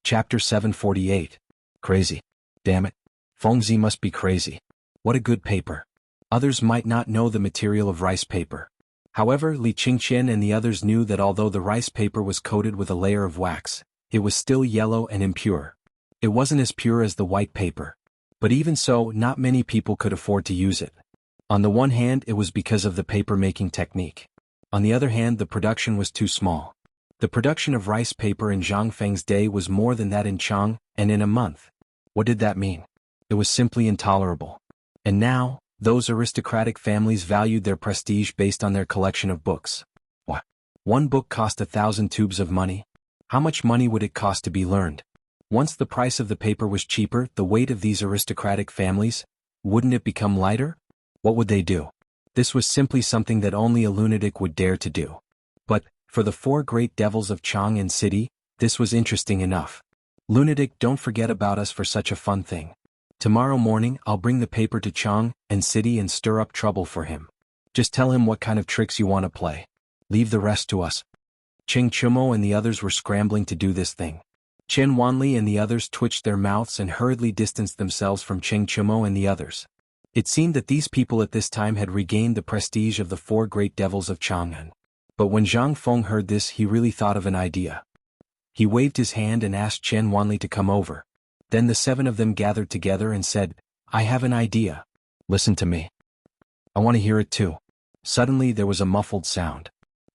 Chapter 748. Crazy. Damn it. Fengzi must be crazy. What a good paper. Others might not know the material of rice paper. However, Li Qingqian and the others knew that although the rice paper was coated with a layer of wax, it was still yellow and impure. It wasn't as pure as the white paper. But even so, not many people could afford to use it. On the one hand, it was because of the paper-making technique. On the other hand, the production was too small. The production of rice paper in Zhang Feng's day was more than that in Chang, and in a month. What did that mean? It was simply intolerable. And now, those aristocratic families valued their prestige based on their collection of books. What? One book cost 1,000 tubes of money? How much money would it cost to be learned? Once the price of the paper was cheaper, the weight of these aristocratic families, wouldn't it become lighter? What would they do? This was simply something that only a lunatic would dare to do. But, for the four great devils of Chang and City, this was interesting enough. Lunatic, don't forget about us for such a fun thing. Tomorrow morning I'll bring the paper to Chang and City and stir up trouble for him. Just tell him what kind of tricks you want to play. Leave the rest to us. Cheng Chumo and the others were scrambling to do this thing. Chen Wanli and the others twitched their mouths and hurriedly distanced themselves from Cheng Chumo and the others. It seemed that these people at this time had regained the prestige of the four great devils of Chang'an. But when Zhang Feng heard this, he really thought of an idea. He waved his hand and asked Chen Wanli to come over. Then the seven of them gathered together and said, "I have an idea. Listen to me. I want to hear it too." Suddenly there was a muffled sound.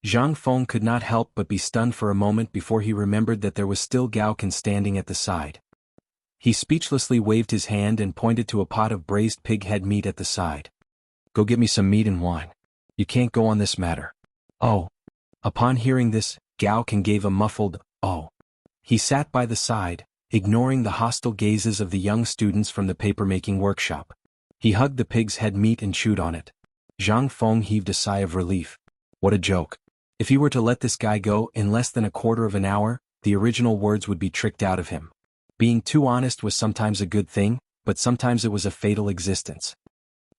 Zhang Feng could not help but be stunned for a moment before he remembered that there was still Gao Can standing at the side. He speechlessly waved his hand and pointed to a pot of braised pig head meat at the side. "Go get me some meat and wine. You can't go on this matter." "Oh." Upon hearing this, Gao Can gave a muffled, "Oh." He sat by the side, ignoring the hostile gazes of the young students from the paper-making workshop. He hugged the pig's head meat and chewed on it. Zhang Feng heaved a sigh of relief. What a joke. If he were to let this guy go in less than a quarter of an hour, the original words would be tricked out of him. Being too honest was sometimes a good thing, but sometimes it was a fatal existence.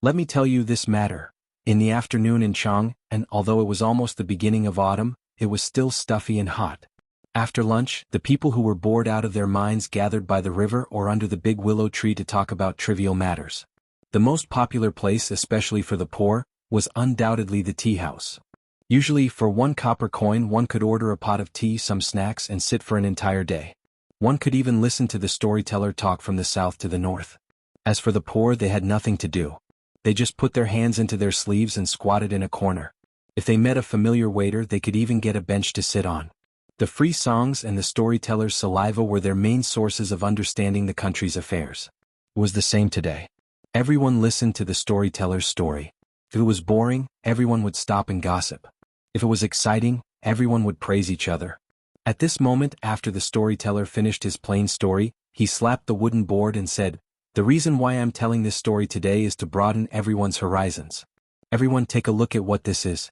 Let me tell you this matter. In the afternoon in Chang, and although it was almost the beginning of autumn, it was still stuffy and hot. After lunch, the people who were bored out of their minds gathered by the river or under the big willow tree to talk about trivial matters. The most popular place, especially for the poor, was undoubtedly the tea house. Usually, for 1 copper coin one could order a pot of tea, some snacks, and sit for an entire day. One could even listen to the storyteller talk from the south to the north. As for the poor, they had nothing to do. They just put their hands into their sleeves and squatted in a corner. If they met a familiar waiter, they could even get a bench to sit on. The free songs and the storyteller's saliva were their main sources of understanding the country's affairs. It was the same today. Everyone listened to the storyteller's story. If it was boring, everyone would stop and gossip. If it was exciting, everyone would praise each other. At this moment, after the storyteller finished his plain story, he slapped the wooden board and said, "The reason why I'm telling this story today is to broaden everyone's horizons. Everyone take a look at what this is."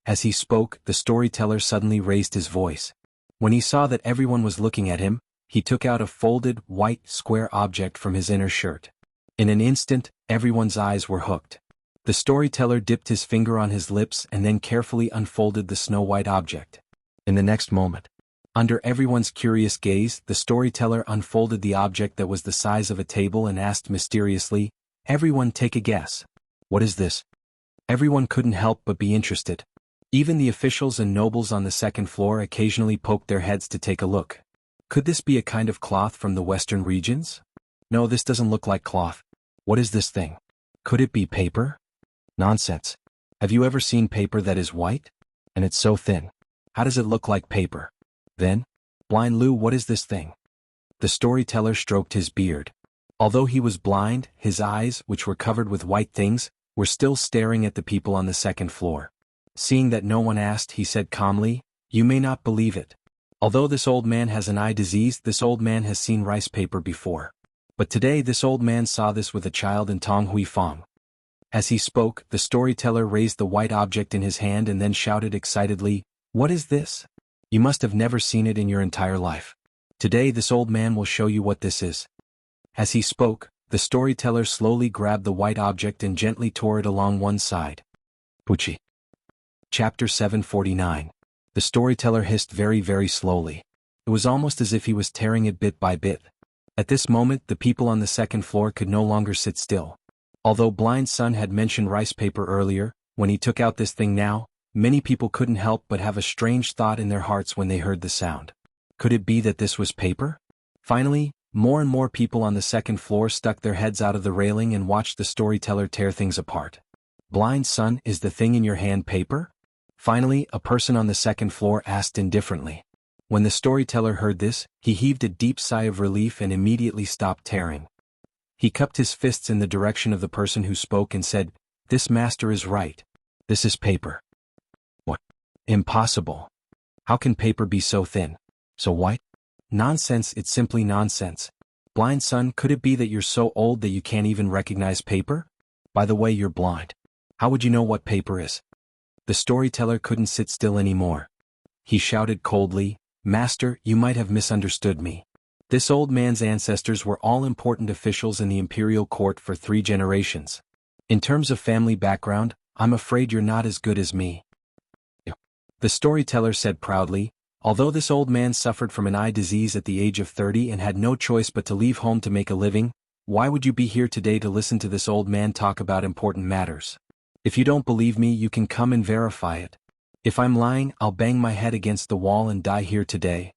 As he spoke, the storyteller suddenly raised his voice. When he saw that everyone was looking at him, he took out a folded, white, square object from his inner shirt. In an instant, everyone's eyes were hooked. The storyteller dipped his finger on his lips and then carefully unfolded the snow-white object. In the next moment, under everyone's curious gaze, the storyteller unfolded the object that was the size of a table and asked mysteriously, "Everyone take a guess. What is this?" Everyone couldn't help but be interested. Even the officials and nobles on the second floor occasionally poked their heads to take a look. Could this be a kind of cloth from the western regions? No, this doesn't look like cloth. What is this thing? Could it be paper? Nonsense. Have you ever seen paper that is white? And it's so thin. How does it look like paper? Then, Blind Lu, what is this thing? The storyteller stroked his beard. Although he was blind, his eyes, which were covered with white things, were still staring at the people on the second floor. Seeing that no one asked, he said calmly, "You may not believe it. Although this old man has an eye disease, this old man has seen rice paper before. But today this old man saw this with a child in Tong Hui Fong." As he spoke, the storyteller raised the white object in his hand and then shouted excitedly, "What is this? You must have never seen it in your entire life. Today this old man will show you what this is." As he spoke, the storyteller slowly grabbed the white object and gently tore it along one side. Puchi. Chapter 749. The storyteller hissed very, very slowly. It was almost as if he was tearing it bit by bit. At this moment the people on the second floor could no longer sit still. Although Blind Sun had mentioned rice paper earlier, when he took out this thing now, many people couldn't help but have a strange thought in their hearts when they heard the sound. Could it be that this was paper? Finally, more and more people on the second floor stuck their heads out of the railing and watched the storyteller tear things apart. Blind Sun, is the thing in your hand paper? Finally, a person on the second floor asked indifferently. When the storyteller heard this, he heaved a deep sigh of relief and immediately stopped tearing. He cupped his fists in the direction of the person who spoke and said, "This master is right. This is paper." What? Impossible. How can paper be so thin? So white? Nonsense, it's simply nonsense. Blind Sun, could it be that you're so old that you can't even recognize paper? By the way, you're blind. How would you know what paper is? The storyteller couldn't sit still anymore. He shouted coldly, "Master, you might have misunderstood me. This old man's ancestors were all important officials in the imperial court for 3 generations. In terms of family background, I'm afraid you're not as good as me." The storyteller said proudly, "Although this old man suffered from an eye disease at the age of 30 and had no choice but to leave home to make a living, why would you be here today to listen to this old man talk about important matters? If you don't believe me, you can come and verify it. If I'm lying, I'll bang my head against the wall and die here today."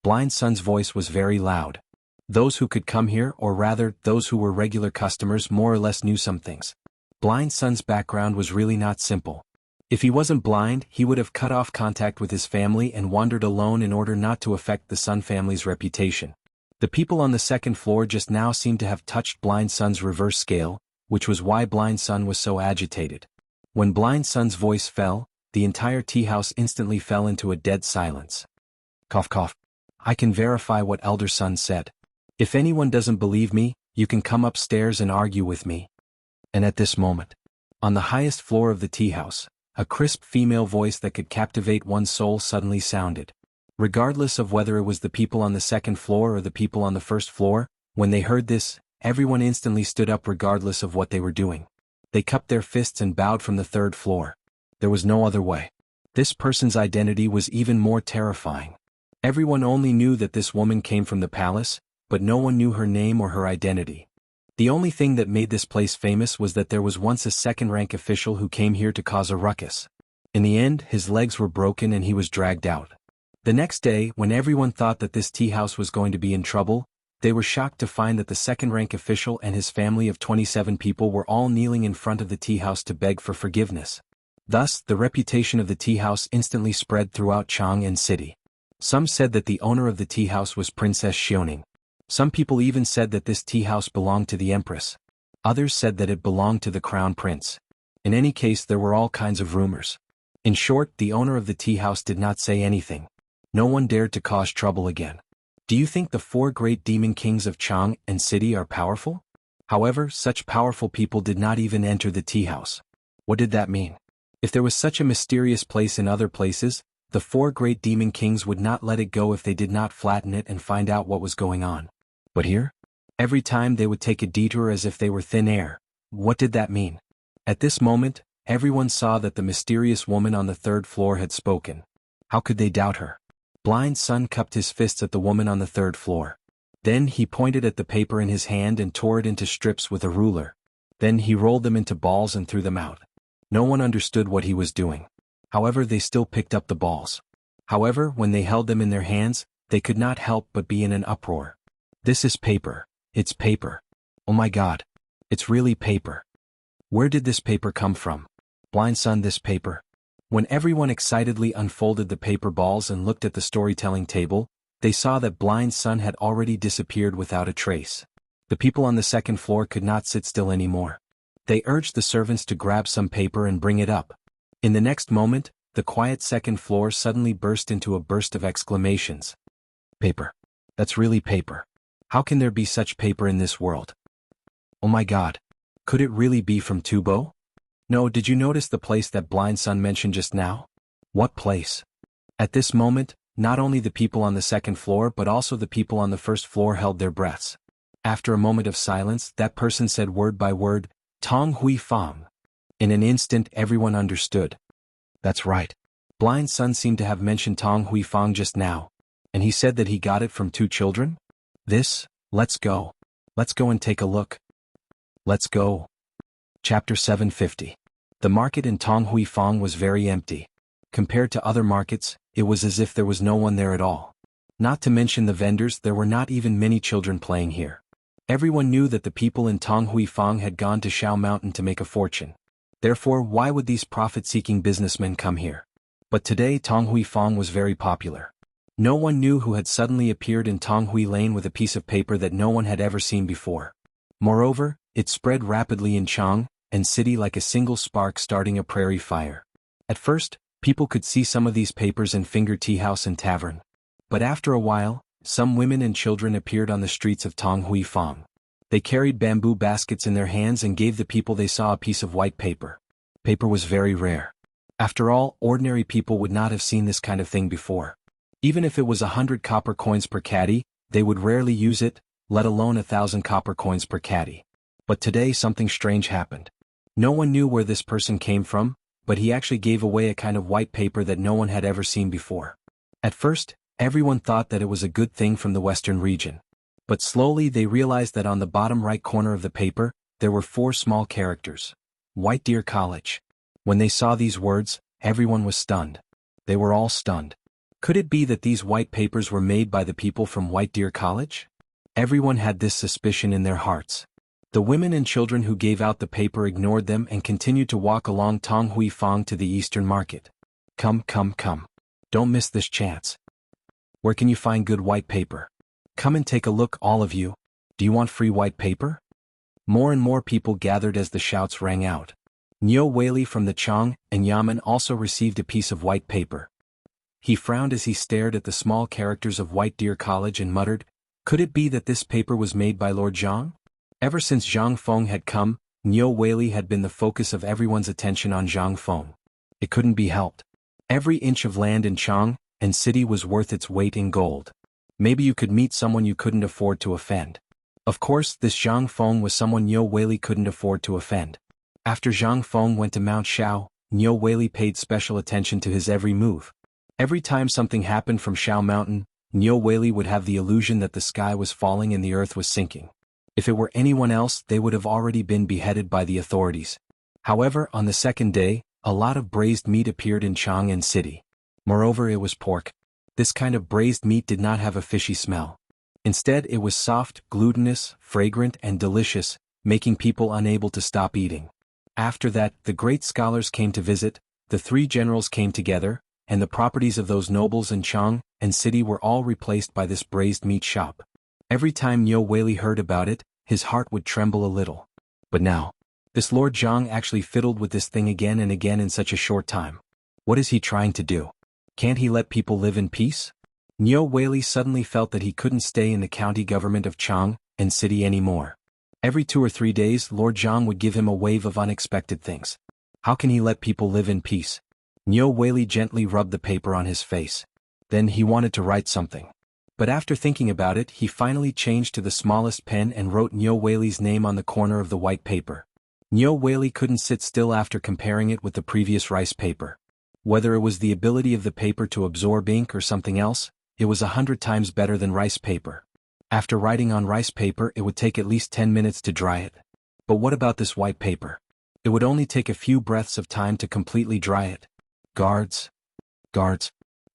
Blind Sun's voice was very loud. Those who could come here, or rather, those who were regular customers, more or less knew some things. Blind Sun's background was really not simple. If he wasn't blind, he would have cut off contact with his family and wandered alone in order not to affect the Sun family's reputation. The people on the second floor just now seemed to have touched Blind Sun's reverse scale, which was why Blind Sun was so agitated. When Blind Sun's voice fell, the entire tea house instantly fell into a dead silence. Cough cough. I can verify what Elder Sun said. If anyone doesn't believe me, you can come upstairs and argue with me. And at this moment, on the highest floor of the tea house, a crisp female voice that could captivate one's soul suddenly sounded. Regardless of whether it was the people on the second floor or the people on the first floor, when they heard this, everyone instantly stood up regardless of what they were doing. They cupped their fists and bowed from the third floor. There was no other way. This person's identity was even more terrifying. Everyone only knew that this woman came from the palace, but no one knew her name or her identity. The only thing that made this place famous was that there was once a second-rank official who came here to cause a ruckus. In the end, his legs were broken and he was dragged out. The next day, when everyone thought that this tea house was going to be in trouble, they were shocked to find that the second-rank official and his family of 27 people were all kneeling in front of the tea house to beg for forgiveness. Thus, the reputation of the tea house instantly spread throughout Chang'an City. Some said that the owner of the tea house was Princess Xiaoning. Some people even said that this tea house belonged to the Empress. Others said that it belonged to the Crown Prince. In any case, there were all kinds of rumors. In short, the owner of the tea house did not say anything. No one dared to cause trouble again. Do you think the 4 great demon kings of Chang'an City are powerful? However, such powerful people did not even enter the tea house. What did that mean? If there was such a mysterious place in other places, the 4 great demon kings would not let it go if they did not flatten it and find out what was going on. But here? Every time they would take a detour as if they were thin air. What did that mean? At this moment, everyone saw that the mysterious woman on the third floor had spoken. How could they doubt her? Blind Sun cupped his fists at the woman on the third floor. Then he pointed at the paper in his hand and tore it into strips with a ruler. Then he rolled them into balls and threw them out. No one understood what he was doing. However, they still picked up the balls. However, when they held them in their hands, they could not help but be in an uproar. This is paper. It's paper. Oh my God. It's really paper. Where did this paper come from? Blind Sun, this paper. When everyone excitedly unfolded the paper balls and looked at the storytelling table, they saw that Blind Sun had already disappeared without a trace. The people on the second floor could not sit still anymore. They urged the servants to grab some paper and bring it up. In the next moment, the quiet second floor suddenly burst into a burst of exclamations. Paper. That's really paper. How can there be such paper in this world? Oh my God. Could it really be from Tubo? No, did you notice the place that Blind Sun mentioned just now? What place? At this moment, not only the people on the second floor but also the people on the first floor held their breaths. After a moment of silence, that person said word by word, Tong Hui Fang. In an instant, everyone understood. That's right. Blind Sun seemed to have mentioned Tong Hui Fang just now. And he said that he got it from 2 children? Let's go. Let's go and take a look. Let's go. Chapter 750. The market in Tonghui was very empty. Compared to other markets, it was as if there was no one there at all. Not to mention the vendors, there were not even many children playing here. Everyone knew that the people in Tonghui had gone to Shao Mountain to make a fortune. Therefore, why would these profit-seeking businessmen come here? But today Tonghui was very popular. No one knew who had suddenly appeared in Tonghui Lane with a piece of paper that no one had ever seen before. Moreover, it spread rapidly in Chang and city like a single spark starting a prairie fire. At first, people could see some of these papers in Finger Tea House and Tavern. But after a while, some women and children appeared on the streets of Tonghui. They carried bamboo baskets in their hands and gave the people they saw a piece of white paper. Paper was very rare. After all, ordinary people would not have seen this kind of thing before. Even if it was 100 copper coins per caddy, they would rarely use it, let alone 1,000 copper coins per caddy. But today something strange happened. No one knew where this person came from, but he actually gave away a kind of white paper that no one had ever seen before. At first, everyone thought that it was a good thing from the western region. But slowly they realized that on the bottom right corner of the paper, there were 4 small characters. White Deer College. When they saw these words, everyone was stunned. They were all stunned. Could it be that these white papers were made by the people from White Deer College? Everyone had this suspicion in their hearts. The women and children who gave out the paper ignored them and continued to walk along Tonghui to the eastern market. Come. Don't miss this chance. Where can you find good white paper? Come and take a look, all of you. Do you want free white paper? More and more people gathered as the shouts rang out. Niu Weili from the Chang and Yamen also received a piece of white paper. He frowned as he stared at the small characters of White Deer College and muttered, could it be that this paper was made by Lord Zhang? Ever since Zhang Feng had come, Niu Weili had been the focus of everyone's attention on Zhang Feng. It couldn't be helped. Every inch of land in Chang and city was worth its weight in gold. Maybe you could meet someone you couldn't afford to offend. Of course, this Zhang Feng was someone Niu Weili couldn't afford to offend. After Zhang Feng went to Mount Shao, Niu Weili paid special attention to his every move. Every time something happened from Shao Mountain, Niu Weili would have the illusion that the sky was falling and the earth was sinking. If it were anyone else, they would have already been beheaded by the authorities. However, on the second day, a lot of braised meat appeared in Chang and city. Moreover, it was pork. This kind of braised meat did not have a fishy smell. Instead, it was soft, glutinous, fragrant, and delicious, making people unable to stop eating. After that, the great scholars came to visit, the 3 generals came together, and the properties of those nobles in Chang and city were all replaced by this braised meat shop. Every time Niu Weili heard about it, his heart would tremble a little. But now, this Lord Zhang actually fiddled with this thing again and again in such a short time. What is he trying to do? Can't he let people live in peace? Niu Weili suddenly felt that he couldn't stay in the county government of Chang and city anymore. Every 2 or 3 days, Lord Zhang would give him a wave of unexpected things. How can he let people live in peace? Niu Weili gently rubbed the paper on his face. Then he wanted to write something. But after thinking about it, he finally changed to the smallest pen and wrote Niu Weili's name on the corner of the white paper. Niu Weili couldn't sit still after comparing it with the previous rice paper. Whether it was the ability of the paper to absorb ink or something else, it was 100 times better than rice paper. After writing on rice paper, it would take at least 10 minutes to dry it. But what about this white paper? It would only take a few breaths of time to completely dry it. Guards!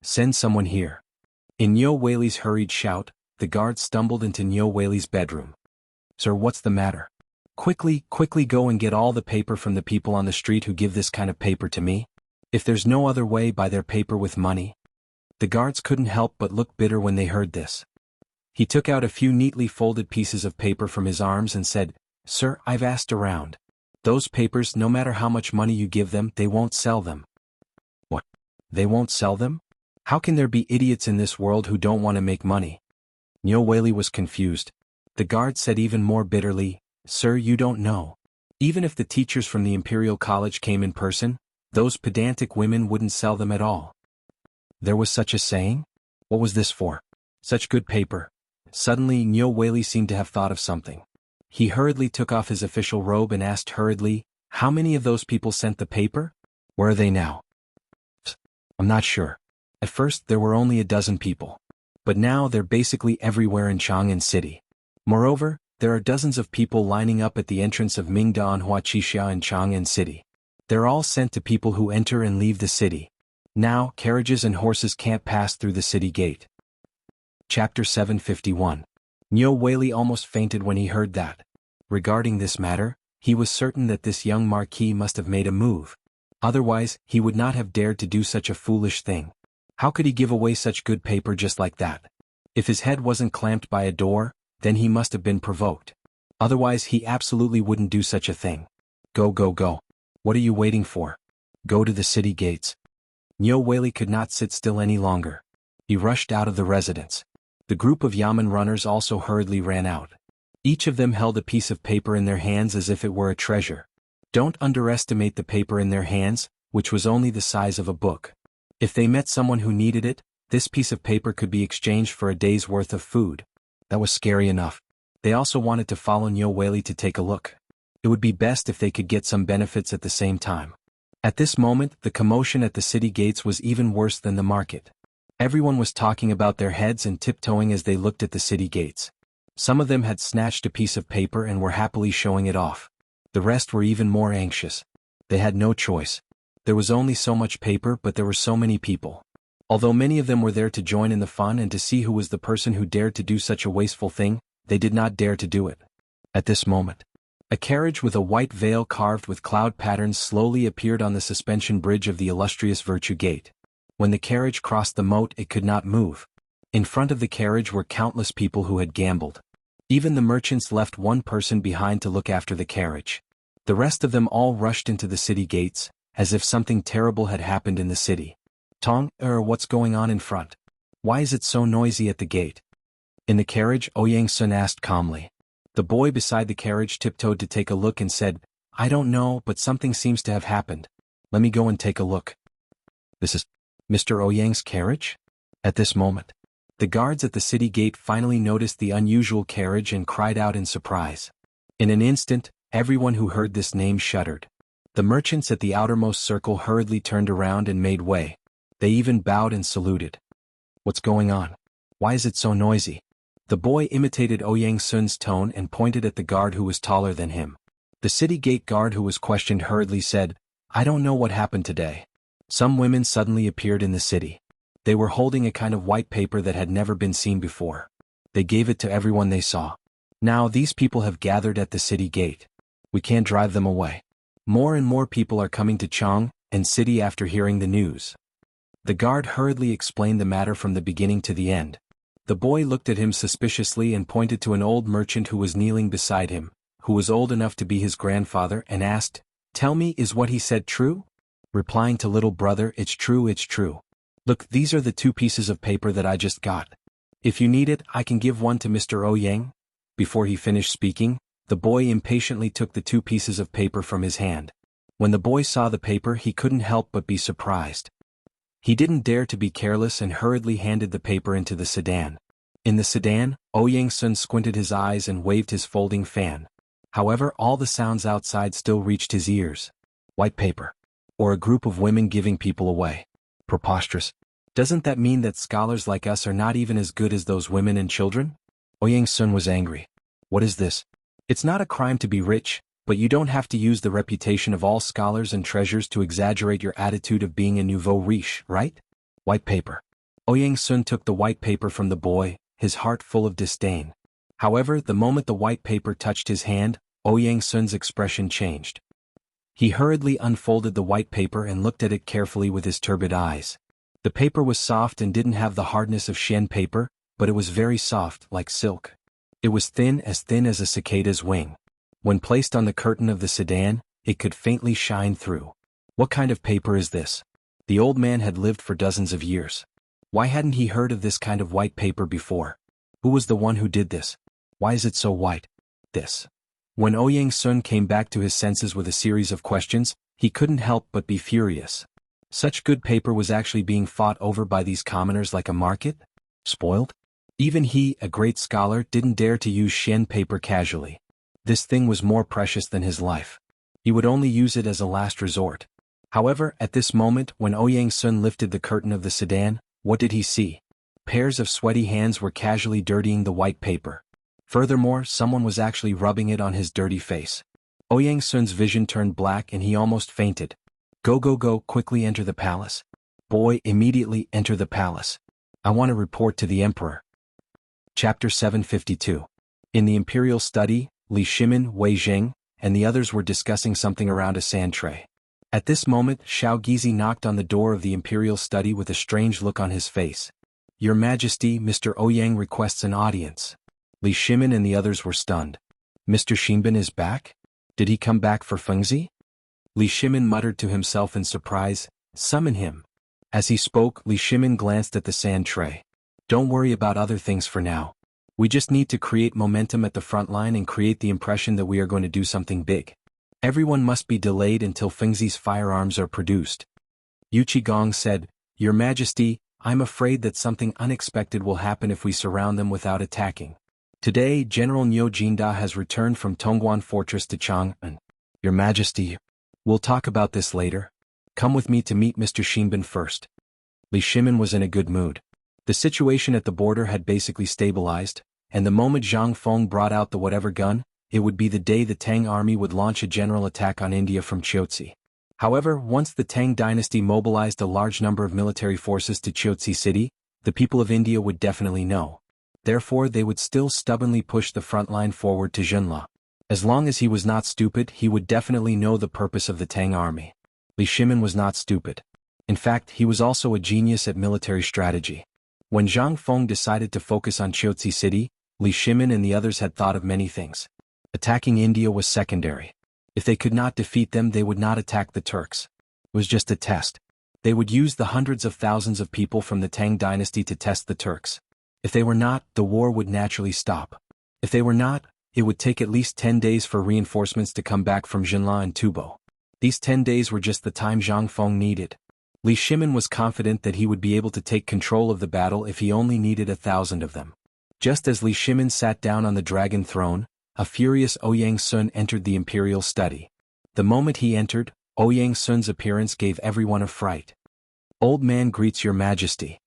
Send someone here. In Niu Weili's hurried shout, the guards stumbled into Niu Weili's bedroom. Sir, what's the matter? Quickly go and get all the paper from the people on the street who give this kind of paper to me. If there's no other way, buy their paper with money. The guards couldn't help but look bitter when they heard this. He took out a few neatly folded pieces of paper from his arms and said, Sir, I've asked around. Those papers, no matter how much money you give them, they won't sell them. What? They won't sell them? How can there be idiots in this world who don't want to make money? Niu Weili was confused. The guard said even more bitterly, Sir, you don't know. Even if the teachers from the Imperial College came in person, those pedantic women wouldn't sell them at all. There was such a saying? What was this for? Such good paper. Suddenly Niu Weili seemed to have thought of something. He hurriedly took off his official robe and asked hurriedly, how many of those people sent the paper? Where are they now? I'm not sure. At first there were only a dozen people. but now they're basically everywhere in Chang'an City. Moreover, there are dozens of people lining up at the entrance of Mingda Huaqixia in Chang'an City. They're all sent to people who enter and leave the city. Now, carriages and horses can't pass through the city gate. Chapter 751. Niu Weili almost fainted when he heard that. Regarding this matter, he was certain that this young marquis must have made a move. Otherwise, he would not have dared to do such a foolish thing. How could he give away such good paper just like that? If his head wasn't clamped by a door, then he must have been provoked. Otherwise, he absolutely wouldn't do such a thing. Go, go, go. What are you waiting for? Go to the city gates. Niu Weili could not sit still any longer. He rushed out of the residence. The group of Yamen runners also hurriedly ran out. Each of them held a piece of paper in their hands as if it were a treasure. Don't underestimate the paper in their hands, which was only the size of a book. If they met someone who needed it, this piece of paper could be exchanged for a day's worth of food. That was scary enough. They also wanted to follow Niu Weili to take a look. It would be best if they could get some benefits at the same time. At this moment, the commotion at the city gates was even worse than the market. Everyone was talking about their heads and tiptoeing as they looked at the city gates. Some of them had snatched a piece of paper and were happily showing it off. The rest were even more anxious. They had no choice. There was only so much paper, but there were so many people. Although many of them were there to join in the fun and to see who was the person who dared to do such a wasteful thing, they did not dare to do it. At this moment, a carriage with a white veil carved with cloud patterns slowly appeared on the suspension bridge of the illustrious Virtue Gate. When the carriage crossed the moat, it could not move. In front of the carriage were countless people who had gambled. Even the merchants left one person behind to look after the carriage. The rest of them all rushed into the city gates, as if something terrible had happened in the city. Tang, what's going on in front? Why is it so noisy at the gate? In the carriage, Ouyang Sun asked calmly. The boy beside the carriage tiptoed to take a look and said, I don't know, but something seems to have happened. Let me go and take a look. This is Mr. Ouyang's carriage? At this moment, the guards at the city gate finally noticed the unusual carriage and cried out in surprise. In an instant, everyone who heard this name shuddered. The merchants at the outermost circle hurriedly turned around and made way. They even bowed and saluted. What's going on? Why is it so noisy? The boy imitated Ouyang Sun's tone and pointed at the guard who was taller than him. The city gate guard who was questioned hurriedly said, I don't know what happened today. Some women suddenly appeared in the city. They were holding a kind of white paper that had never been seen before. They gave it to everyone they saw. Now these people have gathered at the city gate. We can't drive them away. More and more people are coming to Chang'an City after hearing the news. The guard hurriedly explained the matter from the beginning to the end. The boy looked at him suspiciously and pointed to an old merchant who was kneeling beside him, who was old enough to be his grandfather, and asked, Tell me, is what he said true? Replying to little brother, It's true, it's true. Look, these are the 2 pieces of paper that I just got. If you need it, I can give one to Mr. Ouyang. Before he finished speaking, the boy impatiently took the 2 pieces of paper from his hand. When the boy saw the paper, he couldn't help but be surprised. He didn't dare to be careless and hurriedly handed the paper into the sedan. In the sedan, Ouyang Sun squinted his eyes and waved his folding fan. However, all the sounds outside still reached his ears. White paper. Or a group of women giving people away. Preposterous. Doesn't that mean that scholars like us are not even as good as those women and children? Ouyang Sun was angry. What is this? It's not a crime to be rich, but you don't have to use the reputation of all scholars and treasures to exaggerate your attitude of being a nouveau riche, right? White paper. Ouyang Sun took the white paper from the boy, his heart full of disdain. However, the moment the white paper touched his hand, Ouyang Sun's expression changed. He hurriedly unfolded the white paper and looked at it carefully with his turbid eyes. The paper was soft and didn't have the hardness of Shen paper, but it was very soft, like silk. It was thin as a cicada's wing. When placed on the curtain of the sedan, it could faintly shine through. What kind of paper is this? The old man had lived for dozens of years. Why hadn't he heard of this kind of white paper before? Who was the one who did this? Why is it so white? This. When Ouyang Sun came back to his senses with a series of questions, he couldn't help but be furious. Such good paper was actually being fought over by these commoners like a market? Spoiled? Even he, a great scholar, didn't dare to use Shen paper casually. This thing was more precious than his life. He would only use it as a last resort. However, at this moment, when Ouyang Sun lifted the curtain of the sedan, what did he see? Pairs of sweaty hands were casually dirtying the white paper. Furthermore, someone was actually rubbing it on his dirty face. Ouyang Sun's vision turned black and he almost fainted. Go go go, quickly enter the palace. Boy, immediately enter the palace. I want to report to the emperor. Chapter 752. In the imperial study, Li Shimin, Wei Jing, and the others were discussing something around a sand tray. At this moment, Xiao Gizi knocked on the door of the imperial study with a strange look on his face. Your Majesty, Mr. Ouyang requests an audience. Li Shimin and the others were stunned. Mr. Xinbin is back? Did he come back for Fengzi? Li Shimin muttered to himself in surprise, summon him. As he spoke, Li Shimin glanced at the sand tray. Don't worry about other things for now. We just need to create momentum at the front line and create the impression that we are going to do something big. Everyone must be delayed until Fengzi's firearms are produced. Yu Qigong said, Your Majesty, I'm afraid that something unexpected will happen if we surround them without attacking. Today, General Niu Jinda has returned from Tongguan Fortress to Chang'an. Your Majesty, we'll talk about this later. Come with me to meet Mr. Xinbin first. Li Shimin was in a good mood. The situation at the border had basically stabilized, and the moment Zhang Feng brought out the whatever gun, it would be the day the Tang army would launch a general attack on India from Chotzi. However, once the Tang dynasty mobilized a large number of military forces to Chotzi city, the people of India would definitely know. Therefore they would still stubbornly push the front line forward to Zhenla. As long as he was not stupid, he would definitely know the purpose of the Tang army. Li Shimin was not stupid. In fact, he was also a genius at military strategy. When Zhang Feng decided to focus on Chotzi city, Li Shimin and the others had thought of many things. Attacking India was secondary. If they could not defeat them, they would not attack the Turks. It was just a test. They would use the hundreds of thousands of people from the Tang dynasty to test the Turks. If they were not, the war would naturally stop. If they were not, it would take at least 10 days for reinforcements to come back from Jinla and Tubo. These 10 days were just the time Zhang Feng needed. Li Shimin was confident that he would be able to take control of the battle if he only needed 1,000 of them. Just as Li Shimin sat down on the dragon throne, a furious Ouyang Sun entered the imperial study. The moment he entered, Ouyang Sun's appearance gave everyone a fright. Old man greets your Majesty.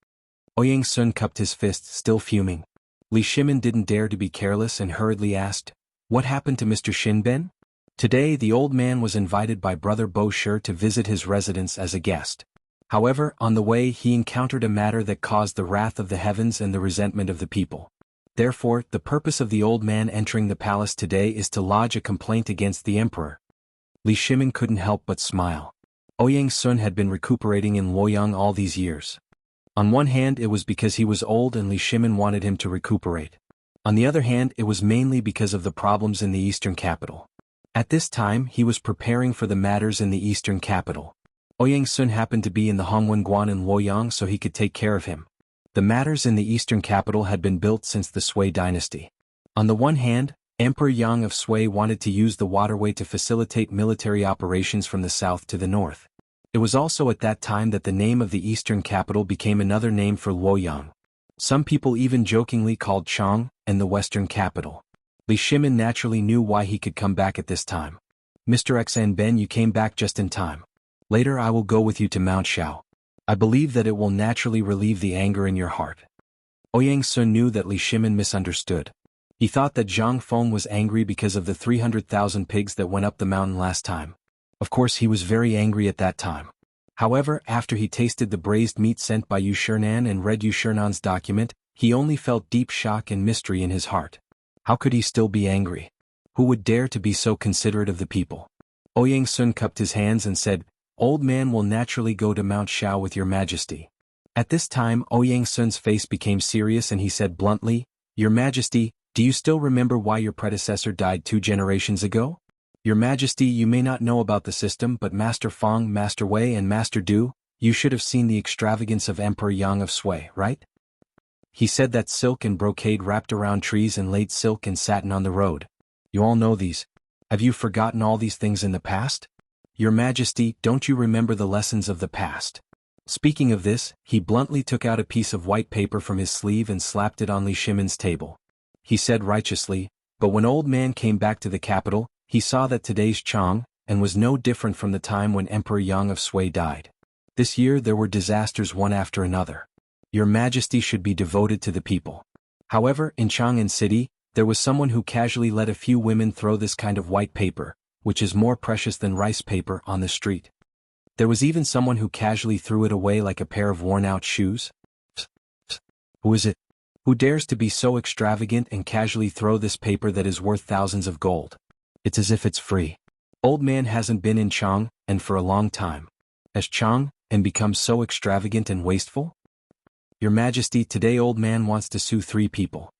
Ouyang Sun cupped his fist, still fuming. Li Shimin didn't dare to be careless and hurriedly asked, What happened to Mr. Xinbin? Today the old man was invited by Brother Bo Shi to visit his residence as a guest. However, on the way he encountered a matter that caused the wrath of the heavens and the resentment of the people. Therefore, the purpose of the old man entering the palace today is to lodge a complaint against the emperor. Li Shimin couldn't help but smile. Ouyang Sun had been recuperating in Luoyang all these years. On one hand, it was because he was old and Li Shimin wanted him to recuperate. On the other hand, it was mainly because of the problems in the eastern capital. At this time, he was preparing for the matters in the eastern capital. Ouyang Sun happened to be in the Hongwen in Luoyang so he could take care of him. The matters in the eastern capital had been built since the Sui dynasty. On the one hand, Emperor Yang of Sui wanted to use the waterway to facilitate military operations from the south to the north. It was also at that time that the name of the eastern capital became another name for Luoyang. Some people even jokingly called Chang and the western capital. Li Shimin naturally knew why he could come back at this time. Mr. Xanben, you came back just in time. Later I will go with you to Mount Shao. I believe that it will naturally relieve the anger in your heart. Ouyang Sun knew that Li Shimin misunderstood. He thought that Zhang Feng was angry because of the 300,000 pigs that went up the mountain last time. Of course he was very angry at that time. However, after he tasted the braised meat sent by Yu Shernan and read Yu Shernan's document, he only felt deep shock and mystery in his heart. How could he still be angry? Who would dare to be so considerate of the people? Ouyang Sun cupped his hands and said, Old man will naturally go to Mount Shao with your Majesty. At this time Ouyang Sun's face became serious and he said bluntly, Your Majesty, do you still remember why your predecessor died 2 generations ago? Your Majesty, you may not know about the system, but Master Feng, Master Wei and Master Du, you should have seen the extravagance of Emperor Yang of Sui, right? He said that silk and brocade wrapped around trees and laid silk and satin on the road. You all know these. Have you forgotten all these things in the past? Your Majesty, don't you remember the lessons of the past? Speaking of this, he bluntly took out a piece of white paper from his sleeve and slapped it on Li Shimin's table. He said righteously, but when old man came back to the capital, he saw that today's Chang, and was no different from the time when Emperor Yang of Sui died. This year there were disasters one after another. Your Majesty should be devoted to the people. However, in Chang'an City, there was someone who casually let a few women throw this kind of white paper, which is more precious than rice paper, on the street. There was even someone who casually threw it away like a pair of worn-out shoes. Who is it? Who dares to be so extravagant and casually throw this paper that is worth thousands of gold? It's as if it's free. Old man hasn't been in Chang'an for a long time. Has Chang'an become so extravagant and wasteful? Your Majesty, today old man wants to sue 3 people.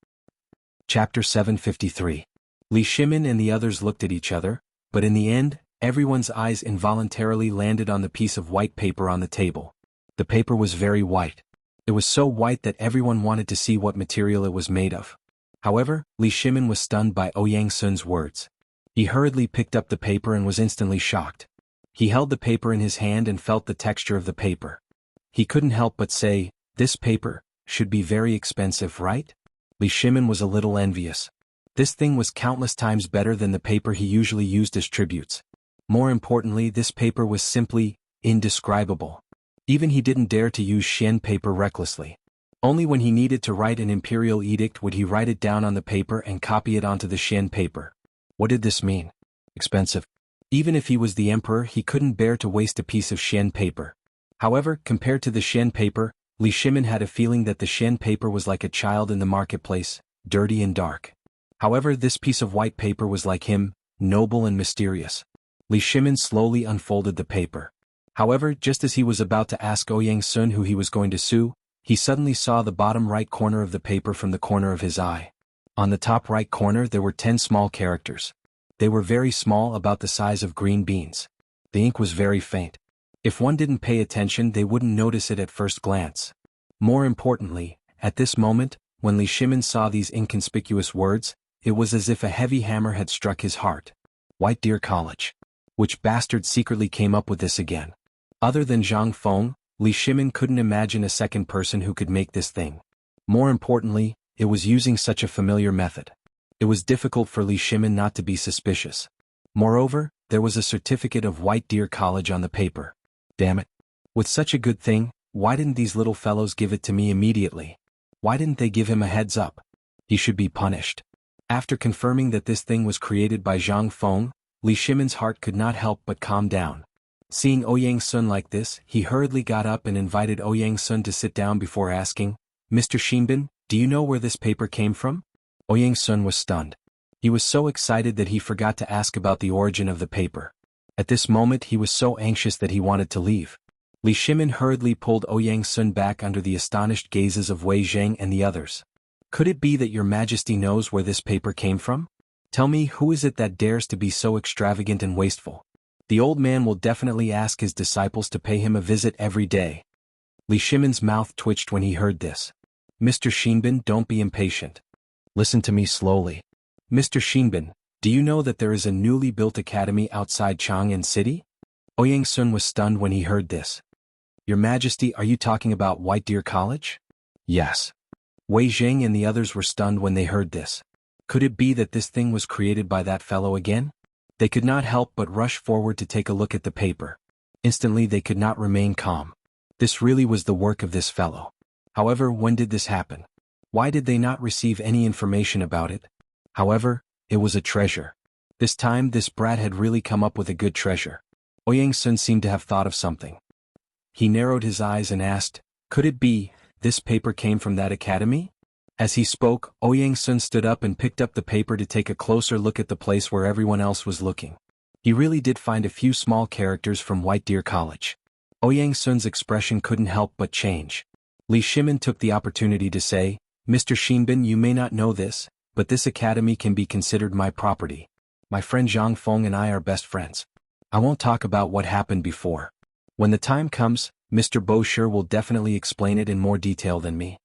Chapter 753. Li Shimin and the others looked at each other, but in the end, everyone's eyes involuntarily landed on the piece of white paper on the table. The paper was very white. It was so white that everyone wanted to see what material it was made of. However, Li Shimin was stunned by Ouyang Sun's words. He hurriedly picked up the paper and was instantly shocked. He held the paper in his hand and felt the texture of the paper. He couldn't help but say, "This paper should be very expensive, right?" Li Shimin was a little envious. This thing was countless times better than the paper he usually used as tributes. More importantly, this paper was simply indescribable. Even he didn't dare to use Xian paper recklessly. Only when he needed to write an imperial edict would he write it down on the paper and copy it onto the Xian paper. What did this mean? Expensive. Even if he was the emperor, he couldn't bear to waste a piece of Xian paper. However, compared to the Xian paper, Li Shimin had a feeling that the Xian paper was like a child in the marketplace, dirty and dark. However, this piece of white paper was like him, noble and mysterious. Li Shimin slowly unfolded the paper. However, just as he was about to ask Ouyang Sun who he was going to sue, he suddenly saw the bottom right corner of the paper from the corner of his eye. On the top right corner there were 10 small characters. They were very small, about the size of green beans. The ink was very faint. If one didn't pay attention, they wouldn't notice it at first glance. More importantly, at this moment, when Li Shimin saw these inconspicuous words, it was as if a heavy hammer had struck his heart. White Deer College. Which bastard secretly came up with this again? Other than Zhang Feng, Li Shimin couldn't imagine a second person who could make this thing. More importantly, it was using such a familiar method. It was difficult for Li Shimin not to be suspicious. Moreover, there was a certificate of White Deer College on the paper. Damn it. With such a good thing, why didn't these little fellows give it to me immediately? Why didn't they give him a heads up? He should be punished. After confirming that this thing was created by Zhang Feng, Li Shimin's heart could not help but calm down. Seeing Ouyang Sun like this, he hurriedly got up and invited Ouyang Sun to sit down before asking, "Mr. Xinbin, do you know where this paper came from?" Ouyang Sun was stunned. He was so excited that he forgot to ask about the origin of the paper. At this moment he was so anxious that he wanted to leave. Li Shimin hurriedly pulled Ouyang Sun back under the astonished gazes of Wei Zhang and the others. "Could it be that your Majesty knows where this paper came from? Tell me, who is it that dares to be so extravagant and wasteful? The old man will definitely ask his disciples to pay him a visit every day." Li Shimin's mouth twitched when he heard this. "Mr. Xinbin, don't be impatient. Listen to me slowly. Mr. Xinbin, do you know that there is a newly built academy outside Chang'an City?" Ouyang Sun was stunned when he heard this. "Your Majesty, are you talking about White Deer College?" "Yes." Wei Zhang and the others were stunned when they heard this. Could it be that this thing was created by that fellow again? They could not help but rush forward to take a look at the paper. Instantly they could not remain calm. This really was the work of this fellow. However, when did this happen? Why did they not receive any information about it? However, it was a treasure. This time this brat had really come up with a good treasure. Ouyang Sun seemed to have thought of something. He narrowed his eyes and asked, "Could it be this paper came from that academy?" As he spoke, Ouyang Sun stood up and picked up the paper to take a closer look at the place where everyone else was looking. He really did find a few small characters from White Deer College. Ouyang Sun's expression couldn't help but change. Li Shimin took the opportunity to say, "Mr. Xinbin, you may not know this, but this academy can be considered my property. My friend Zhang Feng and I are best friends. I won't talk about what happened before. When the time comes, Mr. Bosher will definitely explain it in more detail than me.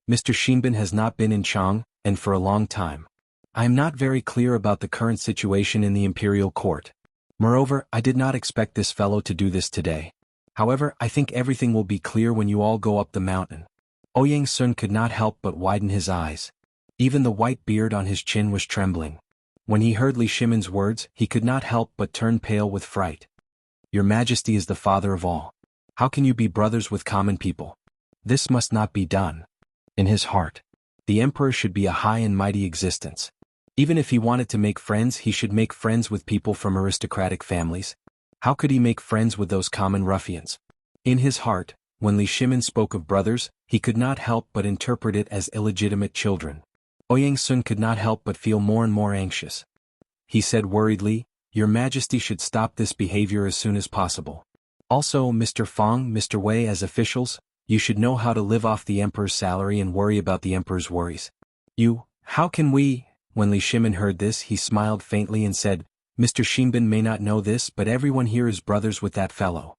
Mr. Xinbin has not been in Chang'an for a long time. I am not very clear about the current situation in the imperial court. Moreover, I did not expect this fellow to do this today. However, I think everything will be clear when you all go up the mountain." Ouyang Sun could not help but widen his eyes. Even the white beard on his chin was trembling. When he heard Li Shimin's words, he could not help but turn pale with fright. "Your Majesty is the father of all. How can you be brothers with common people? This must not be done. In his heart, the emperor should be a high and mighty existence. Even if he wanted to make friends, he should make friends with people from aristocratic families. How could he make friends with those common ruffians? In his heart, when Li Shimin spoke of brothers, he could not help but interpret it as illegitimate children. Ouyang Sun could not help but feel more and more anxious. He said worriedly, "Your Majesty should stop this behavior as soon as possible. Also, Mr. Fong, Mr. Wei, as officials, you should know how to live off the emperor's salary and worry about the emperor's worries." How can we? When Li Shimin heard this, he smiled faintly and said, "Mr. Shinbin may not know this, but everyone here is brothers with that fellow."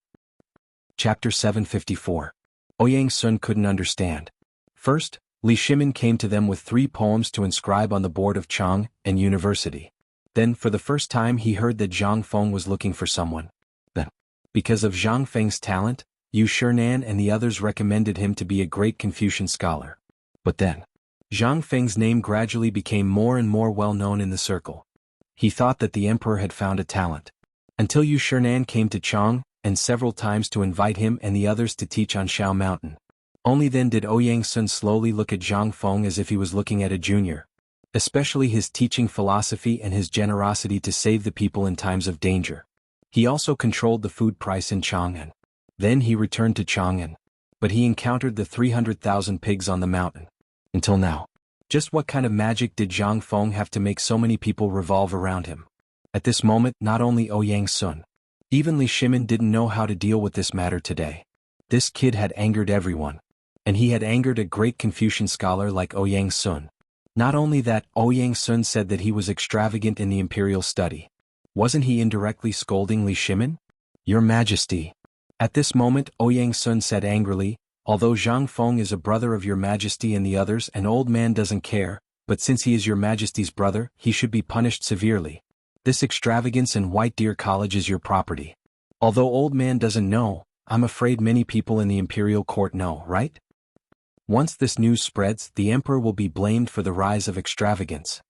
Chapter 754. Ouyang Sun couldn't understand. First, Li Shimin came to them with 3 poems to inscribe on the board of Chang and University. Then, for the first time, he heard that Zhang Feng was looking for someone. Then, because of Zhang Feng's talent, Yu Shinan and the others recommended him to be a great Confucian scholar. But then, Zhang Feng's name gradually became more and more well known in the circle. He thought that the emperor had found a talent. Until Yu Shinan came to Chang, and several times to invite him and the others to teach on Shao Mountain. Only then did Ouyang Sun slowly look at Zhang Feng as if he was looking at a junior. Especially his teaching philosophy and his generosity to save the people in times of danger. He also controlled the food price in Chang'an. Then he returned to Chang'an. But he encountered the 300,000 pigs on the mountain. Until now. Just what kind of magic did Zhang Feng have to make so many people revolve around him? At this moment, not only Ouyang Sun, even Li Shimin didn't know how to deal with this matter today. This kid had angered everyone. And he had angered a great Confucian scholar like Ouyang Sun. Not only that, Ouyang Sun said that he was extravagant in the imperial study. Wasn't he indirectly scolding Li Shimin? "Your Majesty." At this moment, Ouyang Sun said angrily, "Although Zhang Feng is a brother of your Majesty and the others, an old man doesn't care, but since he is your Majesty's brother, he should be punished severely. This extravagance in White Deer College is your property. Although old man doesn't know, I'm afraid many people in the imperial court know, right? Once this news spreads, the emperor will be blamed for the rise of extravagance.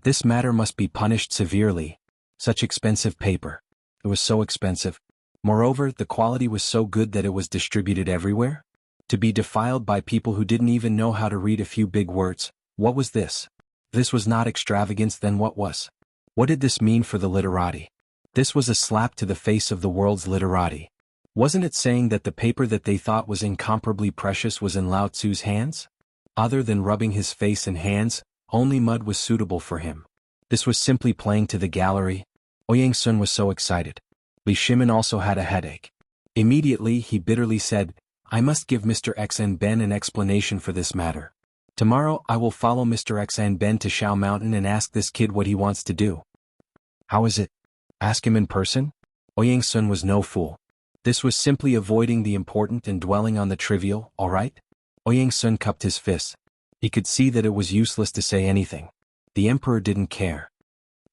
This matter must be punished severely. Such expensive paper. It was so expensive. Moreover, the quality was so good that it was distributed everywhere. To be defiled by people who didn't even know how to read a few big words. What was this? This was not extravagance, then what was? What did this mean for the literati? This was a slap to the face of the world's literati. Wasn't it saying that the paper that they thought was incomparably precious was in Lao Tzu's hands? Other than rubbing his face and hands, only mud was suitable for him. This was simply playing to the gallery. Ouyang Sun was so excited. Li Shimin also had a headache. Immediately he bitterly said, "I must give Mr. Xn Ben an explanation for this matter. Tomorrow I will follow Mr. Xn Ben to Shao Mountain and ask this kid what he wants to do." "How is it? Ask him in person?" Ouyang Sun was no fool. This was simply avoiding the important and dwelling on the trivial, all right? Ouyang Sun cupped his fists. He could see that it was useless to say anything. The emperor didn't care.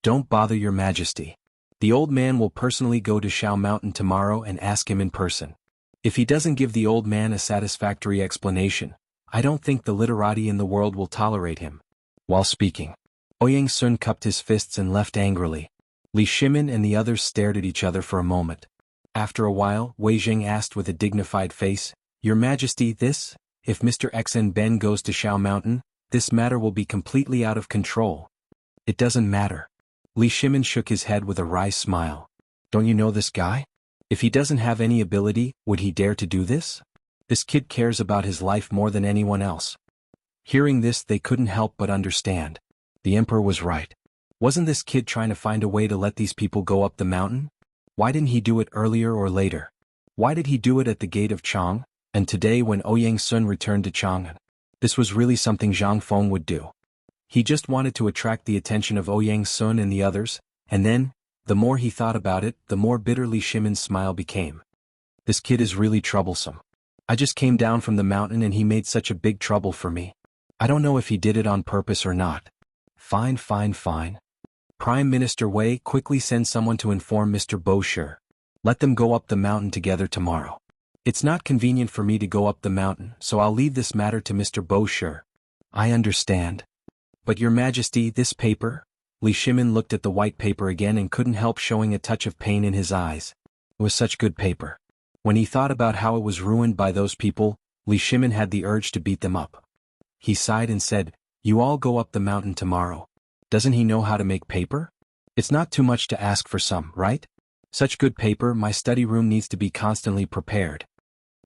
"Don't bother your Majesty. The old man will personally go to Shao Mountain tomorrow and ask him in person. If he doesn't give the old man a satisfactory explanation, I don't think the literati in the world will tolerate him." While speaking, Ouyang Sun cupped his fists and left angrily. Li Shimin and the others stared at each other for a moment. After a while, Wei Jing asked with a dignified face, "Your Majesty, if Mr. Xn Ben goes to Shao Mountain, this matter will be completely out of control." "It doesn't matter." Li Shimin shook his head with a wry smile. "Don't you know this guy? If he doesn't have any ability, would he dare to do this? This kid cares about his life more than anyone else." Hearing this, they couldn't help but understand. The emperor was right. Wasn't this kid trying to find a way to let these people go up the mountain? Why didn't he do it earlier or later? Why did he do it at the gate of Chang, and today when Ouyang Sun returned to Chang'an? This was really something Zhang Feng would do. He just wanted to attract the attention of Ouyang Sun and the others, and then, the more he thought about it, the more bitter Li Shimin's smile became. This kid is really troublesome. I just came down from the mountain and he made such a big trouble for me. I don't know if he did it on purpose or not. Fine. Prime Minister Wei, quickly send someone to inform Mr. Bo Shi. Let them go up the mountain together tomorrow. It's not convenient for me to go up the mountain, so I'll leave this matter to Mr. Bo Shi. I understand. But Your Majesty, this paper? Li Shimin looked at the white paper again and couldn't help showing a touch of pain in his eyes. It was such good paper. When he thought about how it was ruined by those people, Li Shimin had the urge to beat them up. He sighed and said, "You all go up the mountain tomorrow. Doesn't he know how to make paper? It's not too much to ask for some, right? Such good paper, my study room needs to be constantly prepared."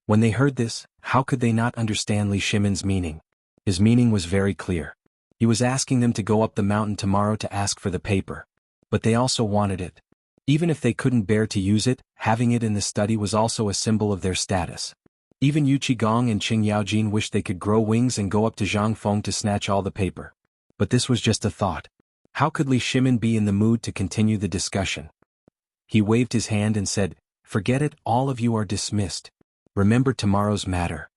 When they heard this, how could they not understand Li Shimin's meaning? His meaning was very clear. He was asking them to go up the mountain tomorrow to ask for the paper. But they also wanted it. Even if they couldn't bear to use it, having it in the study was also a symbol of their status. Even Yu Qigong and Qing Yaojin wished they could grow wings and go up to Zhang Feng to snatch all the paper. But this was just a thought. How could Li Shimin be in the mood to continue the discussion? He waved his hand and said, "Forget it, all of you are dismissed. Remember tomorrow's matter."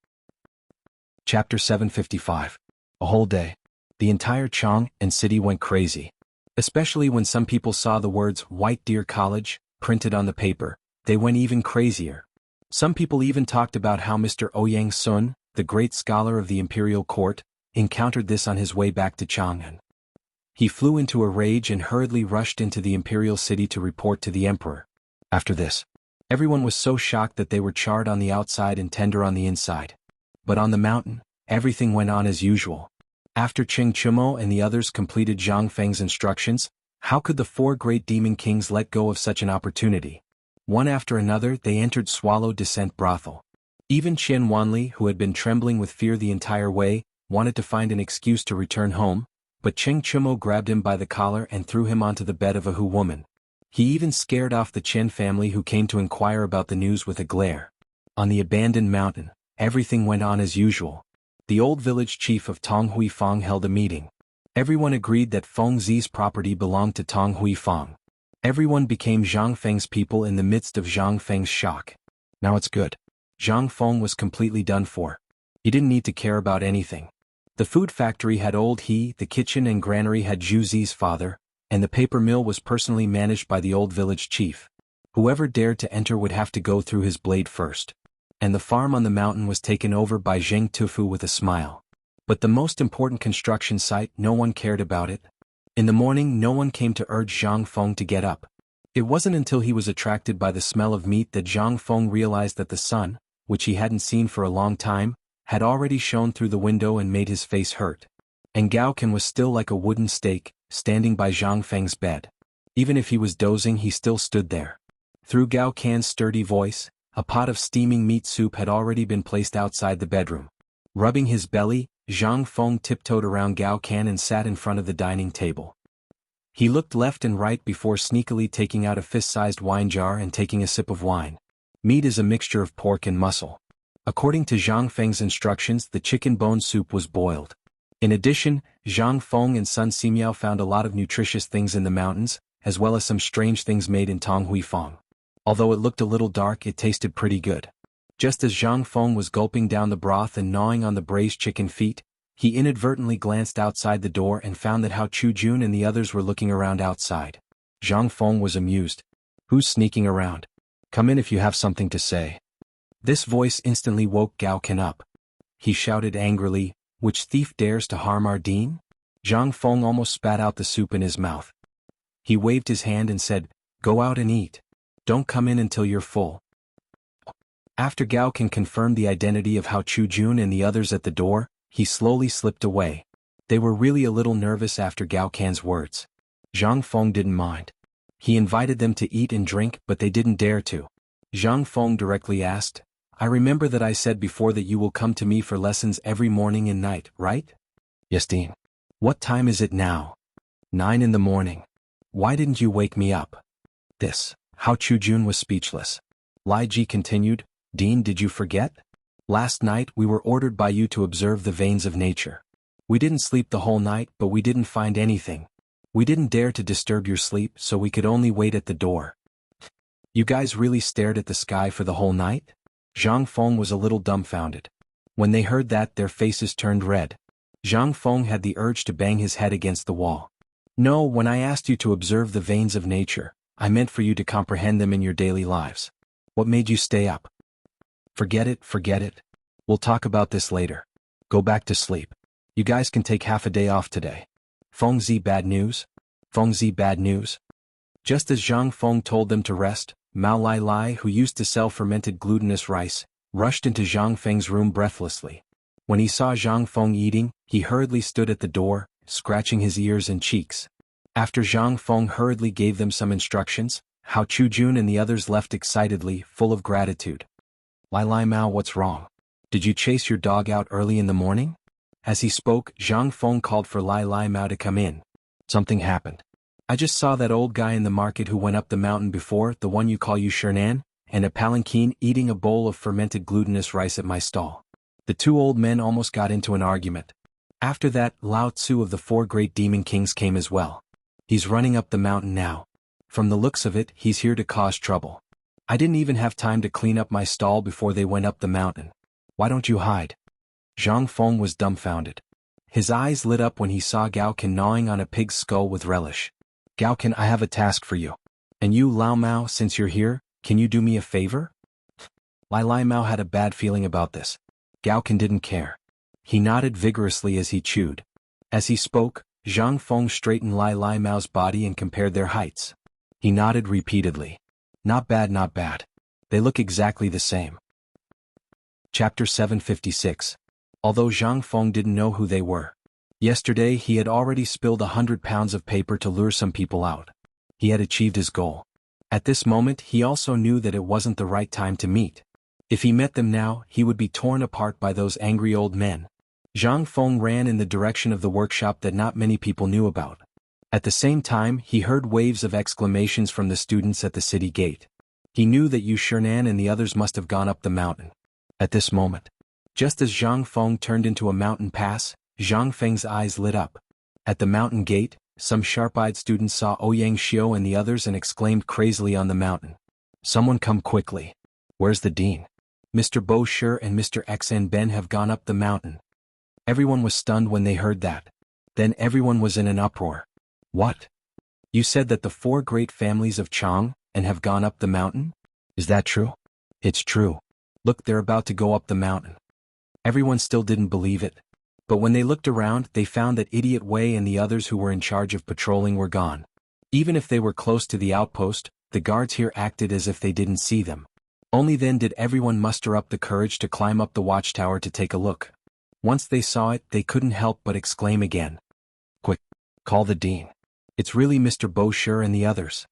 Chapter 755. A whole day. The entire Chang and city went crazy. Especially when some people saw the words White Deer College printed on the paper, they went even crazier. Some people even talked about how Mr. Ouyang Sun, the great scholar of the imperial court, encountered this on his way back to Chang'an. He flew into a rage and hurriedly rushed into the imperial city to report to the emperor. After this, everyone was so shocked that they were charred on the outside and tender on the inside. But on the mountain, everything went on as usual. After Qing Chumo and the others completed Zhang Feng's instructions, how could the four great demon kings let go of such an opportunity? One after another they entered Swallow Descent Brothel. Even Qian Wanli, who had been trembling with fear the entire way, wanted to find an excuse to return home, but Qing Chumo grabbed him by the collar and threw him onto the bed of a Hu woman. He even scared off the Chen family who came to inquire about the news with a glare. On the abandoned mountain, everything went on as usual. The old village chief of Tong Huifang held a meeting. Everyone agreed that Feng Zi's property belonged to Tong Huifang. Everyone became Zhang Feng's people in the midst of Zhang Feng's shock. Now it's good. Zhang Feng was completely done for. He didn't need to care about anything. The food factory had old He, the kitchen and granary had Zhu Zi's father, and the paper mill was personally managed by the old village chief. Whoever dared to enter would have to go through his blade first. And the farm on the mountain was taken over by Zheng Tufu with a smile. But the most important construction site, no one cared about it. In the morning no one came to urge Zhang Feng to get up. It wasn't until he was attracted by the smell of meat that Zhang Feng realized that the sun, which he hadn't seen for a long time, had already shone through the window and made his face hurt. And Gao Ken was still like a wooden stake, standing by Zhang Feng's bed. Even if he was dozing he still stood there. Through Gao Ken's sturdy voice, a pot of steaming meat soup had already been placed outside the bedroom. Rubbing his belly, Zhang Feng tiptoed around Gao Ken and sat in front of the dining table. He looked left and right before sneakily taking out a fist-sized wine jar and taking a sip of wine. Meat is a mixture of pork and muscle. According to Zhang Feng's instructions, the chicken bone soup was boiled. In addition, Zhang Feng and Sun Simiao found a lot of nutritious things in the mountains, as well as some strange things made in Tong Huifang. Although it looked a little dark, it tasted pretty good. Just as Zhang Feng was gulping down the broth and gnawing on the braised chicken feet, he inadvertently glanced outside the door and found that Hao Chujun and the others were looking around outside. Zhang Feng was amused. "Who's sneaking around? Come in if you have something to say." This voice instantly woke Gao Ken up. He shouted angrily, "Which thief dares to harm our dean?" Zhang Feng almost spat out the soup in his mouth. He waved his hand and said, "Go out and eat. Don't come in until you're full." After Gao Ken confirmed the identity of Hao Chujun and the others at the door, he slowly slipped away. They were really a little nervous after Gao Ken's words. Zhang Feng didn't mind. He invited them to eat and drink, but they didn't dare to. Zhang Feng directly asked, "I remember that I said before that you will come to me for lessons every morning and night, right?" "Yes, Dean." "What time is it now?" 9 in the morning. "Why didn't you wake me up?" This. Hao Chujun was speechless. Lai Ji continued, "Dean, did you forget? Last night we were ordered by you to observe the veins of nature. We didn't sleep the whole night, but we didn't find anything. We didn't dare to disturb your sleep, so we could only wait at the door." "You guys really stared at the sky for the whole night?" Zhang Feng was a little dumbfounded. When they heard that, their faces turned red. Zhang Feng had the urge to bang his head against the wall. "No, when I asked you to observe the veins of nature, I meant for you to comprehend them in your daily lives. What made you stay up?" Forget it. We'll talk about this later. Go back to sleep. You guys can take half a day off today." Feng Zi bad news? Feng Zi bad news? Just as Zhang Feng told them to rest, Mao Lai Lai, who used to sell fermented glutinous rice, rushed into Zhang Feng's room breathlessly. When he saw Zhang Feng eating, he hurriedly stood at the door, scratching his ears and cheeks. After Zhang Feng hurriedly gave them some instructions, Hao Chujun and the others left excitedly, full of gratitude. Lai Mao, what's wrong? Did you chase your dog out early in the morning? As he spoke, Zhang Feng called for Lai Mao to come in. Something happened. I just saw that old guy in the market who went up the mountain before, the one you call Shernan, and a palanquin eating a bowl of fermented glutinous rice at my stall. The two old men almost got into an argument. After that, Lao Tzu of the 4 great demon kings came as well. He's running up the mountain now. From the looks of it, he's here to cause trouble. I didn't even have time to clean up my stall before they went up the mountain. Why don't you hide? Zhang Feng was dumbfounded. His eyes lit up when he saw Gaocan gnawing on a pig's skull with relish. Gaocan, I have a task for you. And you, Lao Mao, since you're here, can you do me a favor? Lai Mao had a bad feeling about this. Gaocan didn't care. He nodded vigorously as he chewed. As he spoke, Zhang Feng straightened Lai Mao's body and compared their heights. He nodded repeatedly. Not bad, not bad. They look exactly the same. Chapter 756. Although Zhang Feng didn't know who they were. Yesterday he had already spilled 100 pounds of paper to lure some people out. He had achieved his goal. At this moment he also knew that it wasn't the right time to meet. If he met them now, he would be torn apart by those angry old men. Zhang Feng ran in the direction of the workshop that not many people knew about. At the same time he heard waves of exclamations from the students at the city gate. He knew that Yu Shernan and the others must have gone up the mountain. At this moment, just as Zhang Feng turned into a mountain pass, Zhang Feng's eyes lit up. At the mountain gate, some sharp-eyed students saw Ouyang Xiu and the others and exclaimed crazily on the mountain. Someone come quickly. Where's the dean? Mr. Bo Shi and Mr. Xn Ben have gone up the mountain. Everyone was stunned when they heard that. Then everyone was in an uproar. What? You said that the 4 great families of Chang and have gone up the mountain? Is that true? It's true. Look, they're about to go up the mountain. Everyone still didn't believe it. But when they looked around, they found that Idiot Wei and the others who were in charge of patrolling were gone. Even if they were close to the outpost, the guards here acted as if they didn't see them. Only then did everyone muster up the courage to climb up the watchtower to take a look. Once they saw it, they couldn't help but exclaim again. Quick, call the dean. It's really Mr. Bo Shi and the others.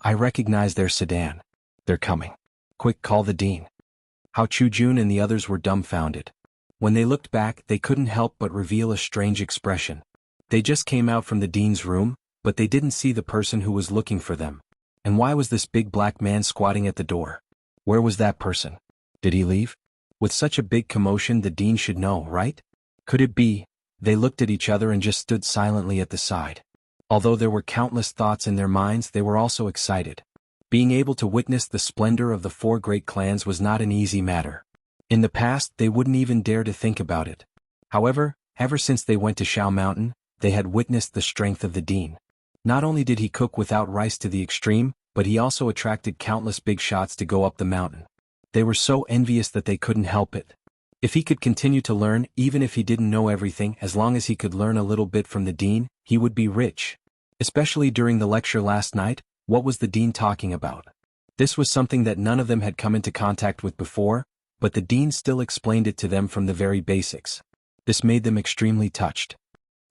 I recognize their sedan. They're coming. Quick, call the dean. Hao Chujun and the others were dumbfounded. When they looked back, they couldn't help but reveal a strange expression. They just came out from the dean's room, but they didn't see the person who was looking for them. And why was this big black man squatting at the door? Where was that person? Did he leave? With such a big commotion, the dean should know, right? Could it be? They looked at each other and just stood silently at the side. Although there were countless thoughts in their minds, they were also excited. Being able to witness the splendor of the 4 great clans was not an easy matter. In the past, they wouldn't even dare to think about it. However, ever since they went to Shao Mountain, they had witnessed the strength of the dean. Not only did he cook without rice to the extreme, but he also attracted countless big shots to go up the mountain. They were so envious that they couldn't help it. If he could continue to learn, even if he didn't know everything, as long as he could learn a little bit from the dean, he would be rich. Especially during the lecture last night, what was the dean talking about? This was something that none of them had come into contact with before, but the dean still explained it to them from the very basics. This made them extremely touched.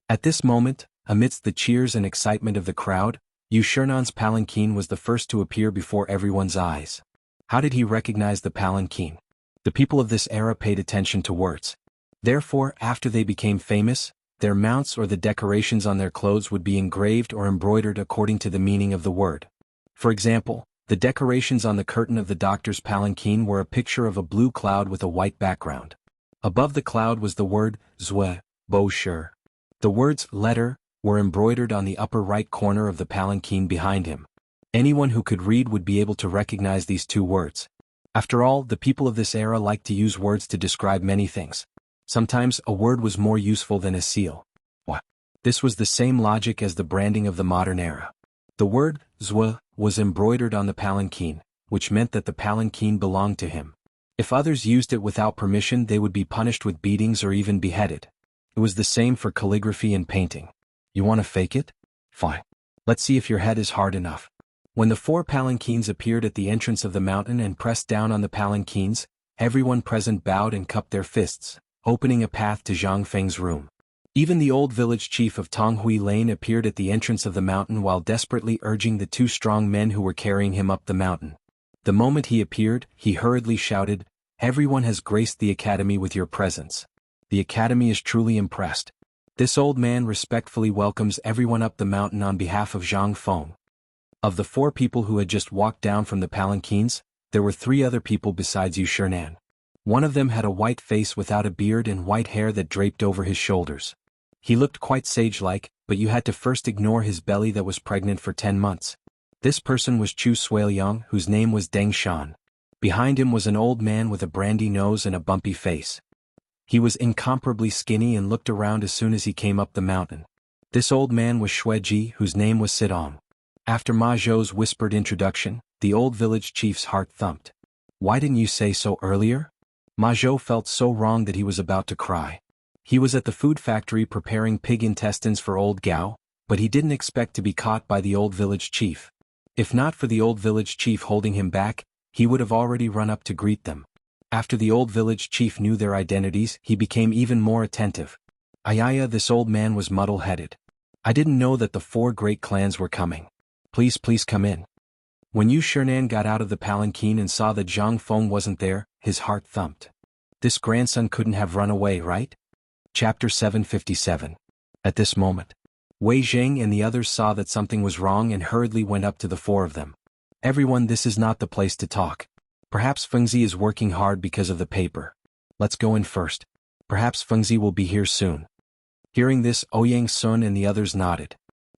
At this moment, amidst the cheers and excitement of the crowd, Yu Shernan's palanquin was the first to appear before everyone's eyes. How did he recognize the palanquin? The people of this era paid attention to words. Therefore, after they became famous, their mounts or the decorations on their clothes would be engraved or embroidered according to the meaning of the word. For example, the decorations on the curtain of the doctor's palanquin were a picture of a blue cloud with a white background. Above the cloud was the word Zwe, Bo Shi. The words letter were embroidered on the upper right corner of the palanquin behind him. Anyone who could read would be able to recognize these 2 words. After all, the people of this era liked to use words to describe many things. Sometimes a word was more useful than a seal. What? This was the same logic as the branding of the modern era. The word Zwe was embroidered on the palanquin, which meant that the palanquin belonged to him. If others used it without permission, they would be punished with beatings or even beheaded. It was the same for calligraphy and painting. You want to fake it? Fine. Let's see if your head is hard enough. When the 4 palanquins appeared at the entrance of the mountain and pressed down on the palanquins, everyone present bowed and cupped their fists, opening a path to Zhang Feng's room. Even the old village chief of Tonghui Lane appeared at the entrance of the mountain while desperately urging the two strong men who were carrying him up the mountain. The moment he appeared, he hurriedly shouted, "Everyone has graced the academy with your presence. The academy is truly impressed. This old man respectfully welcomes everyone up the mountain on behalf of Zhang Feng." Of the 4 people who had just walked down from the palanquins, there were 3 other people besides Yu Shernan. One of them had a white face without a beard and white hair that draped over his shoulders. He looked quite sage-like, but you had to first ignore his belly that was pregnant for 10 months. This person was Chu Suiliang, whose name was Deng Shan. Behind him was an old man with a brandy nose and a bumpy face. He was incomparably skinny and looked around as soon as he came up the mountain. This old man was Xueji, whose name was Sidong. After Ma Zhou's whispered introduction, the old village chief's heart thumped. "Why didn't you say so earlier?" Ma Zhou felt so wrong that he was about to cry. He was at the food factory preparing pig intestines for old Gao, but he didn't expect to be caught by the old village chief. If not for the old village chief holding him back, he would have already run up to greet them. After the old village chief knew their identities, he became even more attentive. "Ayaya, this old man was muddle-headed. I didn't know that the 4 great clans were coming. Please come in." When Yu Shernan got out of the palanquin and saw that Zhang Feng wasn't there, his heart thumped. This grandson couldn't have run away, right? Chapter 757. At this moment, Wei Zheng and the others saw that something was wrong and hurriedly went up to the 4 of them. "Everyone, this is not the place to talk. Perhaps Fengzi is working hard because of the paper. Let's go in first. Perhaps Fengzi will be here soon." Hearing this, Ouyang Sun and the others nodded.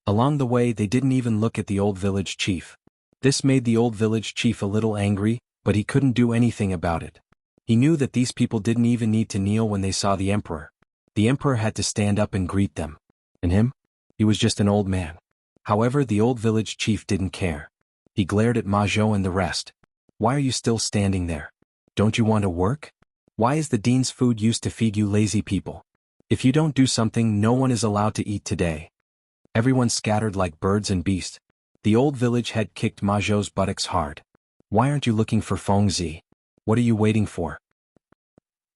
Along the way they didn't even look at the old village chief. This made the old village chief a little angry, but he couldn't do anything about it. He knew that these people didn't even need to kneel when they saw the emperor. The emperor had to stand up and greet them. And him? He was just an old man. However, the old village chief didn't care. He glared at Ma Zhou and the rest. "Why are you still standing there? Don't you want to work? Why is the dean's food used to feed you lazy people? If you don't do something, no one is allowed to eat today." Everyone scattered like birds and beasts. The old village head kicked Ma Zhou's buttocks hard. "Why aren't you looking for Fengzi? What are you waiting for?"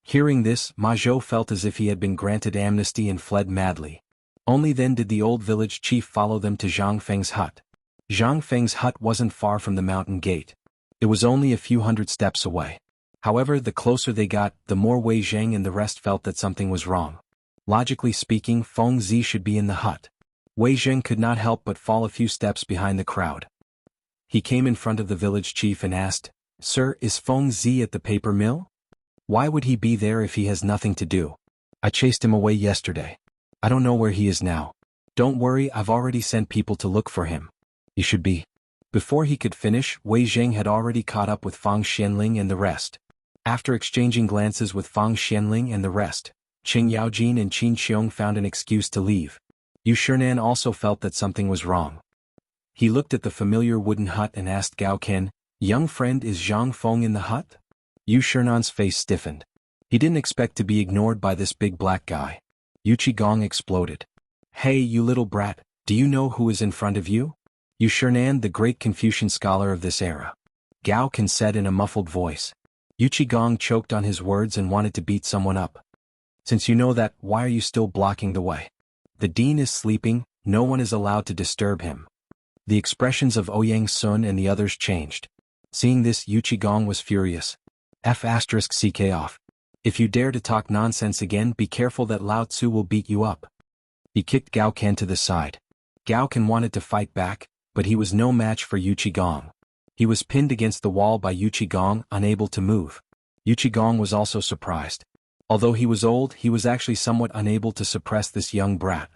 Hearing this, Ma Zhou felt as if he had been granted amnesty and fled madly. Only then did the old village chief follow them to Zhang Feng's hut. Zhang Feng's hut wasn't far from the mountain gate. It was only a few hundred steps away. However, the closer they got, the more Wei Zheng and the rest felt that something was wrong. Logically speaking, Fengzi should be in the hut. Wei Zheng could not help but fall a few steps behind the crowd. He came in front of the village chief and asked, "Sir, is Fengzi at the paper mill? Why would he be there if he has nothing to do? I chased him away yesterday. I don't know where he is now. Don't worry, I've already sent people to look for him. He should be." Before he could finish, Wei Zheng had already caught up with Fang Xianling and the rest. After exchanging glances with Fang Xianling and the rest, Qing Yaojin and Qin Xiong found an excuse to leave. Yu Shernan also felt that something was wrong. He looked at the familiar wooden hut and asked Gao Ken, "Young friend, is Zhang Feng in the hut?" Yu Shernan's face stiffened. He didn't expect to be ignored by this big black guy. Yu Qigong exploded. "Hey, you little brat, do you know who is in front of you?" Yu Shernan, the great Confucian scholar of this era. Gao Ken said in a muffled voice. Yu Qigong choked on his words and wanted to beat someone up. "Since you know that, why are you still blocking the way? The dean is sleeping, no one is allowed to disturb him." The expressions of Ouyang Sun and the others changed. Seeing this, Yu Qigong was furious. F***ck off. If you dare to talk nonsense again, be careful that Lao Tzu will beat you up. He kicked Gao Ken to the side. Gao Ken wanted to fight back, but he was no match for Yu Qigong. He was pinned against the wall by Yu Qigong, unable to move. Yu Qigong was also surprised. Although he was old, he was actually somewhat unable to suppress this young brat.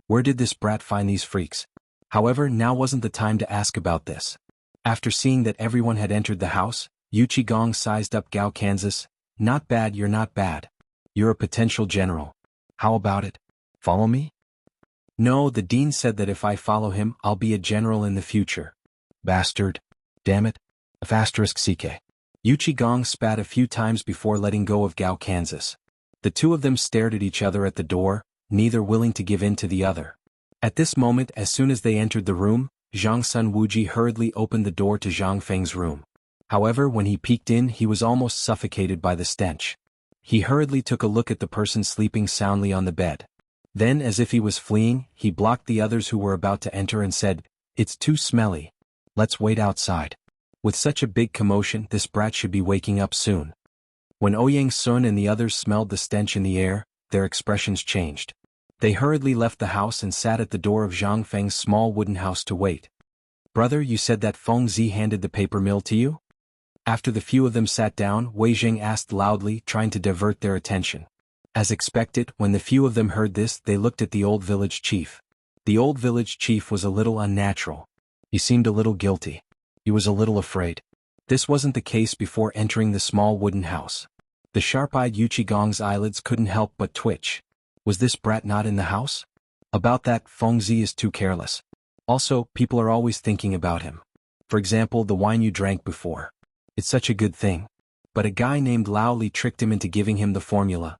Where did this brat find these freaks? However, now wasn't the time to ask about this. After seeing that everyone had entered the house, Yu Qigong sized up Gao Kansas. "Not bad, you're not bad. You're a potential general. How about it? Follow me?" "No, the dean said that if I follow him, I'll be a general in the future." "Bastard. Damn it. F***ck. Yu Qigong spat a few times before letting go of Gao Kansas. The two of them stared at each other at the door, neither willing to give in to the other. At this moment, as soon as they entered the room, Zhang Sun Wuji hurriedly opened the door to Zhang Feng's room. However, when he peeked in, he was almost suffocated by the stench. He hurriedly took a look at the person sleeping soundly on the bed. Then, as if he was fleeing, he blocked the others who were about to enter and said, "It's too smelly. Let's wait outside." With such a big commotion, this brat should be waking up soon. When Ouyang Sun and the others smelled the stench in the air, their expressions changed. They hurriedly left the house and sat at the door of Zhang Feng's small wooden house to wait. "Brother, you said that Feng Zi handed the paper mill to you?" After the few of them sat down, Wei Jing asked loudly, trying to divert their attention. As expected, when the few of them heard this, they looked at the old village chief. The old village chief was a little unnatural. He seemed a little guilty. He was a little afraid. This wasn't the case before entering the small wooden house. The sharp-eyed Yuqigong's eyelids couldn't help but twitch. Was this brat not in the house? About that, Feng Zi is too careless. Also, people are always thinking about him. For example, the wine you drank before. It's such a good thing. But a guy named Lao Li tricked him into giving him the formula.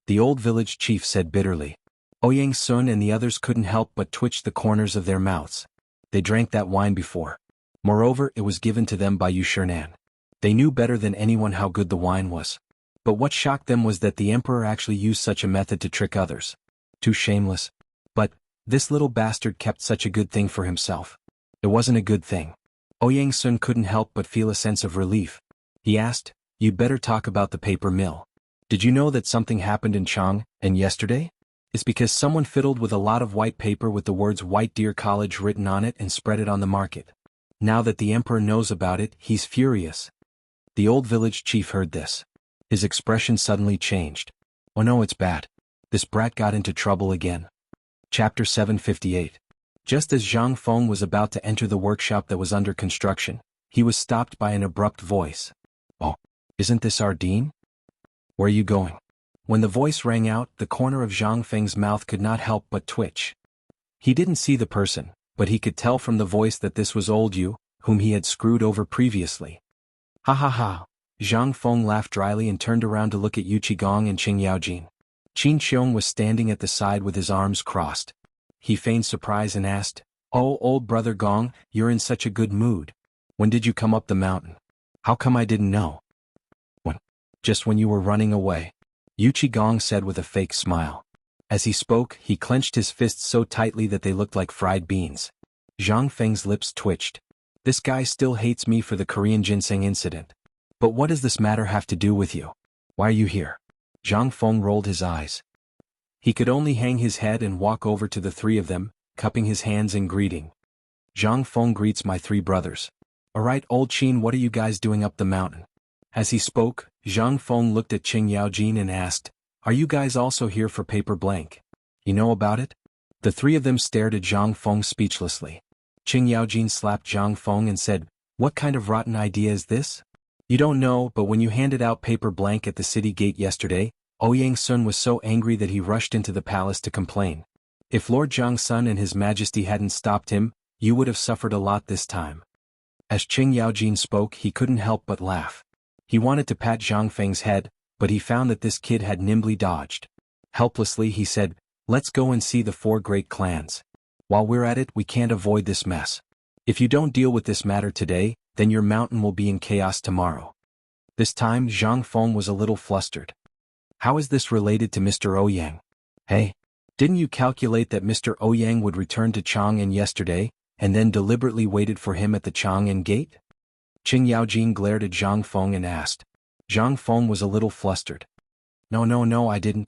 The old village chief said bitterly. Ouyang Sun and the others couldn't help but twitch the corners of their mouths. They drank that wine before. Moreover, it was given to them by Yu Shernan. They knew better than anyone how good the wine was. But what shocked them was that the emperor actually used such a method to trick others. Too shameless. But this little bastard kept such a good thing for himself. It wasn't a good thing. Ouyang Sun couldn't help but feel a sense of relief. He asked, "You'd better talk about the paper mill. Did you know that something happened in Chang, and yesterday? It's because someone fiddled with a lot of white paper with the words White Deer College written on it and spread it on the market. Now that the emperor knows about it, he's furious." The old village chief heard this. His expression suddenly changed. "Oh no, it's bad. This brat got into trouble again." Chapter 758. Just as Zhang Feng was about to enter the workshop that was under construction, he was stopped by an abrupt voice. "Oh, isn't this our dean? Where are you going?" When the voice rang out, the corner of Zhang Feng's mouth could not help but twitch. He didn't see the person, but he could tell from the voice that this was old Yu, whom he had screwed over previously. "Ha ha ha." Zhang Feng laughed dryly and turned around to look at Yu Qigong and Qing Yaojin. Qin Xiong was standing at the side with his arms crossed. He feigned surprise and asked, "Oh, old brother Gong, you're in such a good mood. When did you come up the mountain? How come I didn't know?" Just when you were running away," Yu Qigong said with a fake smile. As he spoke, he clenched his fists so tightly that they looked like fried beans. Zhang Feng's lips twitched. This guy still hates me for the Korean ginseng incident. But what does this matter have to do with you? Why are you here? Zhang Feng rolled his eyes. He could only hang his head and walk over to the three of them, cupping his hands in greeting. "Zhang Feng greets my three brothers. Alright, old Qin, what are you guys doing up the mountain?" As he spoke, Zhang Feng looked at Qing Yaojin and asked, "Are you guys also here for paper blank? You know about it?" The three of them stared at Zhang Feng speechlessly. Qing Yaojin slapped Zhang Feng and said, "What kind of rotten idea is this? You don't know, but when you handed out paper blank at the city gate yesterday, Ouyang Sun was so angry that he rushed into the palace to complain. If Lord Zhang Sun and His Majesty hadn't stopped him, you would have suffered a lot this time." As Qing Yaojin spoke, he couldn't help but laugh. He wanted to pat Zhang Feng's head, but he found that this kid had nimbly dodged. Helplessly he said, "Let's go and see the four great clans. While we're at it, we can't avoid this mess. If you don't deal with this matter today, then your mountain will be in chaos tomorrow." This time Zhang Feng was a little flustered. "How is this related to Mr. Ouyang? Hey, didn't you calculate that Mr. Ouyang would return to Chang'an yesterday, and then deliberately waited for him at the Chang'an gate?" Qing Yaojin glared at Zhang Feng and asked. Zhang Feng was a little flustered. No, I didn't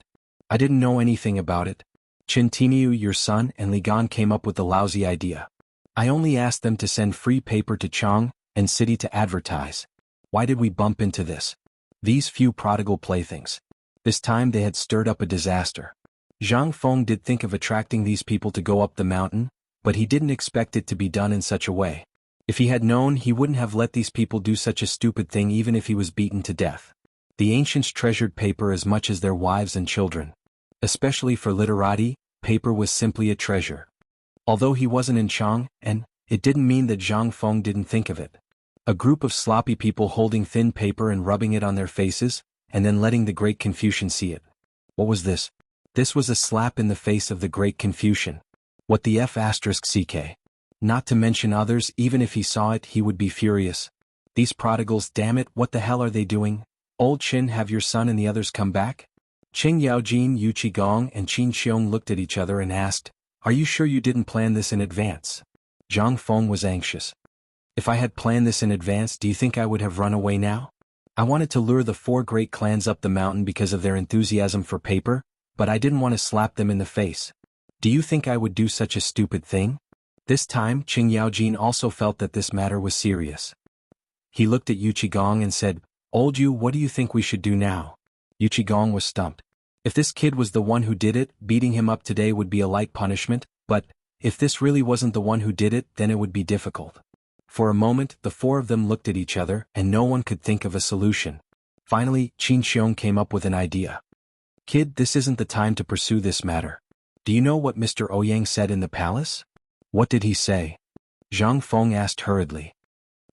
know anything about it. Qin Tiniu, your son, and Li Gan came up with the lousy idea. I only asked them to send free paper to Chang and city to advertise. Why did we bump into this? These few prodigal playthings. This time they had stirred up a disaster. Zhang Feng did think of attracting these people to go up the mountain, but he didn't expect it to be done in such a way. If he had known, he wouldn't have let these people do such a stupid thing even if he was beaten to death. The ancients treasured paper as much as their wives and children. Especially for literati, paper was simply a treasure. Although he wasn't in Chang, and it didn't mean that Zhang Feng didn't think of it. A group of sloppy people holding thin paper and rubbing it on their faces, and then letting the great Confucian see it. What was this? This was a slap in the face of the great Confucian. What the F***ck? Not to mention others, even if he saw it, he would be furious. These prodigals, damn it, what the hell are they doing? Old Qin, have your son and the others come back? Qing Yaojin, Yu Qigong and Qin Xiong looked at each other and asked, are you sure you didn't plan this in advance? Zhang Feng was anxious. If I had planned this in advance, do you think I would have run away now? I wanted to lure the 4 great clans up the mountain because of their enthusiasm for paper, but I didn't want to slap them in the face. Do you think I would do such a stupid thing? This time, Qing Yaojin also felt that this matter was serious. He looked at Yu Qigong and said, Old Yu, what do you think we should do now? Yu Qigong was stumped. If this kid was the one who did it, beating him up today would be a light punishment, but if this really wasn't the one who did it, then it would be difficult. For a moment, the 4 of them looked at each other, and no one could think of a solution. Finally, Qin Xiong came up with an idea. Kid, this isn't the time to pursue this matter. Do you know what Mr. Ouyang said in the palace? What did he say? Zhang Feng asked hurriedly.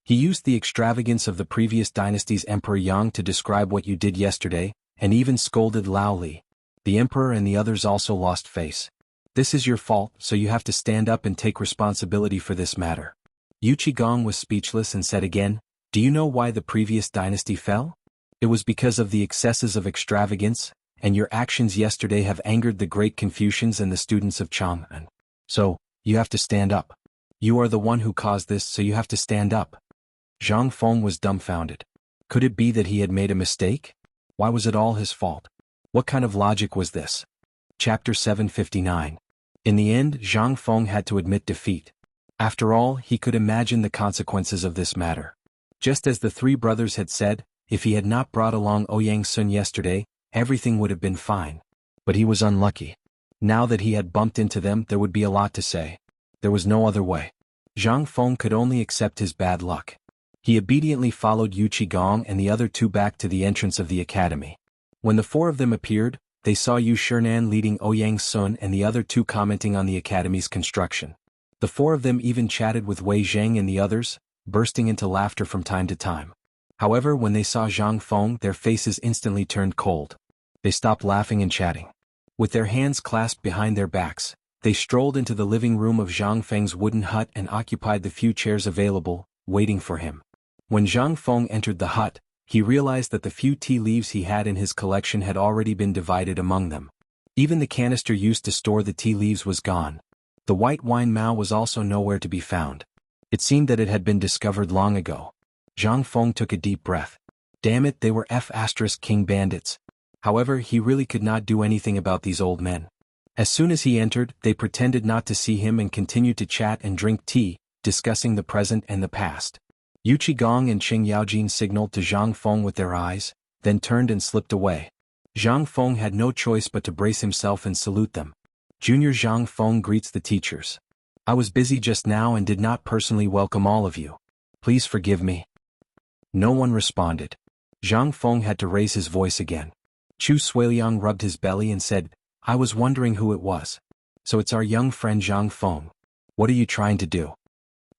He used the extravagance of the previous dynasty's Emperor Yang to describe what you did yesterday, and even scolded Lao Li. The emperor and the others also lost face. This is your fault, so you have to stand up and take responsibility for this matter. Yu Qigong was speechless and said again, do you know why the previous dynasty fell? It was because of the excesses of extravagance, and your actions yesterday have angered the great Confucians and the students of Chang'an. So, you have to stand up. You are the one who caused this, so you have to stand up. Zhang Feng was dumbfounded. Could it be that he had made a mistake? Why was it all his fault? What kind of logic was this? Chapter 759. In the end, Zhang Feng had to admit defeat. After all, he could imagine the consequences of this matter. Just as the 3 brothers had said, if he had not brought along Ouyang Sun yesterday, everything would have been fine. But he was unlucky. Now that he had bumped into them, there would be a lot to say. There was no other way. Zhang Feng could only accept his bad luck. He obediently followed Yu Qigong and the other 2 back to the entrance of the academy. When the 4 of them appeared, they saw Yu Shernan leading Ouyang Sun and the other 2 commenting on the academy's construction. The 4 of them even chatted with Wei Zheng and the others, bursting into laughter from time to time. However, when they saw Zhang Feng, their faces instantly turned cold. They stopped laughing and chatting. With their hands clasped behind their backs, they strolled into the living room of Zhang Feng's wooden hut and occupied the few chairs available, waiting for him. When Zhang Feng entered the hut, he realized that the few tea leaves he had in his collection had already been divided among them. Even the canister used to store the *tea leaves was gone. The white wine mao was also nowhere to be found. It seemed that it had been discovered long ago. Zhang Feng took a deep breath. Damn it, they were King bandits. However, he really could not do anything about these old men. As soon as he entered, they pretended not to see him and continued to chat and drink tea, discussing the present and the past. Yu Qigong and Qing Yaojin signaled to Zhang Feng with their eyes, then turned and slipped away. Zhang Feng had no choice but to brace himself and salute them. Junior Zhang Feng greets the teachers. I was busy just now and did not personally welcome all of you. Please forgive me. No one responded. Zhang Feng had to raise his voice again. Chu Suiliang rubbed his belly and said, I was wondering who it was. So it's our young friend Zhang Feng. What are you trying to do?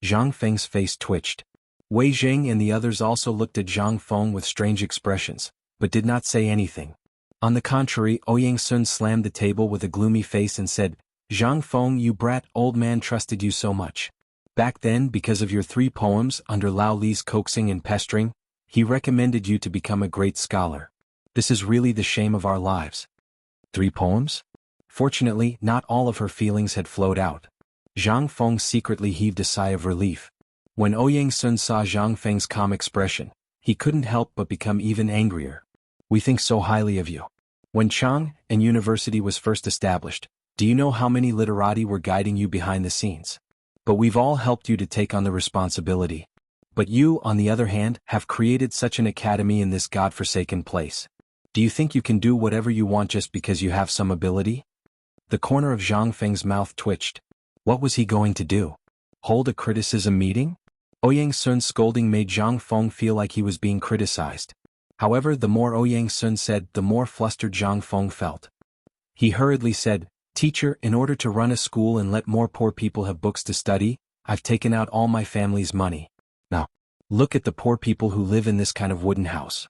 Zhang Feng's face twitched. Wei Zheng and the others also looked at Zhang Feng with strange expressions, but did not say anything. On the contrary, Ouyang Sun slammed the table with a gloomy face and said, Zhang Feng, you brat, old man trusted you so much. Back then, because of your 3 poems under Lao Li's coaxing and pestering, he recommended you to become a great scholar. This is really the shame of our lives. 3 poems? Fortunately, not all of her feelings had flowed out. Zhang Feng secretly heaved a sigh of relief. When Ouyang Sun saw Zhang Feng's calm expression, he couldn't help but become even angrier. We think so highly of you. When Chang'an University was first established, do you know how many literati were guiding you behind the scenes? But we've all helped you to take on the responsibility. But you, on the other hand, have created such an academy in this godforsaken place. Do you think you can do whatever you want just because you have some ability? The corner of Zhang Feng's mouth twitched. What was he going to do? Hold a criticism meeting? Ouyang Sun's scolding made Zhang Feng feel like he was being criticized. However, the more Ouyang Sun said, the more flustered Zhang Feng felt. He hurriedly said, Teacher, in order to run a school and let more poor people have books to study, I've taken out all my family's money. Now, look at the poor people who live in this kind of wooden house.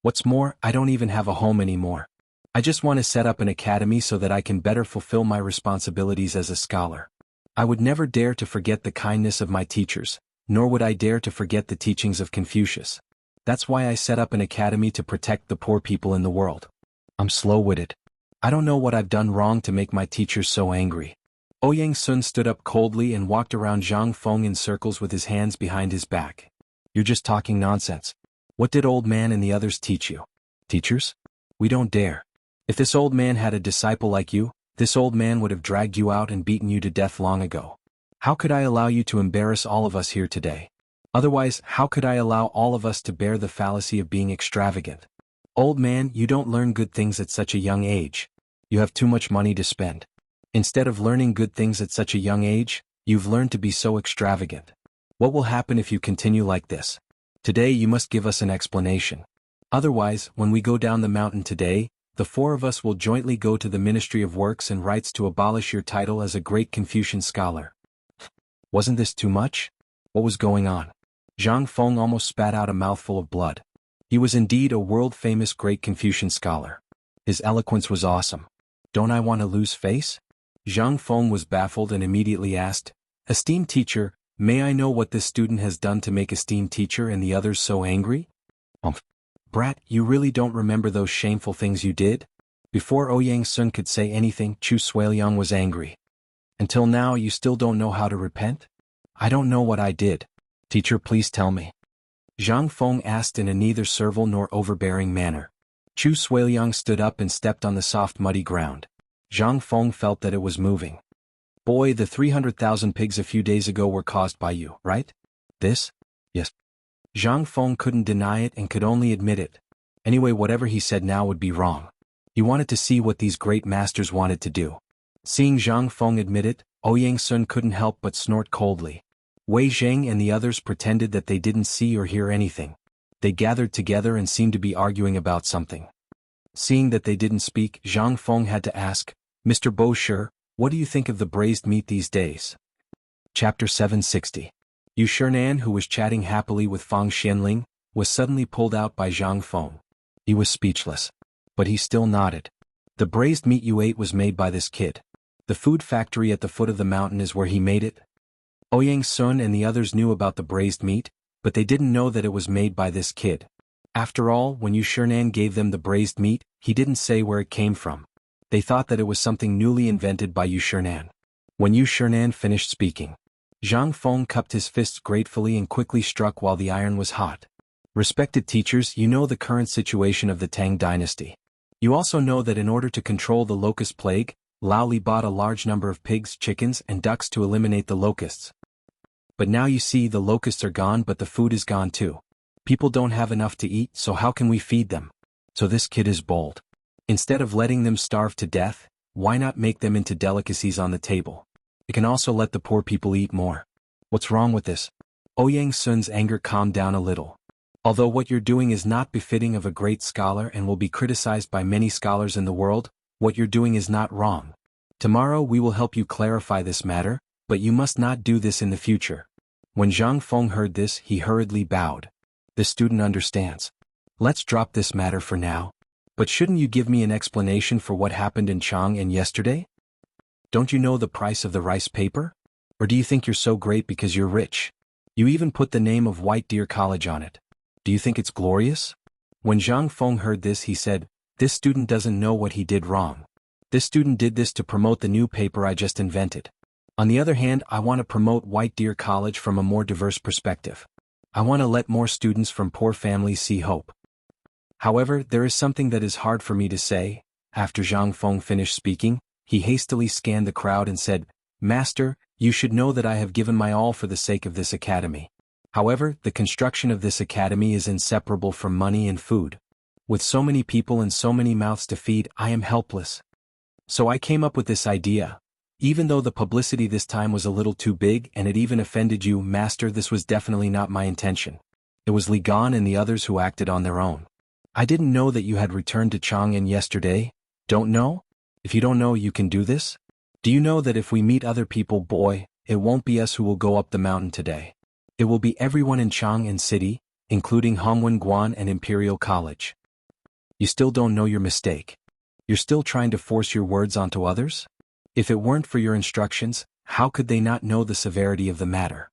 What's more, I don't even have a home anymore. I just want to set up an academy so that I can better fulfill my responsibilities as a scholar. I would never dare to forget the kindness of my teachers, nor would I dare to forget the teachings of Confucius. That's why I set up an academy to protect the poor people in the world. I'm slow-witted. I don't know what I've done wrong to make my teachers so angry. Ouyang Sun stood up coldly and walked around Zhang Feng in circles with his hands behind his back. You're just talking nonsense. What did old man and the others teach you? Teachers? We don't dare. If this old man had a disciple like you, this old man would have dragged you out and beaten you to death long ago. How could I allow you to embarrass all of us here today? Otherwise, how could I allow all of us to bear the fallacy of being extravagant? Old man, you don't learn good things at such a young age. You have too much money to spend. Instead of learning good things at such a young age, you've learned to be so extravagant. What will happen if you continue like this? Today you must give us an explanation. Otherwise, when we go down the mountain today, the four of us will jointly go to the Ministry of Works and Rights to abolish your title as a great Confucian scholar. Wasn't this too much? What was going on? Zhang Feng almost spat out a mouthful of blood. He was indeed a world-famous great Confucian scholar. His eloquence was awesome. Don't I want to lose face? Zhang Feng was baffled and immediately asked, Esteemed teacher, may I know what this student has done to make esteemed teacher and the others so angry? Brat, you really don't remember those shameful things you did? Before Ouyang Sun could say anything, Chu Suiliang was angry. Until now you still don't know how to repent? I don't know what I did. Teacher, please tell me. Zhang Feng asked in a neither servile nor overbearing manner. Chu Suiliang stood up and stepped on the soft muddy ground. Zhang Feng felt that it was moving. Boy, the 300,000 pigs a few days ago were caused by you, right? This? Yes. Zhang Feng couldn't deny it and could only admit it. Anyway, whatever he said now would be wrong. He wanted to see what these great masters wanted to do. Seeing Zhang Feng admit it, Ouyang Sun couldn't help but snort coldly. Wei Zheng and the others pretended that they didn't see or hear anything. They gathered together and seemed to be arguing about something. Seeing that they didn't speak, Zhang Feng had to ask, Mr. Bosher, what do you think of the braised meat these days? Chapter 760. Yu Shernan, who was chatting happily with Fang Xianling, was suddenly pulled out by Zhang Feng. He was speechless. But he still nodded. The braised meat you ate was made by this kid. The food factory at the foot of the mountain is where he made it. Ouyang Sun and the others knew about the braised meat, but they didn't know that it was made by this kid. After all, when Yu Shernan gave them the braised meat, he didn't say where it came from. They thought that it was something newly invented by Yu Shernan. When Yu Shernan finished speaking, Zhang Feng cupped his fists gratefully and quickly struck while the iron was hot. Respected teachers, you know the current situation of the Tang Dynasty. You also know that in order to control the locust plague, Lao Li bought a large number of pigs, chickens, and ducks to eliminate the locusts. But now you see the locusts are gone, but the food is gone too. People don't have enough to eat, so how can we feed them? So this kid is bold. Instead of letting them starve to death, why not make them into delicacies on the table? It can also let the poor people eat more. What's wrong with this? Ouyang Sun's anger calmed down a little. Although what you're doing is not befitting of a great scholar and will be criticized by many scholars in the world, what you're doing is not wrong. Tomorrow we will help you clarify this matter, but you must not do this in the future. When Zhang Feng heard this, he hurriedly bowed. The student understands. Let's drop this matter for now. But shouldn't you give me an explanation for what happened in Chang'an yesterday? Don't you know the price of the rice paper? Or do you think you're so great because you're rich? You even put the name of White Deer College on it. Do you think it's glorious? When Zhang Feng heard this, he said, This student doesn't know what he did wrong. This student did this to promote the new paper I just invented. On the other hand, I want to promote White Deer College from a more diverse perspective. I want to let more students from poor families see hope. However, there is something that is hard for me to say. After Zhang Feng finished speaking, he hastily scanned the crowd and said, Master, you should know that I have given my all for the sake of this academy. However, the construction of this academy is inseparable from money and food. With so many people and so many mouths to feed, I am helpless. So I came up with this idea. Even though the publicity this time was a little too big and it even offended you, Master, this was definitely not my intention. It was Li Gan and the others who acted on their own. I didn't know that you had returned to Chang'an yesterday. Don't know? If you don't know you can do this? Do you know that if we meet other people, boy, it won't be us who will go up the mountain today. It will be everyone in Chang'an City, including Hongwen Guan and Imperial College. You still don't know your mistake. You're still trying to force your words onto others? If it weren't for your instructions, how could they not know the severity of the matter?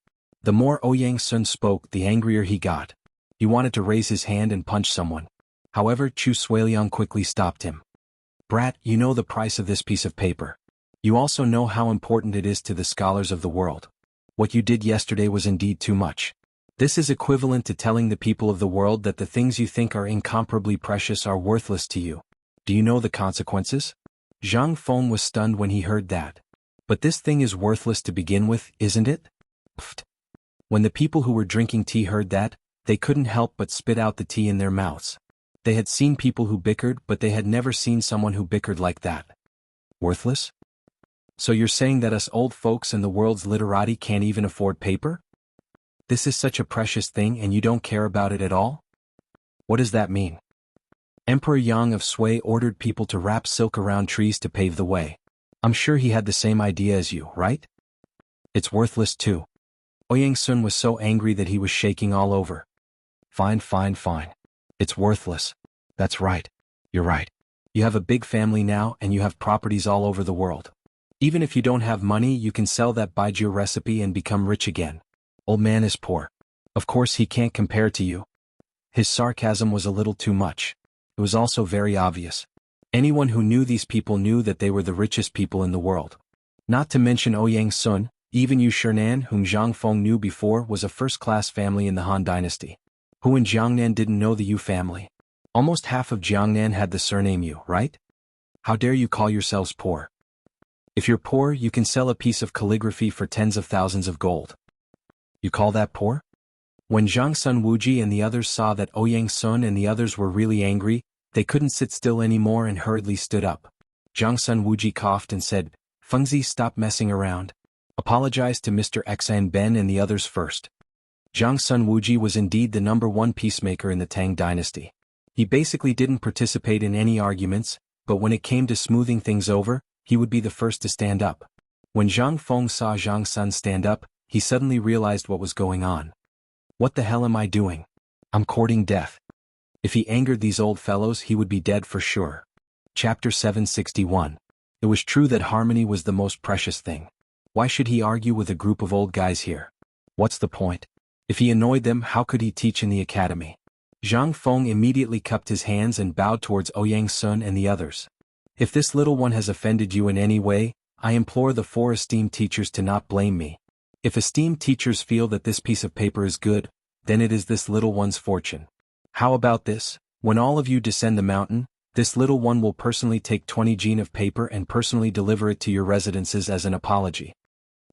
The more Ouyang Sun spoke, the angrier he got. He wanted to raise his hand and punch someone. However, Chu Suiliang quickly stopped him. Brat, you know the price of this piece of paper. You also know how important it is to the scholars of the world. What you did yesterday was indeed too much. This is equivalent to telling the people of the world that the things you think are incomparably precious are worthless to you. Do you know the consequences? Zhang Feng was stunned when he heard that. But this thing is worthless to begin with, isn't it? Pfft. When the people who were drinking tea heard that, they couldn't help but spit out the tea in their mouths. They had seen people who bickered, but they had never seen someone who bickered like that. Worthless? So you're saying that us old folks and the world's literati can't even afford paper? This is such a precious thing and you don't care about it at all? What does that mean? Emperor Yang of Sui ordered people to wrap silk around trees to pave the way. I'm sure he had the same idea as you, right? It's worthless too. Ouyang Sun was so angry that he was shaking all over. Fine. It's worthless. That's right. You're right. You have a big family now and you have properties all over the world. Even if you don't have money, you can sell that baijiu recipe and become rich again. Old man is poor. Of course he can't compare to you. His sarcasm was a little too much. It was also very obvious. Anyone who knew these people knew that they were the richest people in the world. Not to mention Ouyang Sun, even Yu Shernan, whom Zhang Feng knew before, was a first-class family in the Han Dynasty. Who in Jiangnan didn't know the Yu family? Almost half of Jiangnan had the surname Yu, right? How dare you call yourselves poor? If you're poor, you can sell a piece of calligraphy for tens of thousands of gold. You call that poor? When Zhang Sun Wuji and the others saw that Ouyang Sun and the others were really angry, they couldn't sit still anymore and hurriedly stood up. Zhang Sun Wuji coughed and said, Fengzi, stop messing around. Apologize to Mr. Xan Ben and the others first. Zhang Sun Wuji was indeed the #1 peacemaker in the Tang Dynasty. He basically didn't participate in any arguments, but when it came to smoothing things over, he would be the first to stand up. When Zhang Feng saw Zhang Sun stand up, he suddenly realized what was going on. What the hell am I doing? I'm courting death. If he angered these old fellows, he would be dead for sure. Chapter 761. It was true that harmony was the most precious thing. Why should he argue with a group of old guys here? What's the point? If he annoyed them, how could he teach in the academy? Zhang Feng immediately cupped his hands and bowed towards Ouyang Sun and the others. If this little one has offended you in any way, I implore the 4 esteemed teachers to not blame me. If esteemed teachers feel that this piece of paper is good, then it is this little one's fortune. How about this? When all of you descend the mountain, this little one will personally take 20 jin of paper and personally deliver it to your residences as an apology.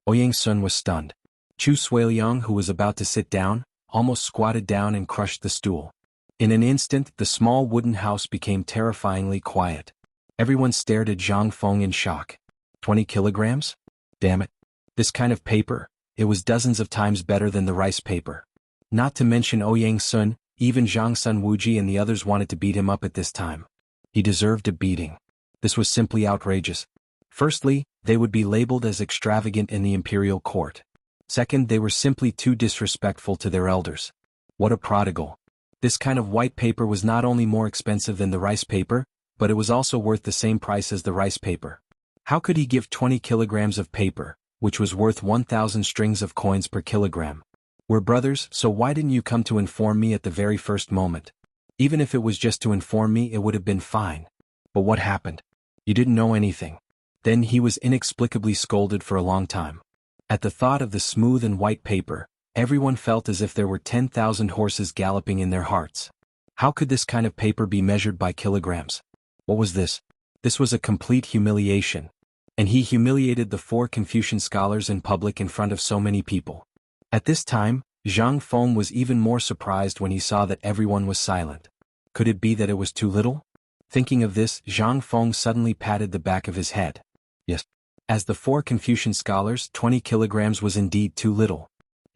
Ouyang Sun was stunned. Chu Suiliang, who was about to sit down, almost squatted down and crushed the stool. In an instant, the small wooden house became terrifyingly quiet. Everyone stared at Zhang Feng in shock. 20 kilograms? Damn it. This kind of paper, it was dozens of times better than the rice paper. Not to mention Ouyang Sun, even Zhang Sun Wuji and the others wanted to beat him up at this time. He deserved a beating. This was simply outrageous. Firstly, they would be labeled as extravagant in the imperial court. Second, they were simply too disrespectful to their elders. What a prodigal. This kind of white paper was not only more expensive than the rice paper, but it was also worth the same price as the rice paper. How could he give 20 kilograms of paper, which was worth 1,000 strings of coins per kilogram? We're brothers, so why didn't you come to inform me at the very first moment? Even if it was just to inform me, it would have been fine. But what happened? You didn't know anything. Then he was inexplicably scolded for a long time. At the thought of the smooth and white paper, everyone felt as if there were 10,000 horses galloping in their hearts. How could this kind of paper be measured by kilograms? What was this? This was a complete humiliation. And he humiliated the 4 Confucian scholars in public in front of so many people. At this time, Zhang Feng was even more surprised when he saw that everyone was silent. Could it be that it was too little? Thinking of this, Zhang Feng suddenly patted the back of his head. Yes. As the 4 Confucian scholars, 20 kilograms was indeed too little.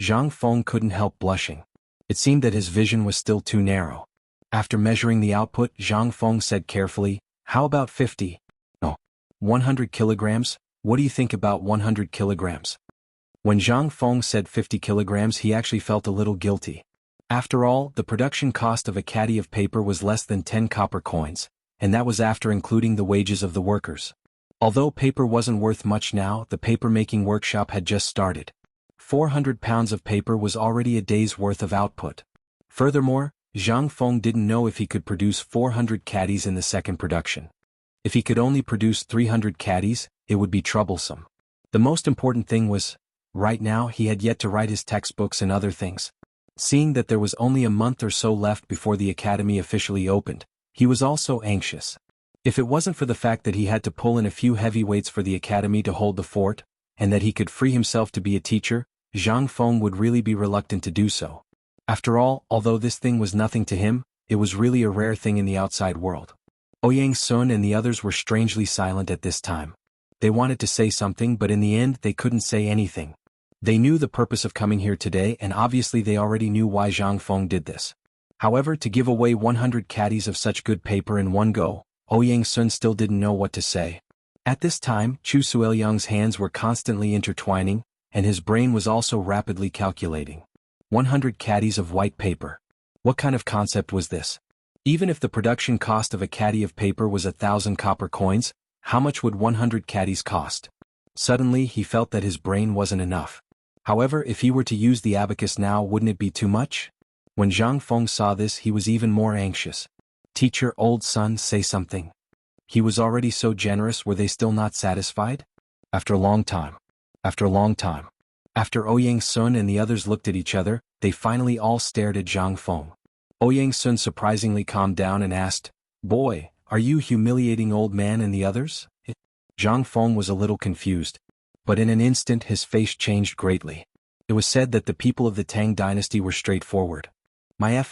Zhang Feng couldn't help blushing. It seemed that his vision was still too narrow. After measuring the output, Zhang Feng said carefully, how about 50? No. 100 kilograms? What do you think about 100 kilograms? When Zhang Feng said 50 kilograms, he actually felt a little guilty. After all, the production cost of a caddy of paper was less than 10 copper coins, and that was after including the wages of the workers. Although paper wasn't worth much now, the paper-making workshop had just started. 400 pounds of paper was already a day's worth of output. Furthermore, Zhang Feng didn't know if he could produce 400 caddies in the second production. If he could only produce 300 caddies, it would be troublesome. The most important thing was, right now he had yet to write his textbooks and other things. Seeing that there was only a month or so left before the academy officially opened, he was also anxious. If it wasn't for the fact that he had to pull in a few heavyweights for the academy to hold the fort, and that he could free himself to be a teacher, Zhang Feng would really be reluctant to do so. After all, although this thing was nothing to him, it was really a rare thing in the outside world. Ouyang Sun and the others were strangely silent at this time. They wanted to say something, but in the end they couldn't say anything. They knew the purpose of coming here today, and obviously they already knew why Zhang Feng did this. However, to give away 100 caddies of such good paper in one go, Ouyang Sun still didn't know what to say. At this time, Chu Sueliang's hands were constantly intertwining, and his brain was also rapidly calculating. 100 caddies of white paper. What kind of concept was this? Even if the production cost of a caddy of paper was 1,000 copper coins, how much would 100 caddies cost? Suddenly he felt that his brain wasn't enough. However, if he were to use the abacus now, wouldn't it be too much? When Zhang Feng saw this, he was even more anxious. Teacher, old son, say something. He was already so generous, were they still not satisfied? After a long time. After Ouyang Sun and the others looked at each other, they finally all stared at Zhang Feng. Ouyang Sun surprisingly calmed down and asked, "Boy, are you humiliating old man and the others?" Zhang Feng was a little confused, but in an instant his face changed greatly. It was said that the people of the Tang Dynasty were straightforward. My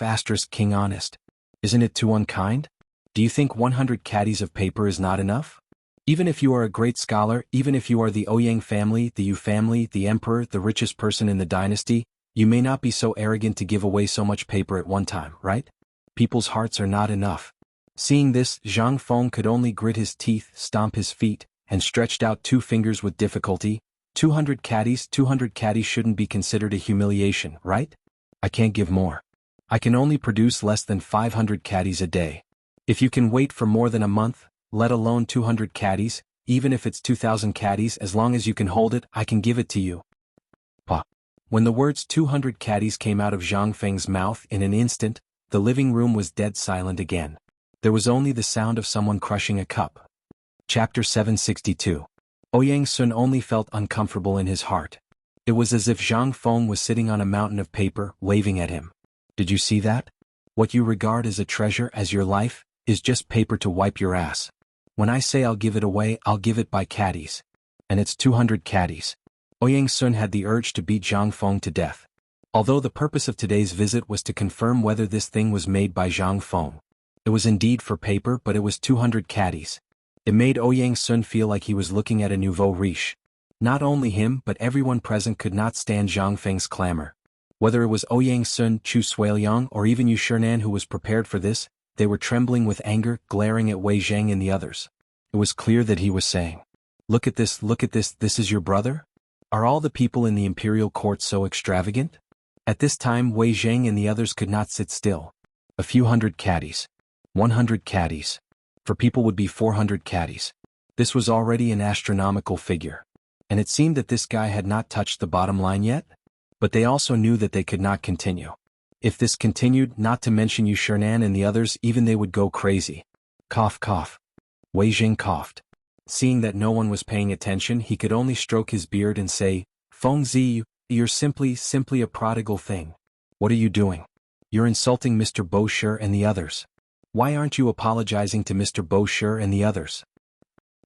King honest. Isn't it too unkind? Do you think 100 caddies of paper is not enough? Even if you are a great scholar, even if you are the Ouyang family, the Yu family, the emperor, the richest person in the dynasty, you may not be so arrogant to give away so much paper at one time, right? People's hearts are not enough. Seeing this, Zhang Feng could only grit his teeth, stomp his feet, and stretched out 2 fingers with difficulty. 200 caddies shouldn't be considered a humiliation, right? I can't give more. I can only produce less than 500 caddies a day. If you can wait for more than a month, let alone 200 caddies, even if it's 2,000 caddies, as long as you can hold it, I can give it to you. Pa. When the words 200 caddies came out of Zhang Feng's mouth, in an instant, the living room was dead silent again. There was only the sound of someone crushing a cup. Chapter 762. Ouyang Sun only felt uncomfortable in his heart. It was as if Zhang Feng was sitting on a mountain of paper, waving at him. Did you see that? What you regard as a treasure, as your life, is just paper to wipe your ass. When I say I'll give it away, I'll give it by caddies. And it's 200 caddies. Ouyang Sun had the urge to beat Zhang Feng to death. Although the purpose of today's visit was to confirm whether this thing was made by Zhang Feng. It was indeed for paper, but it was 200 caddies. It made Ouyang Sun feel like he was looking at a nouveau riche. Not only him, but everyone present could not stand Zhang Feng's clamor. Whether it was Ouyang Sun, Chu Sueliang, or even Yu Shinan who was prepared for this, they were trembling with anger, glaring at Wei Zhang and the others. It was clear that he was saying, look at this, this is your brother? Are all the people in the imperial court so extravagant? At this time Wei Zhang and the others could not sit still. A few hundred caddies. 100 caddies. For people would be 400 caddies. This was already an astronomical figure. And it seemed that this guy had not touched the bottom line yet? But they also knew that they could not continue. If this continued, not to mention Yu Shinan and the others, even they would go crazy. Cough, cough. Wei Zhang coughed. Seeing that no one was paying attention, he could only stroke his beard and say, Fengzi, you're simply a prodigal thing. What are you doing? You're insulting Mr. Bosher and the others. Why aren't you apologizing to Mr. Bosher and the others?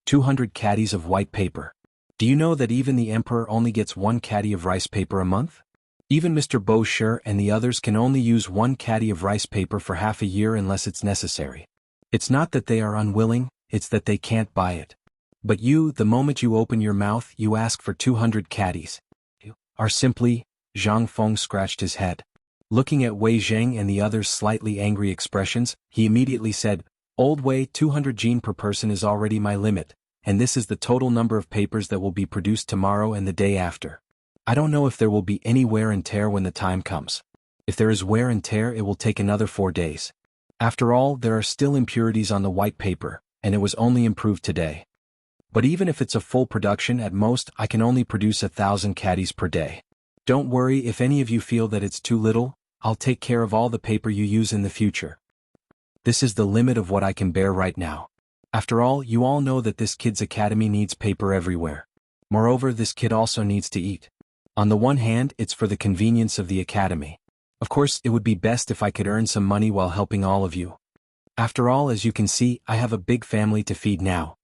200 caddies of white paper. Do you know that even the emperor only gets 1 caddy of rice paper a month? Even Mr. Bosher and the others can only use 1 caddy of rice paper for half a year unless it's necessary. It's not that they are unwilling, it's that they can't buy it. But you, the moment you open your mouth, you ask for 200 caddies. You are simply, Zhang Feng scratched his head. Looking at Wei Zhang and the others' slightly angry expressions, he immediately said, Old Wei, 200 gene per person is already my limit. And this is the total number of papers that will be produced tomorrow and the day after. I don't know if there will be any wear and tear when the time comes. If there is wear and tear, it will take another 4 days. After all, there are still impurities on the white paper, and it was only improved today. But even if it's a full production, at most, I can only produce 1,000 caddies per day. Don't worry if any of you feel that it's too little, I'll take care of all the paper you use in the future. This is the limit of what I can bear right now. After all, you all know that this kid's academy needs paper everywhere. Moreover, this kid also needs to eat. On the one hand, it's for the convenience of the academy. Of course, it would be best if I could earn some money while helping all of you. After all, as you can see, I have a big family to feed now.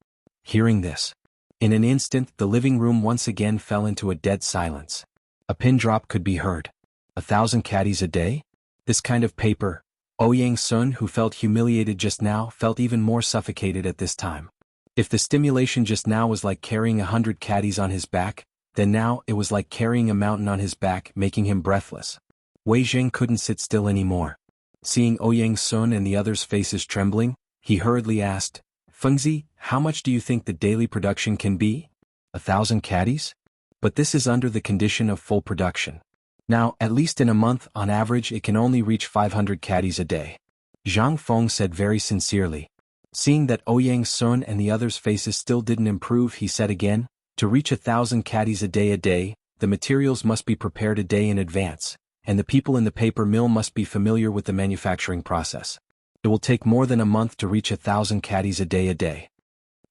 Hearing this, in an instant, the living room once again fell into a dead silence. A pin drop could be heard. 1,000 caddies a day? This kind of paper. Ouyang Sun, who felt humiliated just now, felt even more suffocated at this time. If the stimulation just now was like carrying 100 caddies on his back, then now it was like carrying a mountain on his back, making him breathless. Wei Zheng couldn't sit still anymore. Seeing Ouyang Sun and the others' faces trembling, he hurriedly asked, Fengzi, how much do you think the daily production can be? 1,000 caddies? But this is under the condition of full production. Now, at least in a month, on average, it can only reach 500 caddies a day. Zhang Feng said very sincerely. Seeing that Ouyang Sun and the others' faces still didn't improve, he said again, to reach 1,000 caddies a day, the materials must be prepared a day in advance, and the people in the paper mill must be familiar with the manufacturing process. It will take more than a month to reach 1,000 caddies a day.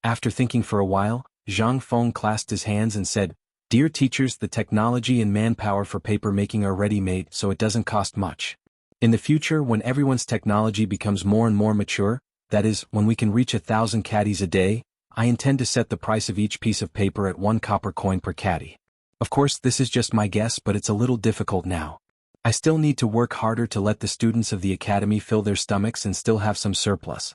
After thinking for a while, Zhang Feng clasped his hands and said, Dear teachers, the technology and manpower for paper making are ready-made, so it doesn't cost much. In the future, when everyone's technology becomes more and more mature, that is, when we can reach 1,000 caddies a day, I intend to set the price of each piece of paper at 1 copper coin per caddy. Of course, this is just my guess, but it's a little difficult now. I still need to work harder to let the students of the academy fill their stomachs and still have some surplus.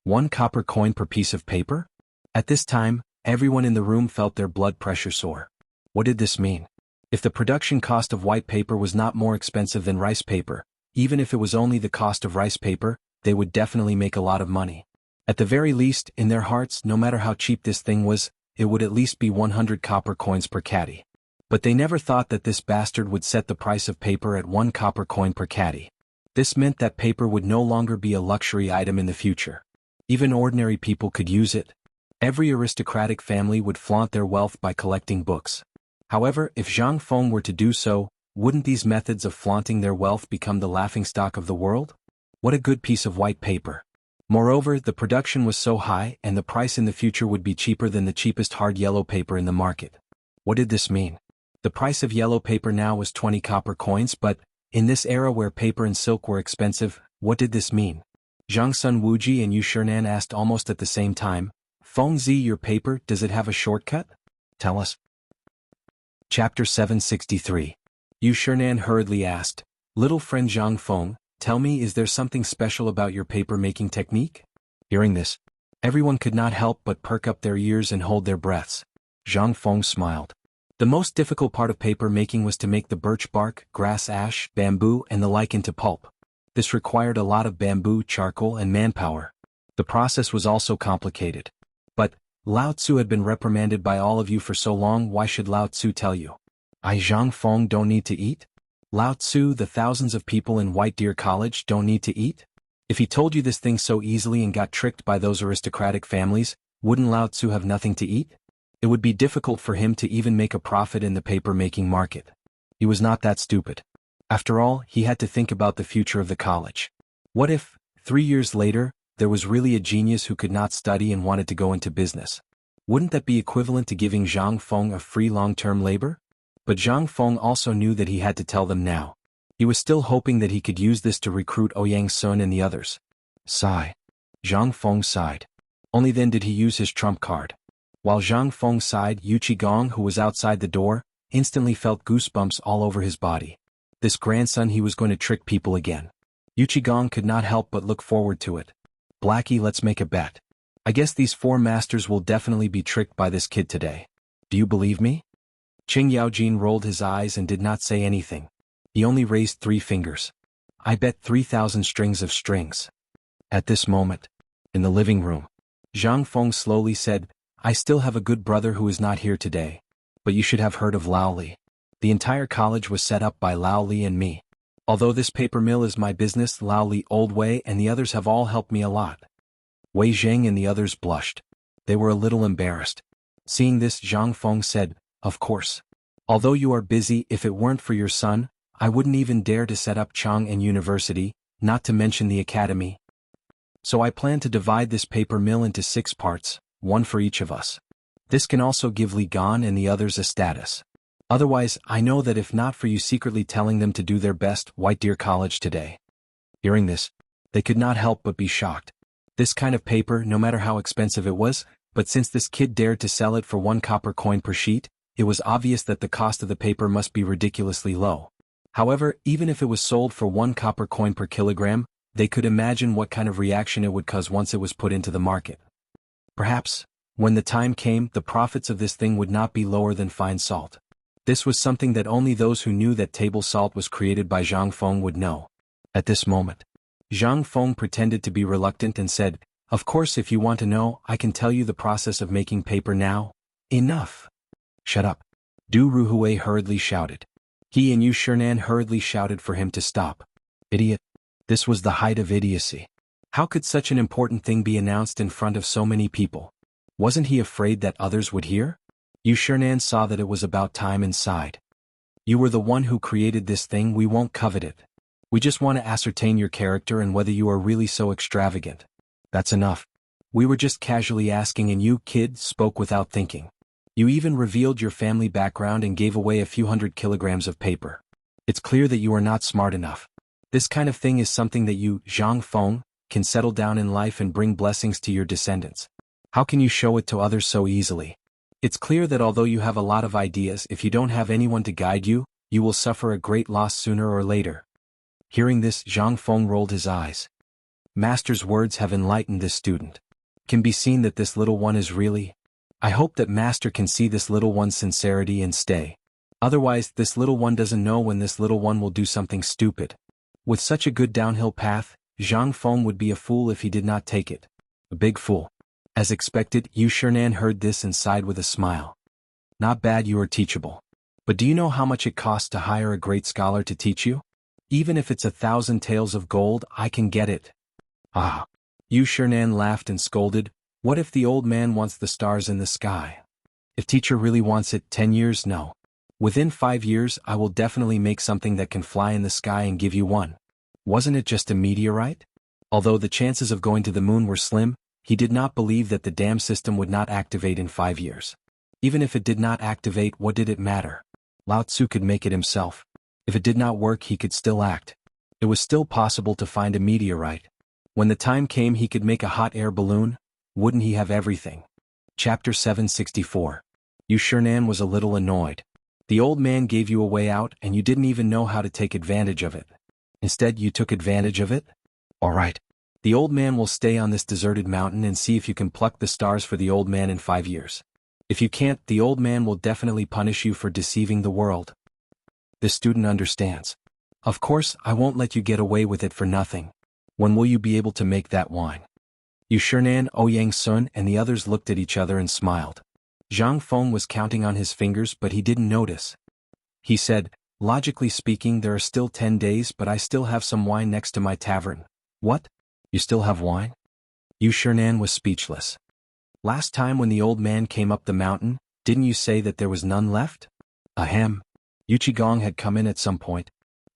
1 copper coin per piece of paper? At this time, everyone in the room felt their blood pressure soar. What did this mean? If the production cost of white paper was not more expensive than rice paper, even if it was only the cost of rice paper, they would definitely make a lot of money. At the very least, in their hearts, no matter how cheap this thing was, it would at least be 100 copper coins per caddy. But they never thought that this bastard would set the price of paper at 1 copper coin per caddy. This meant that paper would no longer be a luxury item in the future. Even ordinary people could use it. Every aristocratic family would flaunt their wealth by collecting books. However, if Zhang Feng were to do so, wouldn't these methods of flaunting their wealth become the laughingstock of the world? What a good piece of white paper. Moreover, the production was so high and the price in the future would be cheaper than the cheapest hard yellow paper in the market. What did this mean? The price of yellow paper now was 20 copper coins, but, in this era where paper and silk were expensive, what did this mean? Zhang Sun Wuji and Yu Shernan asked almost at the same time, Fengzi, your paper, does it have a shortcut? Tell us. Chapter 763. Yu Shernan hurriedly asked, Little friend Zhang Feng, tell me, is there something special about your paper-making technique? Hearing this, everyone could not help but perk up their ears and hold their breaths. Zhang Feng smiled. The most difficult part of paper making was to make the birch bark, grass ash, bamboo, and the like into pulp. This required a lot of bamboo, charcoal, and manpower. The process was also complicated. But, Lao Tzu had been reprimanded by all of you for so long, why should Lao Tzu tell you? I Zhang Feng don't need to eat? Lao Tzu, the thousands of people in White Deer College, don't need to eat? If he told you this thing so easily and got tricked by those aristocratic families, wouldn't Lao Tzu have nothing to eat? It would be difficult for him to even make a profit in the paper-making market. He was not that stupid. After all, he had to think about the future of the college. What if, 3 years later, there was really a genius who could not study and wanted to go into business? Wouldn't that be equivalent to giving Zhang Feng a free long-term labor? But Zhang Feng also knew that he had to tell them now. He was still hoping that he could use this to recruit Ouyang Sun and the others. Sigh. Zhang Feng sighed. Only then did he use his trump card. While Zhang Feng sighed, Yu Qigong, who was outside the door, instantly felt goosebumps all over his body. This grandson, he was going to trick people again. Yu Qigong could not help but look forward to it. Blackie, let's make a bet. I guess these 4 masters will definitely be tricked by this kid today. Do you believe me? Qing Yaojin rolled his eyes and did not say anything. He only raised 3 fingers. I bet 3,000 strings of strings. At this moment, in the living room, Zhang Feng slowly said, I still have a good brother who is not here today. But you should have heard of Lao Li. The entire college was set up by Lao Li and me. Although this paper mill is my business, Lao Li, Old Wei, and the others have all helped me a lot. Wei Zheng and the others blushed. They were a little embarrassed. Seeing this, Zhang Feng said, Of course. Although you are busy, if it weren't for your son, I wouldn't even dare to set up Chang'an University, not to mention the academy. So I plan to divide this paper mill into 6 parts, one for each of us. This can also give Li Gan and the others a status. Otherwise, I know that if not for you secretly telling them to do their best, White Deer College today. Hearing this, they could not help but be shocked. This kind of paper, no matter how expensive it was, but since this kid dared to sell it for 1 copper coin per sheet, it was obvious that the cost of the paper must be ridiculously low. However, even if it was sold for 1 copper coin per kilogram, they could imagine what kind of reaction it would cause once it was put into the market. Perhaps, when the time came, the profits of this thing would not be lower than fine salt. This was something that only those who knew that table salt was created by Zhang Feng would know. At this moment, Zhang Feng pretended to be reluctant and said, "Of course, if you want to know, I can tell you the process of making paper now." "Enough." "Shut up." Du Ruhui hurriedly shouted. He and Yu Shernan hurriedly shouted for him to stop. Idiot. This was the height of idiocy. How could such an important thing be announced in front of so many people? Wasn't he afraid that others would hear? Yu Shernan saw that it was about time and sighed. "You were the one who created this thing, we won't covet it. We just want to ascertain your character and whether you are really so extravagant. That's enough. We were just casually asking and you, kid, spoke without thinking. You even revealed your family background and gave away a few 100 kilograms of paper. It's clear that you are not smart enough. This kind of thing is something that you, Zhang Feng, can settle down in life and bring blessings to your descendants. How can you show it to others so easily? It's clear that although you have a lot of ideas, if you don't have anyone to guide you, you will suffer a great loss sooner or later." Hearing this, Zhang Feng rolled his eyes. Master's words have enlightened this student. Can be seen that this little one is really... I hope that Master can see this little one's sincerity and stay. Otherwise, this little one doesn't know when this little one will do something stupid. With such a good downhill path, Zhang Feng would be a fool if he did not take it. A big fool. As expected, Yu Shernan heard this and sighed with a smile. Not bad, you are teachable. But do you know how much it costs to hire a great scholar to teach you? Even if it's 1,000 taels of gold, I can get it. Ah. Yu Shernan laughed and scolded, "What if the old man wants the stars in the sky? If teacher really wants it, 10 years, no. Within 5 years, I will definitely make something that can fly in the sky and give you one." Wasn't it just a meteorite? Although the chances of going to the moon were slim, he did not believe that the dam system would not activate in 5 years. Even if it did not activate, what did it matter? Lao Tzu could make it himself. If it did not work, he could still act. It was still possible to find a meteorite. When the time came, he could make a hot air balloon. Wouldn't he have everything? Chapter 764. Yu Shernan was a little annoyed. The old man gave you a way out and you didn't even know how to take advantage of it. Instead, you took advantage of it? All right. The old man will stay on this deserted mountain and see if you can pluck the stars for the old man in 5 years. If you can't, the old man will definitely punish you for deceiving the world. The student understands. Of course, I won't let you get away with it for nothing. When will you be able to make that wine? Yu Shernan, Ouyang Sun, and the others looked at each other and smiled. Zhang Feng was counting on his fingers, but he didn't notice. He said, "Logically speaking, there are still 10 days, but I still have some wine next to my tavern." What? You still have wine? Yu Shernan was speechless. Last time when the old man came up the mountain, didn't you say that there was none left? Ahem. Yu Qigong had come in at some point.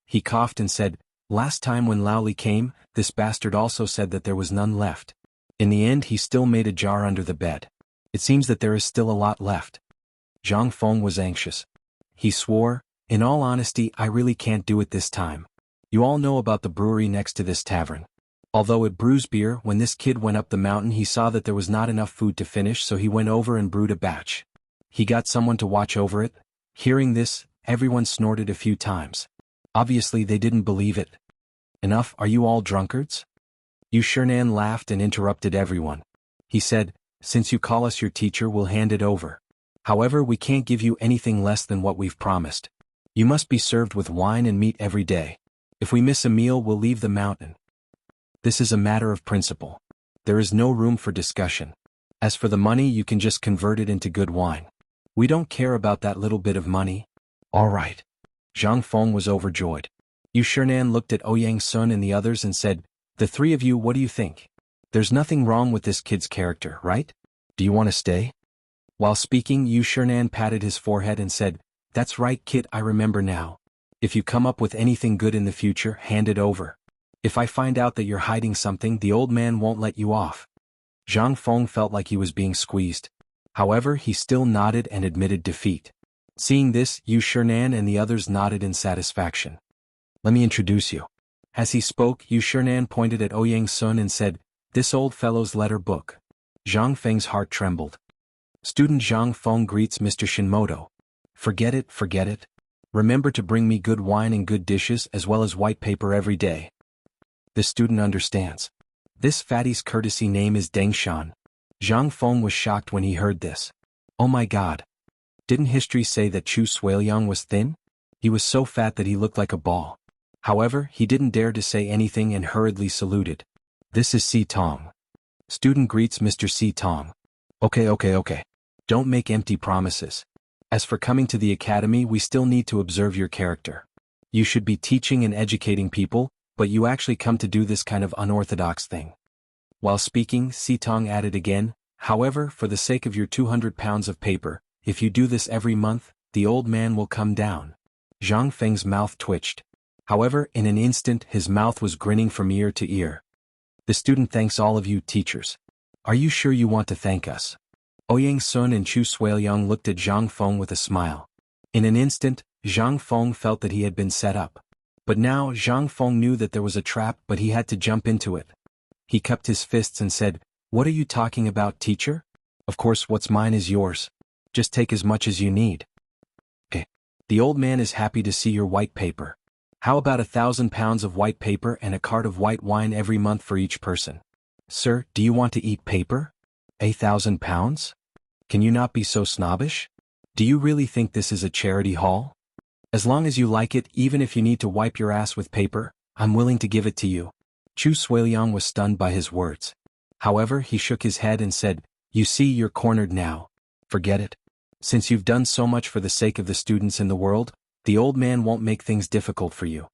He coughed and said, "Last time when Lao Li came, this bastard also said that there was none left. In the end, he still made a jar under the bed. It seems that there is still a lot left." Zhang Feng was anxious. He swore, "In all honesty, I really can't do it this time. You all know about the brewery next to this tavern. Although it brews beer, when this kid went up the mountain he saw that there was not enough food to finish, so he went over and brewed a batch. He got someone to watch over it." Hearing this, everyone snorted a few times. Obviously they didn't believe it. "Enough, are you all drunkards?" Yu Shernan laughed and interrupted everyone. He said, "Since you call us your teacher, we'll hand it over. However, we can't give you anything less than what we've promised. You must be served with wine and meat every day. If we miss a meal, we'll leave the mountain. This is a matter of principle. There is no room for discussion. As for the money, you can just convert it into good wine. We don't care about that little bit of money." "All right." Zhang Feng was overjoyed. Yu Shernan looked at Ouyang Sun and the others and said, "The three of you, what do you think? There's nothing wrong with this kid's character, right? Do you want to stay?" While speaking, Yu Shernan patted his forehead and said, That's right, kid, I remember now. If you come up with anything good in the future, hand it over. If I find out that you're hiding something, the old man won't let you off. Zhang Feng felt like he was being squeezed. However, he still nodded and admitted defeat. Seeing this, Yu Shernan and the others nodded in satisfaction. Let me introduce you. As he spoke, Yu Shernan pointed at Ouyang Sun and said, "This old fellow's letter book." Zhang Feng's heart trembled. Student Zhang Feng greets Mr. Shinmoto. Forget it, forget it. Remember to bring me good wine and good dishes as well as white paper every day. The student understands. This fatty's courtesy name is Deng Shan. Zhang Feng was shocked when he heard this. Oh my god. Didn't history say that Chu Suiliang was thin? He was so fat that he looked like a ball. However, he didn't dare to say anything and hurriedly saluted. This is Si Tong. Student greets Mr. Si Tong. Okay. Don't make empty promises. As for coming to the academy, we still need to observe your character. You should be teaching and educating people, but you actually come to do this kind of unorthodox thing. While speaking, Si Tong added again, however, for the sake of your 200 pounds of paper, if you do this every month, the old man will come down. Zhang Feng's mouth twitched. However, in an instant his mouth was grinning from ear to ear. The student thanks all of you teachers. Are you sure you want to thank us? Ouyang Sun and Chu Suiliang looked at Zhang Feng with a smile. In an instant, Zhang Feng felt that he had been set up. But now Zhang Feng knew that there was a trap, but he had to jump into it. He cupped his fists and said, "What are you talking about, teacher? Of course what's mine is yours. Just take as much as you need." Okay. The old man is happy to see your white paper. How about 1,000 pounds of white paper and a cart of white wine every month for each person? Sir, do you want to eat paper? 1,000 pounds? Can you not be so snobbish? Do you really think this is a charity hall? As long as you like it, even if you need to wipe your ass with paper, I'm willing to give it to you. Chu Suiliang was stunned by his words. However, he shook his head and said, "You see, you're cornered now. Forget it. Since you've done so much for the sake of the students in the world, the old man won't make things difficult for you."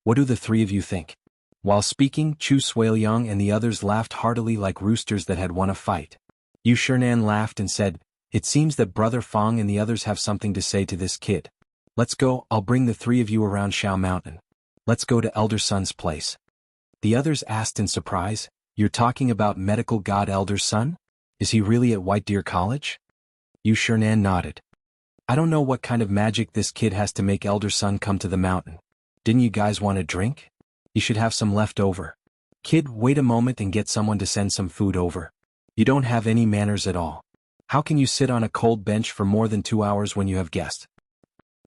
What do the three of you think? While speaking, Chu Suiliang and the others laughed heartily like roosters that had won a fight. Yu Shernan laughed and said, "It seems that Brother Fang and the others have something to say to this kid. Let's go, I'll bring the three of you around Shao Mountain. Let's go to Elder Sun's place." The others asked in surprise, "You're talking about medical god Elder Sun? Is he really at White Deer College?" Yu Shernan nodded. "I don't know what kind of magic this kid has to make Elder Sun come to the mountain. Didn't you guys want a drink? You should have some left over. Kid, wait a moment and get someone to send some food over. You don't have any manners at all. How can you sit on a cold bench for more than 2 hours when you have guests?"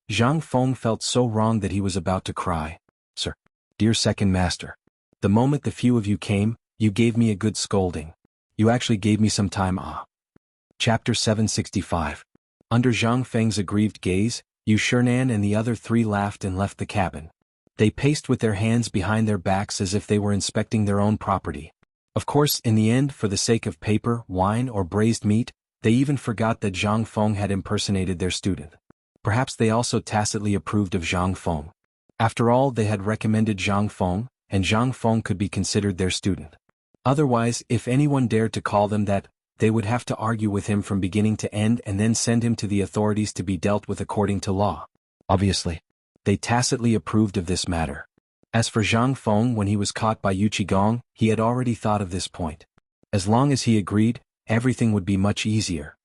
Zhang Feng felt so wrong that he was about to cry. "Sir, dear second master, the moment the few of you came, you gave me a good scolding. You actually gave me some time off." Chapter 765. Under Zhang Feng's aggrieved gaze, Yu Shernan and the other three laughed and left the cabin. They paced with their hands behind their backs as if they were inspecting their own property. Of course, in the end, for the sake of paper, wine, or braised meat, they even forgot that Zhang Feng had impersonated their student. Perhaps they also tacitly approved of Zhang Feng. After all, they had recommended Zhang Feng, and Zhang Feng could be considered their student. Otherwise, if anyone dared to call them that, they would have to argue with him from beginning to end and then send him to the authorities to be dealt with according to law. Obviously, they tacitly approved of this matter. As for Zhang Feng, when he was caught by Yu Qigong, he had already thought of this point. As long as he agreed, everything would be much easier.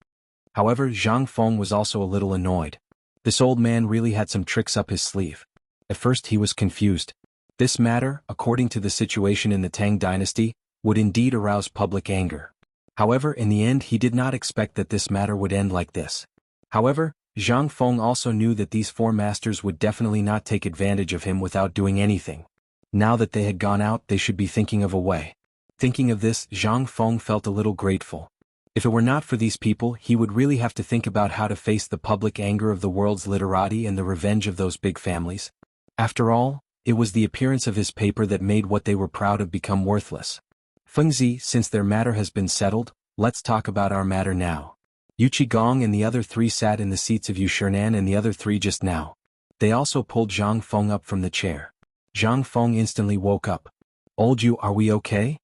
However, Zhang Feng was also a little annoyed. This old man really had some tricks up his sleeve. At first he was confused. This matter, according to the situation in the Tang Dynasty, would indeed arouse public anger. However, in the end he did not expect that this matter would end like this. However, Zhang Feng also knew that these four masters would definitely not take advantage of him without doing anything. Now that they had gone out, they should be thinking of a way. Thinking of this, Zhang Feng felt a little grateful. If it were not for these people, he would really have to think about how to face the public anger of the world's literati and the revenge of those big families. After all, it was the appearance of his paper that made what they were proud of become worthless. Fengzi, since their matter has been settled, let's talk about our matter now. Yu Qigong and the other three sat in the seats of Yu Shernan and the other three just now. They also pulled Zhang Feng up from the chair. Zhang Feng instantly woke up. "Old Yu, are we okay?"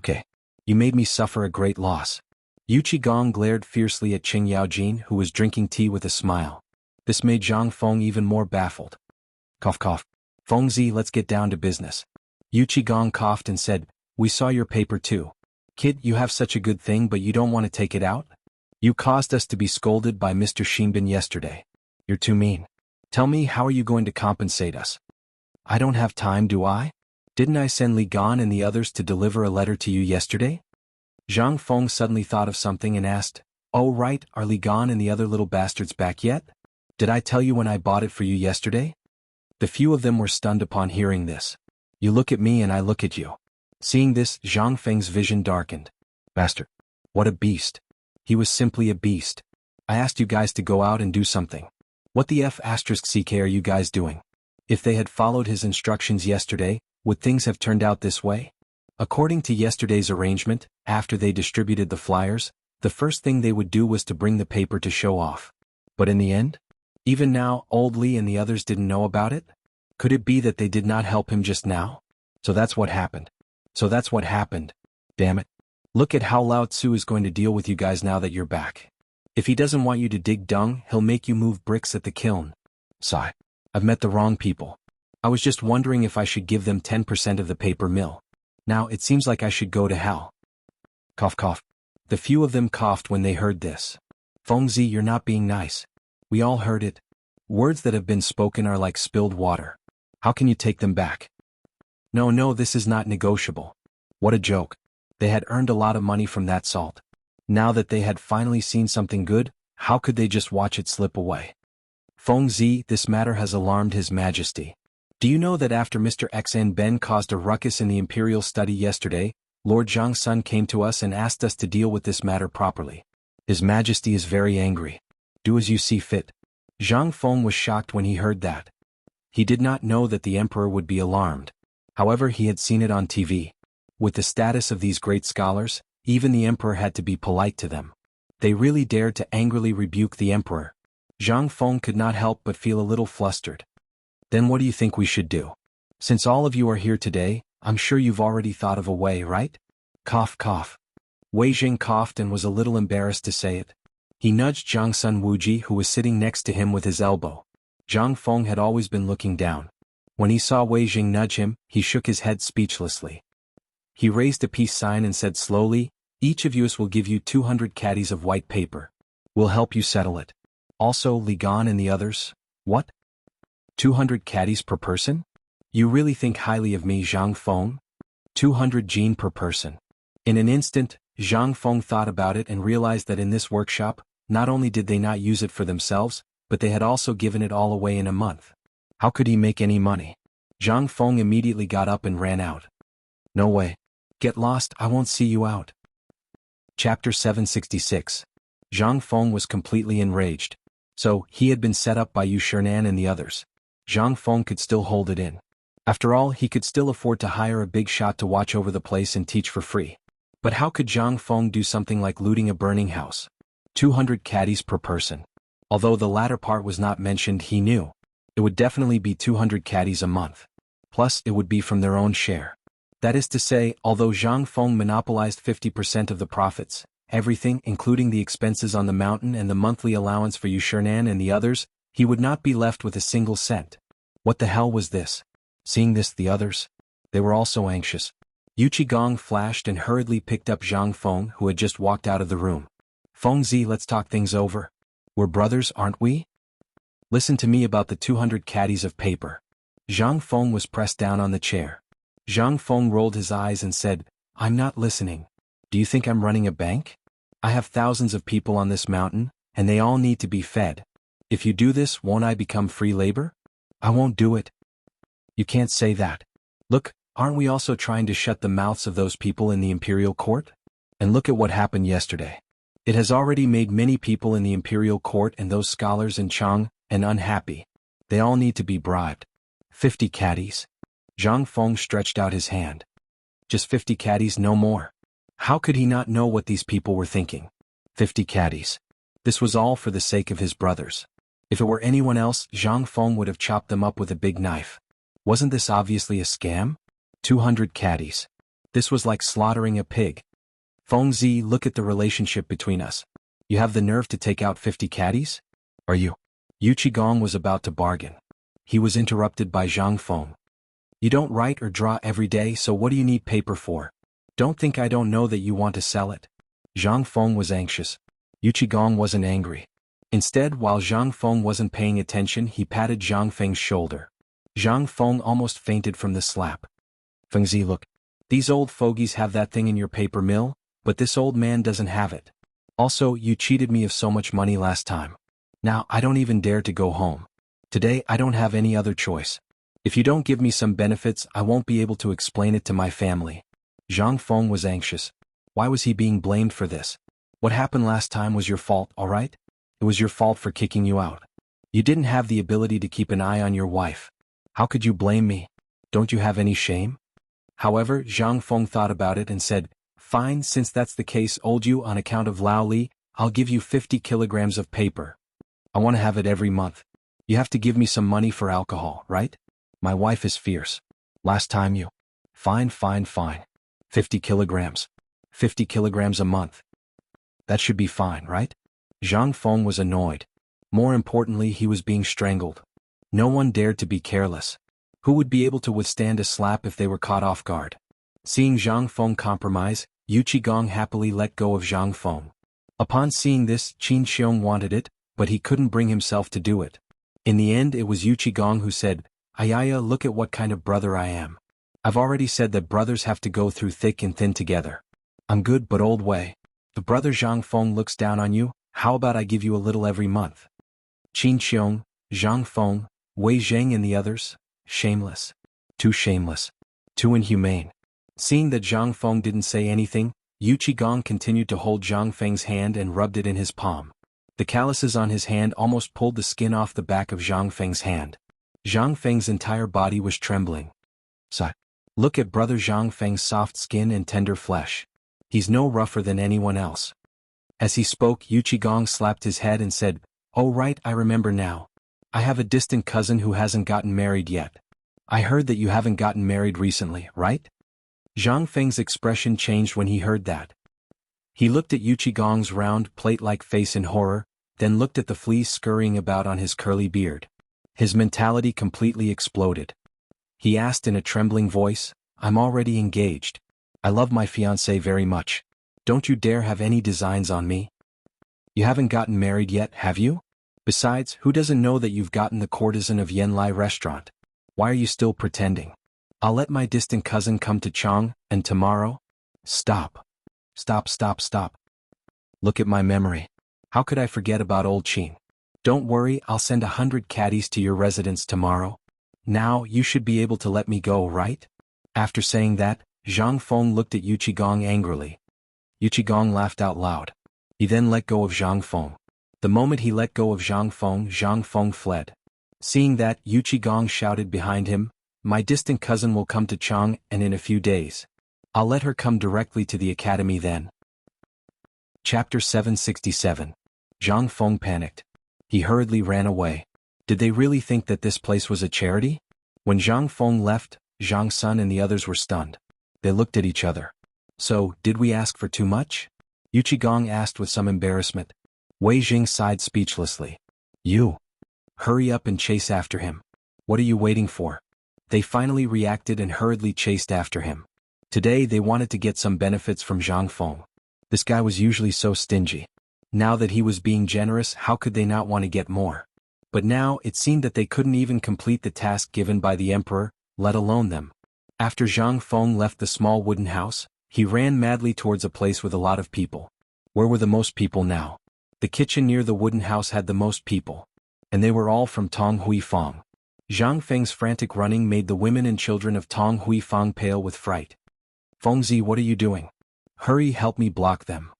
"Okay. You made me suffer a great loss." Yu Qigong glared fiercely at Qing Yaojin, who was drinking tea with a smile. This made Zhang Feng even more baffled. Cough cough. Fengzi, let's get down to business. Yu Qigong coughed and said, we saw your paper too. Kid, you have such a good thing but you don't want to take it out? You caused us to be scolded by Mr. Shinbin yesterday. You're too mean. Tell me, how are you going to compensate us? I don't have time, do I? Didn't I send Li Gan and the others to deliver a letter to you yesterday? Zhang Feng suddenly thought of something and asked, oh right, are Li Gan and the other little bastards back yet? Did I tell you when I bought it for you yesterday? The few of them were stunned upon hearing this. You look at me and I look at you. Seeing this, Zhang Feng's vision darkened. Bastard. What a beast. He was simply a beast. I asked you guys to go out and do something. What the F***ck are you guys doing? If they had followed his instructions yesterday, would things have turned out this way? According to yesterday's arrangement, after they distributed the flyers, the first thing they would do was to bring the paper to show off. But in the end? Even now, old Li and the others didn't know about it? Could it be that they did not help him just now? So that's what happened. Damn it. Look at how Lao Tzu is going to deal with you guys now that you're back. If he doesn't want you to dig dung, he'll make you move bricks at the kiln. Sigh. I've met the wrong people. I was just wondering if I should give them 10% of the paper mill. Now it seems like I should go to hell. Cough cough. The few of them coughed when they heard this. Fengzi, you're not being nice. We all heard it. Words that have been spoken are like spilled water. How can you take them back? No, this is not negotiable. What a joke. They had earned a lot of money from that salt. Now that they had finally seen something good, how could they just watch it slip away? Fengzi, this matter has alarmed His Majesty. Do you know that after Mr. Xn Ben caused a ruckus in the imperial study yesterday, Lord Zhang Sun came to us and asked us to deal with this matter properly. His Majesty is very angry. Do as you see fit. Zhang Feng was shocked when he heard that. He did not know that the emperor would be alarmed. However, he had seen it on TV. With the status of these great scholars, even the emperor had to be polite to them. They really dared to angrily rebuke the emperor. Zhang Feng could not help but feel a little flustered. Then what do you think we should do? Since all of you are here today, I'm sure you've already thought of a way, right? Cough cough. Wei Jing coughed and was a little embarrassed to say it. He nudged Zhang Sun Wuji, who was sitting next to him, with his elbow. Zhang Feng had always been looking down. When he saw Wei Jing nudge him, he shook his head speechlessly. He raised a peace sign and said slowly, each of us will give you 200 caddies of white paper. We'll help you settle it. Also Li Gan and the others. What? 200 caddies per person? You really think highly of me, Zhang Feng? 200 jin per person. In an instant, Zhang Feng thought about it and realized that in this workshop, not only did they not use it for themselves, but they had also given it all away in a month. How could he make any money? Zhang Feng immediately got up and ran out. No way. Get lost, I won't see you out. Chapter 766. Zhang Feng was completely enraged. So, he had been set up by Yu Shernan and the others. Zhang Feng could still hold it in. After all, he could still afford to hire a big shot to watch over the place and teach for free. But how could Zhang Feng do something like looting a burning house? 200 caddies per person. Although the latter part was not mentioned, he knew. It would definitely be 200 caddies a month. Plus, it would be from their own share. That is to say, although Zhang Feng monopolized 50% of the profits, everything, including the expenses on the mountain and the monthly allowance for Yu Shernan and the others, he would not be left with a single cent. What the hell was this? Seeing this, the others, they were also anxious. Yu Qigong flashed and hurriedly picked up Zhang Feng, who had just walked out of the room. Fengzi, let's talk things over. We're brothers, aren't we? Listen to me about the 200 caddies of paper. Zhang Feng was pressed down on the chair. Zhang Feng rolled his eyes and said, I'm not listening. Do you think I'm running a bank? I have thousands of people on this mountain, and they all need to be fed. If you do this, won't I become free labor? I won't do it. You can't say that. Look, aren't we also trying to shut the mouths of those people in the imperial court? And look at what happened yesterday. It has already made many people in the imperial court and those scholars in Chang unhappy. They all need to be bribed. 50 caddies. Zhang Feng stretched out his hand. Just 50 caddies, no more. How could he not know what these people were thinking? 50 caddies. This was all for the sake of his brothers. If it were anyone else, Zhang Feng would have chopped them up with a big knife. Wasn't this obviously a scam? 200 caddies. This was like slaughtering a pig. Fengzi, look at the relationship between us. You have the nerve to take out 50 caddies? Are you Gong was about to bargain. He was interrupted by Zhang Feng. You don't write or draw every day, so what do you need paper for? Don't think I don't know that you want to sell it. Zhang Feng was anxious. Gong wasn't angry. Instead, while Zhang Feng wasn't paying attention, he patted Zhang Feng's shoulder. Zhang Feng almost fainted from the slap. Fengzi, look. These old fogies have that thing in your paper mill, but this old man doesn't have it. Also, you cheated me of so much money last time. Now, I don't even dare to go home. Today, I don't have any other choice. If you don't give me some benefits, I won't be able to explain it to my family. Zhang Feng was anxious. Why was he being blamed for this? What happened last time was your fault, alright? It was your fault for kicking you out. You didn't have the ability to keep an eye on your wife. How could you blame me? Don't you have any shame? However, Zhang Feng thought about it and said, fine, since that's the case, old you on account of Lao Li, I'll give you 50 kilograms of paper. I want to have it every month. You have to give me some money for alcohol, right? My wife is fierce. Last time you. Fine. 50 kilograms. 50 kilograms a month. That should be fine, right? Zhang Feng was annoyed. More importantly, he was being strangled. No one dared to be careless. Who would be able to withstand a slap if they were caught off guard? Seeing Zhang Feng compromise, Gong happily let go of Zhang Feng. Upon seeing this, Qin Xiong wanted it, but he couldn't bring himself to do it. In the end, it was Gong who said, Ayaya, look at what kind of brother I am. I've already said that brothers have to go through thick and thin together. I'm good but old way. The brother Zhang Feng looks down on you, how about I give you a little every month? Qin Xiong, Zhang Feng, Wei Zheng and the others, shameless. Too shameless. Too inhumane. Seeing that Zhang Feng didn't say anything, Gong continued to hold Zhang Feng's hand and rubbed it in his palm. The calluses on his hand almost pulled the skin off the back of Zhang Feng's hand. Zhang Feng's entire body was trembling. Sigh. Look at brother Zhang Feng's soft skin and tender flesh. He's no rougher than anyone else. As he spoke, Gong slapped his head and said, oh right, I remember now. I have a distant cousin who hasn't gotten married yet. I heard that you haven't gotten married recently, right? Zhang Feng's expression changed when he heard that. He looked at Gong's round, plate-like face in horror, then looked at the fleas scurrying about on his curly beard. His mentality completely exploded. He asked in a trembling voice, I'm already engaged. I love my fiancé very much. Don't you dare have any designs on me. You haven't gotten married yet, have you? Besides, who doesn't know that you've gotten the courtesan of Yanlai restaurant? Why are you still pretending? I'll let my distant cousin come to Chang, and tomorrow? Stop. Look at my memory. How could I forget about old Qin? Don't worry, I'll send 100 caddies to your residence tomorrow. Now, you should be able to let me go, right? After saying that, Zhang Feng looked at Gong angrily. Gong laughed out loud. He then let go of Zhang Feng. The moment he let go of Zhang Feng fled. Seeing that, Gong shouted behind him, my distant cousin will come to Chang, and in a few days. I'll let her come directly to the academy then. Chapter 767. Zhang Feng panicked. He hurriedly ran away. Did they really think that this place was a charity? When Zhang Feng left, Zhang Sun and the others were stunned. They looked at each other. So, did we ask for too much? Gong asked with some embarrassment. Wei Jing sighed speechlessly. You. Hurry up and chase after him. What are you waiting for? They finally reacted and hurriedly chased after him. Today they wanted to get some benefits from Zhang Feng. This guy was usually so stingy. Now that he was being generous, how could they not want to get more? But now, it seemed that they couldn't even complete the task given by the emperor, let alone them. After Zhang Feng left the small wooden house, he ran madly towards a place with a lot of people. Where were the most people now? The kitchen near the wooden house had the most people. And they were all from Tong Huifang. Zhang Feng's frantic running made the women and children of Tong Huifang pale with fright. Fengzi, what are you doing? Hurry, help me block them.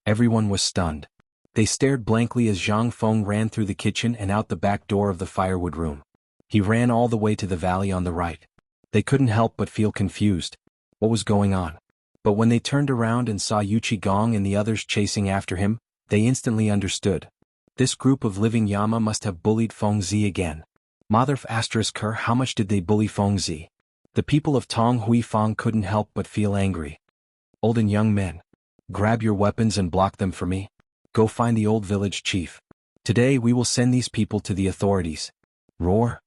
Everyone was stunned. They stared blankly as Zhang Feng ran through the kitchen and out the back door of the firewood room. He ran all the way to the valley on the right. They couldn't help but feel confused. What was going on? But when they turned around and saw Gong and the others chasing after him, they instantly understood. This group of living Yama must have bullied Fengzi again. Motherf ***, how much did they bully Fengzi? The people of Tong Huifang couldn't help but feel angry. Old and young men. Grab your weapons and block them for me. Go find the old village chief. Today we will send these people to the authorities. Roar.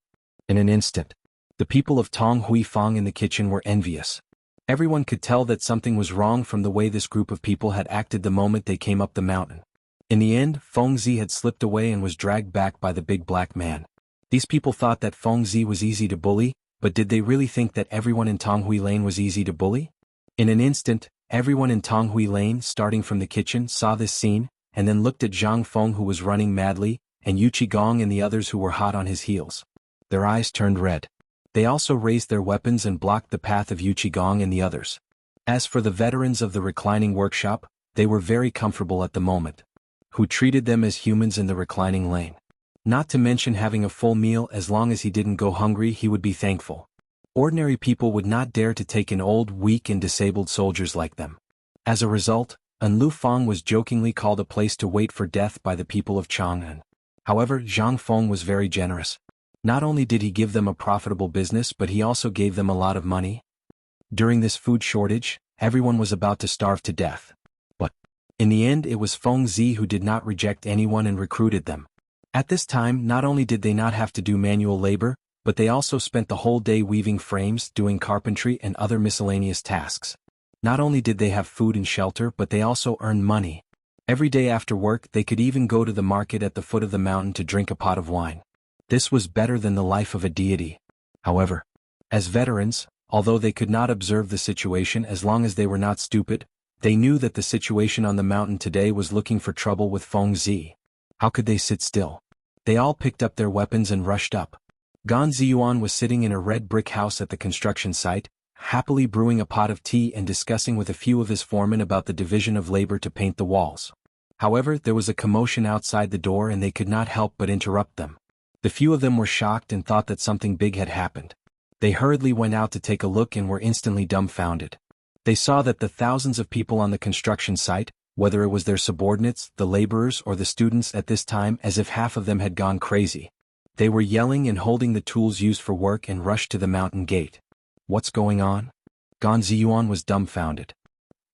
In an instant, the people of Tong Hui Fong in the kitchen were envious. Everyone could tell that something was wrong from the way this group of people had acted the moment they came up the mountain. In the end, Feng Zi had slipped away and was dragged back by the big black man. These people thought that Feng Zi was easy to bully, but did they really think that everyone in Tong Hui Lane was easy to bully? In an instant, everyone in Tong Hui Lane, starting from the kitchen, saw this scene, and then looked at Zhang Feng who was running madly, and Yu Qigong and the others who were hot on his heels. Their eyes turned red. They also raised their weapons and blocked the path of Yu Qigong and the others. As for the veterans of the reclining workshop, they were very comfortable at the moment. Who treated them as humans in the reclining lane. Not to mention having a full meal. As long as he didn't go hungry, he would be thankful. Ordinary people would not dare to take in old, weak and disabled soldiers like them. As a result, Lu Feng was jokingly called a place to wait for death by the people of Chang'an. However, Zhang Feng was very generous. Not only did he give them a profitable business, but he also gave them a lot of money. During this food shortage, everyone was about to starve to death. But in the end, it was Feng Zi who did not reject anyone and recruited them. At this time, not only did they not have to do manual labor, but they also spent the whole day weaving frames, doing carpentry and other miscellaneous tasks. Not only did they have food and shelter, but they also earned money. Every day after work, they could even go to the market at the foot of the mountain to drink a pot of wine. This was better than the life of a deity. However, as veterans, although they could not observe the situation as long as they were not stupid, they knew that the situation on the mountain today was looking for trouble with Feng Zi. How could they sit still? They all picked up their weapons and rushed up. Gan Ziyuan was sitting in a red brick house at the construction site, happily brewing a pot of tea and discussing with a few of his foremen about the division of labor to paint the walls. However, there was a commotion outside the door and they could not help but interrupt them. The few of them were shocked and thought that something big had happened. They hurriedly went out to take a look and were instantly dumbfounded. They saw that the thousands of people on the construction site, whether it was their subordinates, the laborers or the students at this time, as if half of them had gone crazy. They were yelling and holding the tools used for work and rushed to the mountain gate. What's going on? Gan Ziyuan was dumbfounded.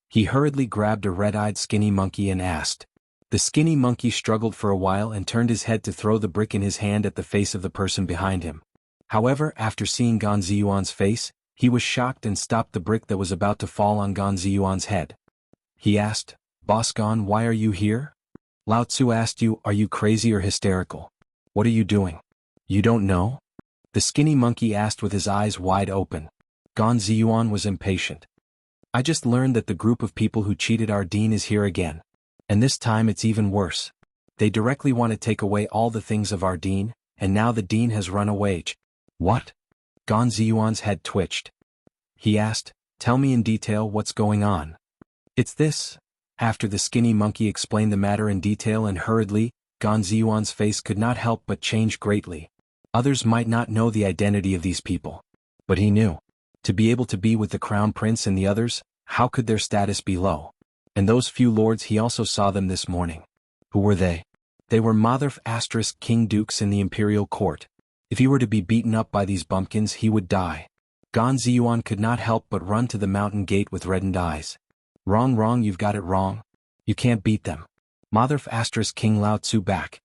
He hurriedly grabbed a red-eyed skinny monkey and asked. The skinny monkey struggled for a while and turned his head to throw the brick in his hand at the face of the person behind him. However, after seeing Gan Ziyuan's face, he was shocked and stopped the brick that was about to fall on Gan Ziyuan's head. He asked, Boss Gan, why are you here? Lao Tzu asked you, are you crazy or hysterical? What are you doing? You don't know? The skinny monkey asked with his eyes wide open. Gan Ziyuan was impatient. I just learned that the group of people who cheated our dean is here again. And this time it's even worse. They directly want to take away all the things of our dean, and now the dean has run away. What? Gan Ziyuan's head twitched. He asked, tell me in detail what's going on. It's this. After the skinny monkey explained the matter in detail and hurriedly, Gan Ziyuan's face could not help but change greatly. Others might not know the identity of these people. But he knew. To be able to be with the crown prince and the others, how could their status be low? And those few lords, he also saw them this morning. Who were they? They were Mother * king dukes in the imperial court. If he were to be beaten up by these bumpkins, he would die. Gan Ziyuan could not help but run to the mountain gate with reddened eyes. Wrong, you've got it wrong. You can't beat them. Mother * King Lao Tzu back.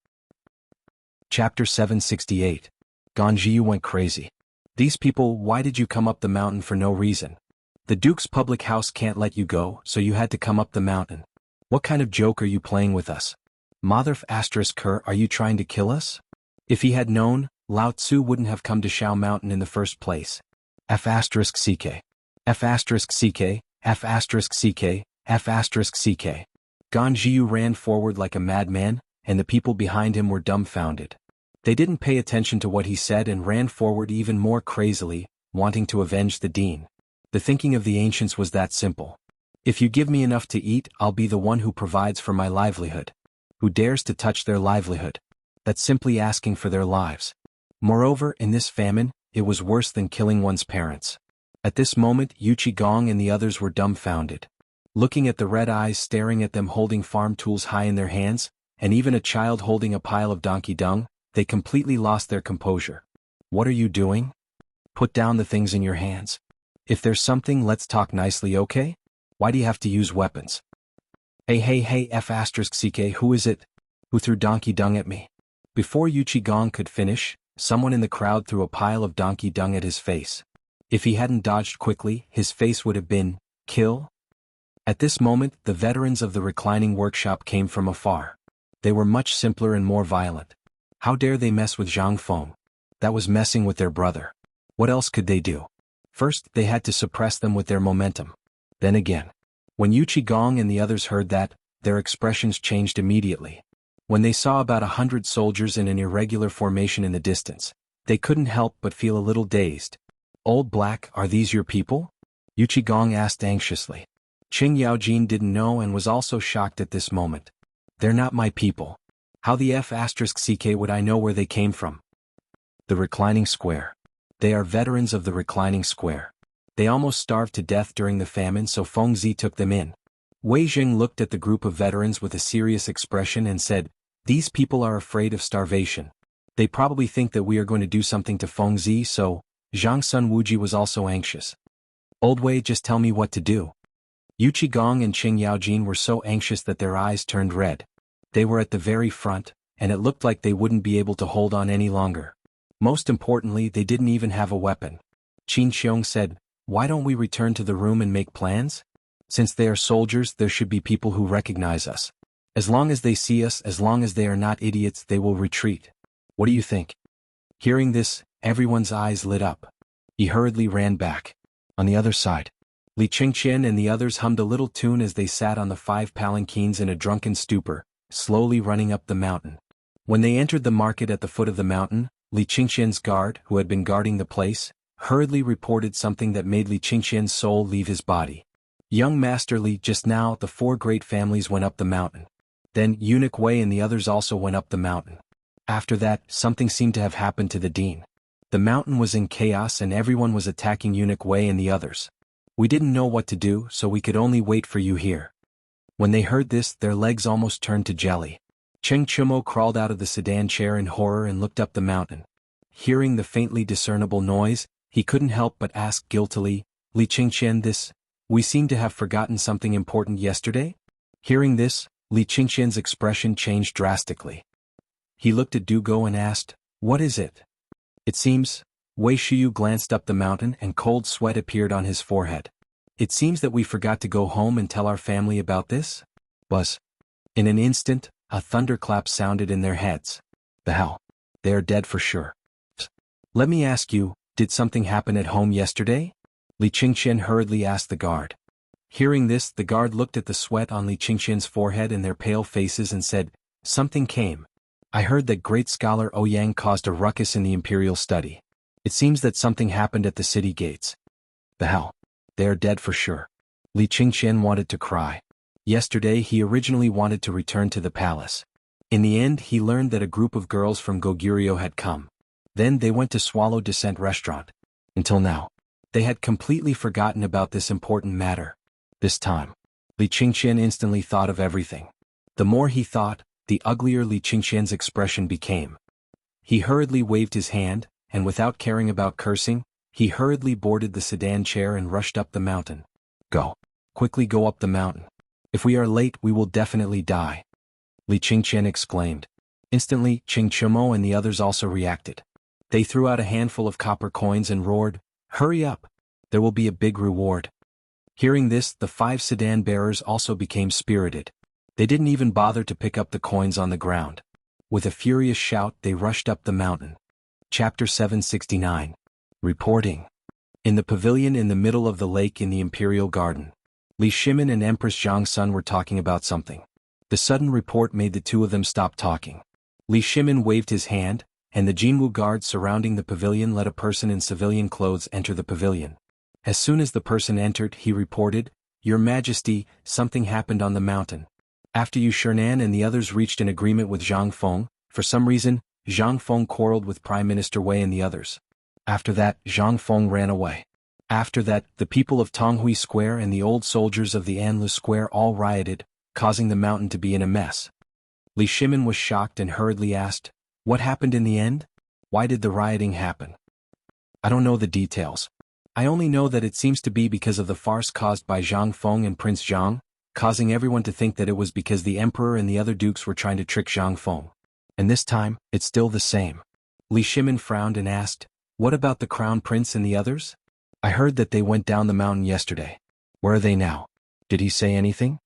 Chapter 768. Gan Ziyu went crazy. These people, why did you come up the mountain for no reason? The Duke's public house can't let you go, so you had to come up the mountain. What kind of joke are you playing with us? Mother * are you trying to kill us? If he had known, Lao Tzu wouldn't have come to Shao Mountain in the first place. F ***, F ***, F ***. Gan Ziyu ran forward like a madman, and the people behind him were dumbfounded. They didn't pay attention to what he said and ran forward even more crazily, wanting to avenge the dean. The thinking of the ancients was that simple. If you give me enough to eat, I'll be the one who provides for my livelihood. Who dares to touch their livelihood? That's simply asking for their lives. Moreover, in this famine, it was worse than killing one's parents. At this moment, Yu Qigong and the others were dumbfounded. Looking at the red eyes staring at them holding farm tools high in their hands, and even a child holding a pile of donkey dung, they completely lost their composure. What are you doing? Put down the things in your hands. If there's something, let's talk nicely, okay? Why do you have to use weapons? Hey, F ***, who is it? Who threw donkey dung at me? Before Yuchi Gong could finish, someone in the crowd threw a pile of donkey dung at his face. If he hadn't dodged quickly, his face would have been, kill? At this moment, the veterans of the reclining workshop came from afar. They were much simpler and more violent. How dare they mess with Zhang Feng? That was messing with their brother. What else could they do? First, they had to suppress them with their momentum. Then again. When Yuchi Gong and the others heard that, their expressions changed immediately. When they saw about 100 soldiers in an irregular formation in the distance, they couldn't help but feel a little dazed. Old Black, are these your people? Yuchi Gong asked anxiously. Qing Yaojin didn't know and was also shocked at this moment. They're not my people. How the F***ck would I know where they came from? The reclining square. They are veterans of the reclining square. They almost starved to death during the famine, so Feng Zi took them in. Wei Jing looked at the group of veterans with a serious expression and said, "These people are afraid of starvation. They probably think that we are going to do something to Feng Zi, so..." Zhang Sun Wuji was also anxious. "Old Wei, just tell me what to do." Yuchi Gong and Qing Yaojin were so anxious that their eyes turned red. They were at the very front, and it looked like they wouldn't be able to hold on any longer. Most importantly, they didn't even have a weapon. Qin Xiong said, "Why don't we return to the room and make plans? Since they are soldiers, there should be people who recognize us. As long as they see us, as long as they are not idiots, they will retreat. What do you think?" Hearing this, everyone's eyes lit up. He hurriedly ran back. On the other side, Li Qingqian and the others hummed a little tune as they sat on the 5 palanquins in a drunken stupor, slowly running up the mountain. When they entered the market at the foot of the mountain, Li Qingqian's guard, who had been guarding the place, hurriedly reported something that made Li Qingqian's soul leave his body. "Young Master Li, just now the 4 great families went up the mountain. Then Eunuch Wei and the others also went up the mountain. After that, something seemed to have happened to the dean. The mountain was in chaos and everyone was attacking Eunuch Wei and the others. We didn't know what to do, so we could only wait for you here." When they heard this, their legs almost turned to jelly. Cheng Chumo crawled out of the sedan chair in horror and looked up the mountain. Hearing the faintly discernible noise, he couldn't help but ask guiltily, "Li Qingqian, we seem to have forgotten something important yesterday?" Hearing this, Li Qingqian's expression changed drastically. He looked at Dugo and asked, "What is it?" "It seems..." Wei Shiyu glanced up the mountain and cold sweat appeared on his forehead. "It seems that we forgot to go home and tell our family about this?" Buzz. In an instant, a thunderclap sounded in their heads. "The hell? They are dead for sure." "Let me ask you, did something happen at home yesterday?" Li Qingqian hurriedly asked the guard. Hearing this, the guard looked at the sweat on Li Qingqian's forehead and their pale faces and said, "Something came. I heard that great scholar Ouyang caused a ruckus in the imperial study. It seems that something happened at the city gates." "The hell? They are dead for sure." Li Qingqian wanted to cry. Yesterday he originally wanted to return to the palace. In the end he learned that a group of girls from Goguryeo had come. Then they went to Swallow Descent restaurant. Until now, they had completely forgotten about this important matter. This time, Li Qingqian instantly thought of everything. The more he thought, the uglier Li Qingqian's expression became. He hurriedly waved his hand, and without caring about cursing, he hurriedly boarded the sedan chair and rushed up the mountain. "Go. Quickly go up the mountain. If we are late, we will definitely die," Li Qingqian exclaimed. Instantly, Qing Chumo and the others also reacted. They threw out a handful of copper coins and roared, "Hurry up! There will be a big reward." Hearing this, the 5 sedan bearers also became spirited. They didn't even bother to pick up the coins on the ground. With a furious shout, they rushed up the mountain. Chapter 769. Reporting. In the pavilion in the middle of the lake in the Imperial Garden, Li Shimin and Empress Zhang Sun were talking about something. The sudden report made the two of them stop talking. Li Shimin waved his hand, and the Jinwu guard surrounding the pavilion let a person in civilian clothes enter the pavilion. As soon as the person entered, he reported, "Your Majesty, something happened on the mountain. After you Shernan and the others reached an agreement with Zhang Feng, for some reason, Zhang Feng quarreled with Prime Minister Wei and the others. After that, Zhang Feng ran away. After that, the people of Tonghui Square and the old soldiers of the Anlu Square all rioted, causing the mountain to be in a mess." Li Shimin was shocked and hurriedly asked, "What happened in the end? Why did the rioting happen?" "I don't know the details. I only know that it seems to be because of the farce caused by Zhang Feng and Prince Zhang," causing everyone to think that it was because the emperor and the other dukes were trying to trick Zhang Feng. And this time, it's still the same. Li Shimin frowned and asked, "What about the crown prince and the others? I heard that they went down the mountain yesterday. Where are they now? Did he say anything?"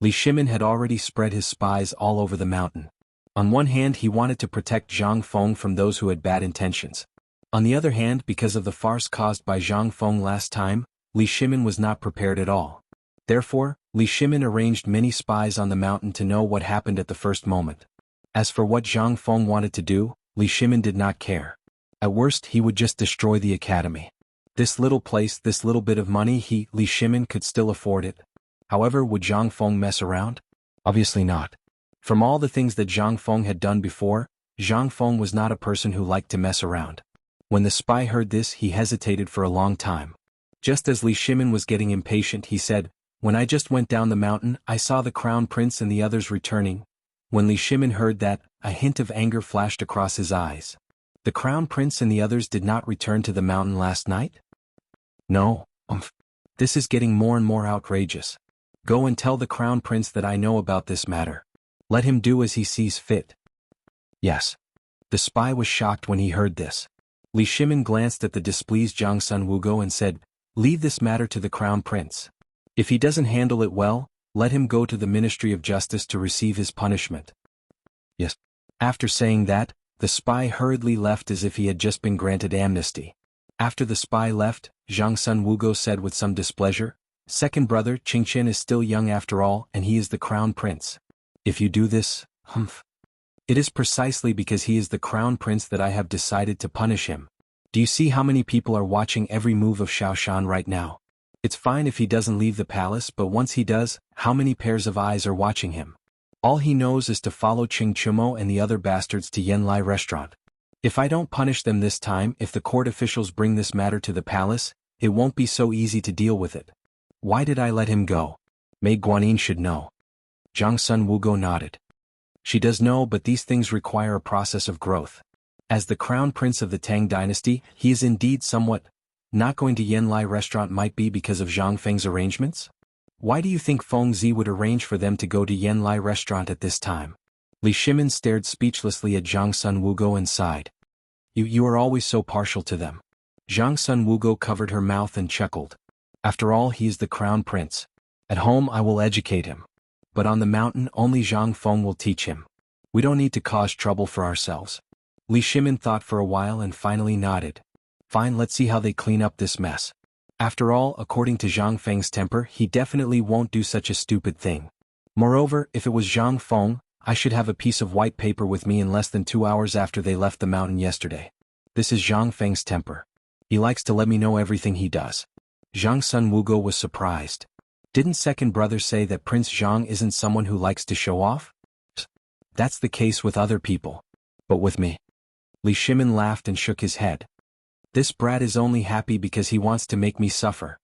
Li Shimin had already spread his spies all over the mountain. On one hand, he wanted to protect Zhang Feng from those who had bad intentions. On the other hand, because of the farce caused by Zhang Feng last time, Li Shimin was not prepared at all. Therefore, Li Shimin arranged many spies on the mountain to know what happened at the first moment. As for what Zhang Feng wanted to do, Li Shimin did not care. At worst, he would just destroy the academy. This little place, this little bit of money, Li Shimin could still afford it. However, would Zhang Feng mess around? Obviously not. From all the things that Zhang Feng had done before, Zhang Feng was not a person who liked to mess around. When the spy heard this, he hesitated for a long time. Just as Li Shimin was getting impatient, he said, "When I just went down the mountain, I saw the crown prince and the others returning." When Li Shimin heard that, a hint of anger flashed across his eyes. The crown prince and the others did not return to the mountain last night? No, this is getting more and more outrageous. Go and tell the crown prince that I know about this matter. Let him do as he sees fit. Yes. The spy was shocked when he heard this. Li Shimin glanced at the displeased Zhang Sun Wugo and said, "Leave this matter to the crown prince. If he doesn't handle it well, let him go to the Ministry of Justice to receive his punishment." Yes. After saying that, the spy hurriedly left as if he had just been granted amnesty. After the spy left, Zhang Sun Wugo said with some displeasure, "Second brother Qingqian is still young after all, and he is the crown prince. If you do this, it is precisely because he is the crown prince that I have decided to punish him. Do you see how many people are watching every move of Shaoshan right now? It's fine if he doesn't leave the palace, but once he does, how many pairs of eyes are watching him? All he knows is to follow Qing Chumo and the other bastards to Yanlai restaurant. If I don't punish them this time, if the court officials bring this matter to the palace, it won't be so easy to deal with it. Why did I let him go? Mei Guanyin should know." Zhang Sun Wugo nodded. She does know, but these things require a process of growth. As the crown prince of the Tang dynasty, he is indeed somewhat not going to Yanlai restaurant might be because of Zhang Feng's arrangements? Why do you think Feng Zi would arrange for them to go to Yanlai restaurant at this time? Li Shimin stared speechlessly at Zhang Sun Wugo and sighed. You are always so partial to them." Zhang Sun Wugo covered her mouth and chuckled. "After all, he is the crown prince. At home I will educate him. But on the mountain only Zhang Feng will teach him. We don't need to cause trouble for ourselves." Li Shimin thought for a while and finally nodded. "Fine, let's see how they clean up this mess. After all, according to Zhang Feng's temper, he definitely won't do such a stupid thing. Moreover, if it was Zhang Feng, I should have a piece of white paper with me in less than 2 hours after they left the mountain yesterday. This is Zhang Feng's temper. He likes to let me know everything he does." Zhang Sun Wugo was surprised. Didn't second brother say that Prince Zhang isn't someone who likes to show off? That's the case with other people. But with me? Li Shimin laughed and shook his head. "This brat is only happy because he wants to make me suffer."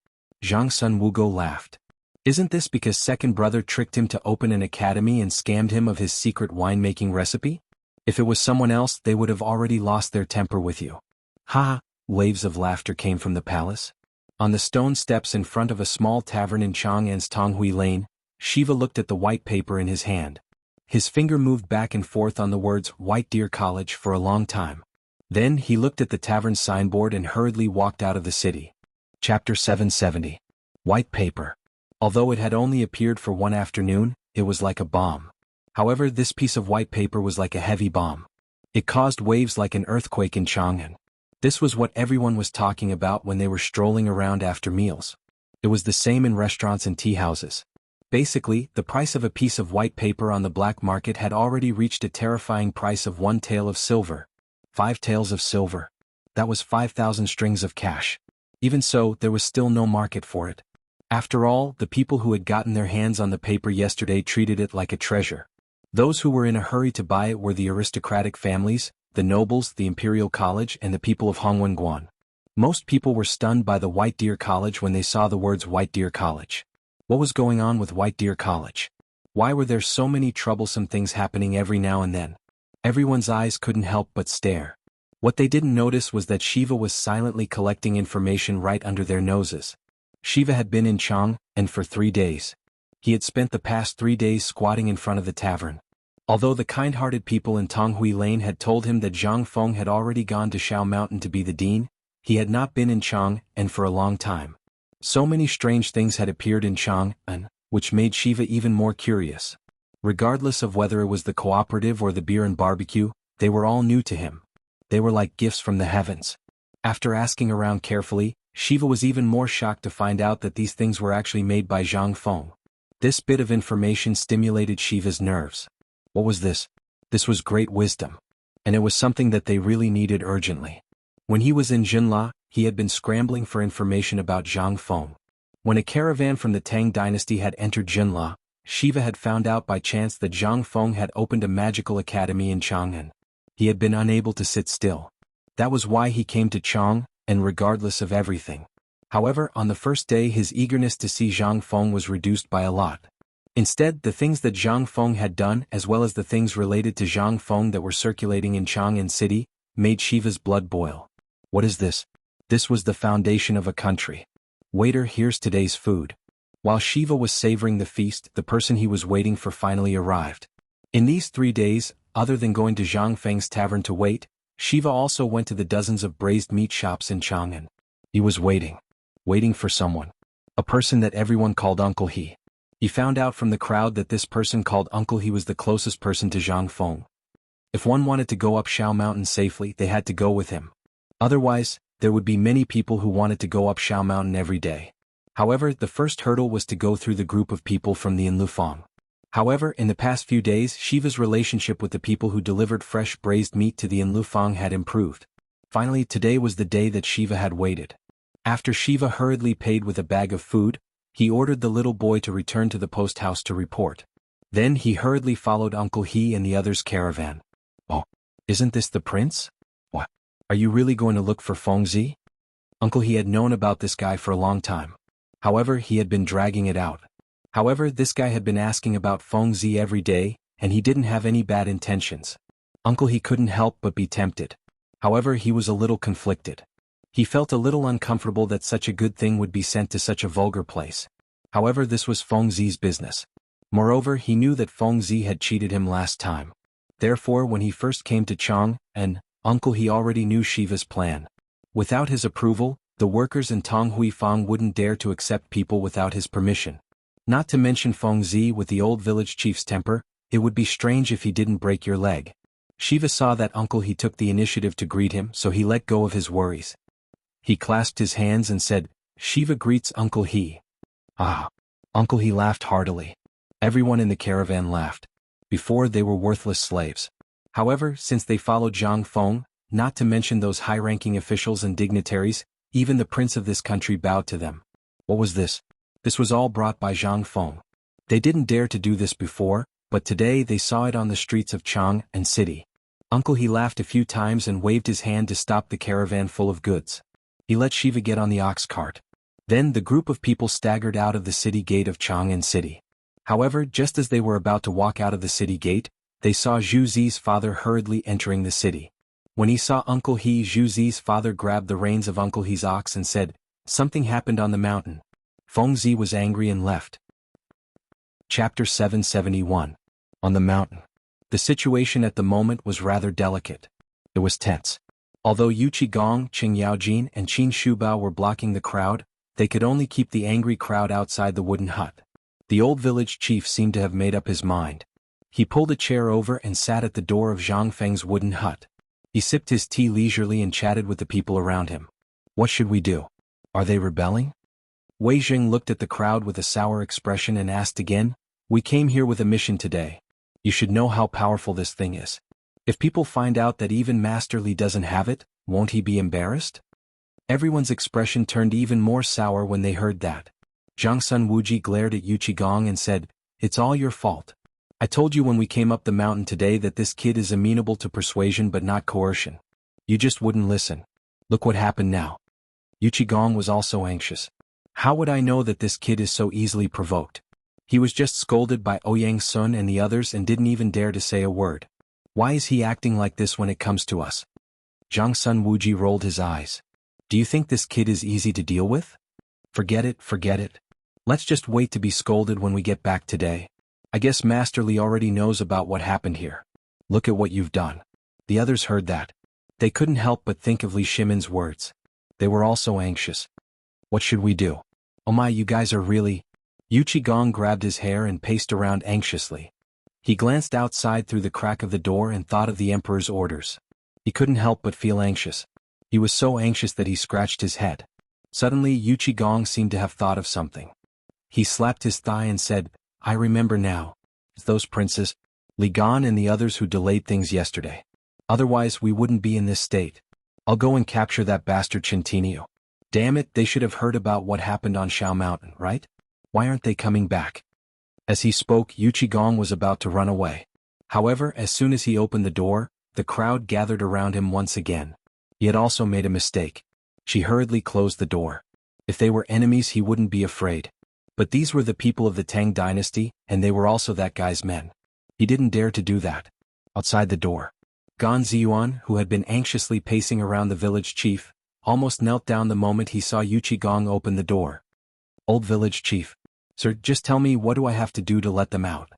Zhang Sun Wugo laughed. "Isn't this because second brother tricked him to open an academy and scammed him of his secret winemaking recipe? If it was someone else, they would have already lost their temper with you." Ha! Waves of laughter came from the palace. On the stone steps in front of a small tavern in Chang'an's Tonghui Lane, Shiva looked at the white paper in his hand. His finger moved back and forth on the words White Deer College for a long time. Then he looked at the tavern's signboard and hurriedly walked out of the city. Chapter 770. White paper. Although it had only appeared for one afternoon, it was like a bomb. However, this piece of white paper was like a heavy bomb. It caused waves like an earthquake in Chang'an. This was what everyone was talking about when they were strolling around after meals. It was the same in restaurants and tea houses. Basically, the price of a piece of white paper on the black market had already reached a terrifying price of 1 tael of silver. 5 taels of silver. That was 5,000 strings of cash. Even so, there was still no market for it. After all, the people who had gotten their hands on the paper yesterday treated it like a treasure. Those who were in a hurry to buy it were the aristocratic families, the nobles, the Imperial College, and the people of Hongwenguan. Most people were stunned by the White Deer College when they saw the words White Deer College. What was going on with White Deer College? Why were there so many troublesome things happening every now and then? Everyone's eyes couldn't help but stare. What they didn't notice was that Shiva was silently collecting information right under their noses. Shiva had been in Chang, and for 3 days. He had spent the past 3 days squatting in front of the tavern. Although the kind-hearted people in Tonghui Lane had told him that Zhang Feng had already gone to Shao Mountain to be the dean, he had not been in Chang'an for a long time. So many strange things had appeared in Chang'an, which made Shiva even more curious. Regardless of whether it was the cooperative or the beer and barbecue, they were all new to him. They were like gifts from the heavens. After asking around carefully, Shiva was even more shocked to find out that these things were actually made by Zhang Feng. This bit of information stimulated Shiva's nerves. What was this? This was great wisdom. And it was something that they really needed urgently. When he was in Jinla, he had been scrambling for information about Zhang Feng. When a caravan from the Tang Dynasty had entered Jinla, Shiva had found out by chance that Zhang Feng had opened a magical academy in Chang'an. He had been unable to sit still. That was why he came to Chang'an, regardless of everything. However, on the first day his eagerness to see Zhang Feng was reduced by a lot. Instead, the things that Zhang Feng had done as well as the things related to Zhang Feng that were circulating in Chang'an City, made Shiva's blood boil. What is this? This was the foundation of a country. Waiter, here's today's food. While Shiva was savoring the feast, the person he was waiting for finally arrived. In these 3 days, other than going to Zhang Feng's tavern to wait, Shiva also went to the dozens of braised meat shops in Chang'an. He was waiting for someone. A person that everyone called Uncle He. He found out from the crowd that this person called Uncle He was the closest person to Zhang Feng. If one wanted to go up Shao Mountain safely, they had to go with him. Otherwise, there would be many people who wanted to go up Shao Mountain every day. However, the first hurdle was to go through the group of people from the Inlufang. However, in the past few days, Shiva's relationship with the people who delivered fresh braised meat to the Inlufang had improved. Finally, today was the day that Shiva had waited. After Shiva hurriedly paid with a bag of food, he ordered the little boy to return to the post house to report. Then he hurriedly followed Uncle He and the others' caravan. Oh, isn't this the prince? What? Are you really going to look for Fengzi? Uncle He had known about this guy for a long time. However, he had been dragging it out. However, this guy had been asking about Fengzi every day, and he didn't have any bad intentions. Uncle He couldn't help but be tempted. However, he was a little conflicted. He felt a little uncomfortable that such a good thing would be sent to such a vulgar place. However, this was Fengzi's business. Moreover, he knew that Fengzi had cheated him last time. Therefore, when he first came to Chang'an, Uncle He already knew Shiva's plan. Without his approval, the workers in Tonghui Fang wouldn't dare to accept people without his permission. Not to mention Fengzi with the old village chief's temper, it would be strange if he didn't break your leg. Shiva saw that Uncle He took the initiative to greet him, so he let go of his worries. He clasped his hands and said, "Shiva greets Uncle He." Ah! Uncle He laughed heartily. Everyone in the caravan laughed. Before, they were worthless slaves. However, since they followed Zhang Feng, not to mention those high-ranking officials and dignitaries, even the prince of this country bowed to them. What was this? This was all brought by Zhang Feng. They didn't dare to do this before, but today they saw it on the streets of Chang'an City. Uncle He laughed a few times and waved his hand to stop the caravan full of goods. He let Shiva get on the ox cart. Then the group of people staggered out of the city gate of Chang'an City. However, just as they were about to walk out of the city gate, they saw Zhu Zi's father hurriedly entering the city. When he saw Uncle He, Zhu Zi's father grabbed the reins of Uncle He's ox and said, "Something happened on the mountain." Fengzi was angry and left. Chapter 771. On the mountain. The situation at the moment was rather delicate. It was tense. Although Yu Qigong, Qing Yaojin and Qin Shubao were blocking the crowd, they could only keep the angry crowd outside the wooden hut. The old village chief seemed to have made up his mind. He pulled a chair over and sat at the door of Zhang Feng's wooden hut. He sipped his tea leisurely and chatted with the people around him. What should we do? Are they rebelling? Wei Jing looked at the crowd with a sour expression and asked again, "We came here with a mission today. You should know how powerful this thing is. If people find out that even Master Li doesn't have it, won't he be embarrassed?" Everyone's expression turned even more sour when they heard that. Zhang Sun Wuji glared at Yu Qigong and said, "It's all your fault. I told you when we came up the mountain today that this kid is amenable to persuasion but not coercion. You just wouldn't listen. Look what happened now." Yu Qigong was also anxious. How would I know that this kid is so easily provoked? He was just scolded by Ouyang Sun and the others and didn't even dare to say a word. Why is he acting like this when it comes to us? Zhang Sun Wuji rolled his eyes. Do you think this kid is easy to deal with? Forget it, forget it. Let's just wait to be scolded when we get back today. I guess Master Li already knows about what happened here. Look at what you've done. The others heard that. They couldn't help but think of Li Shimin's words. They were all so anxious. What should we do? Oh my, you guys are really... Yu Qigong grabbed his hair and paced around anxiously. He glanced outside through the crack of the door and thought of the Emperor's orders. He couldn't help but feel anxious. He was so anxious that he scratched his head. Suddenly Yu Qigong seemed to have thought of something. He slapped his thigh and said, I remember now. It's those princes, Li Gan and the others who delayed things yesterday. Otherwise we wouldn't be in this state. I'll go and capture that bastard Centineo. Damn it, they should have heard about what happened on Shao Mountain, right? Why aren't they coming back? As he spoke, Yu Qigong was about to run away. However, as soon as he opened the door, the crowd gathered around him once again. He had also made a mistake. She hurriedly closed the door. If they were enemies, he wouldn't be afraid. But these were the people of the Tang Dynasty, and they were also that guy's men. He didn't dare to do that. Outside the door, Gan Ziyuan, who had been anxiously pacing around the village chief, almost knelt down the moment he saw Yu Qigong open the door. Old village chief. Sir, just tell me, what do I have to do to let them out?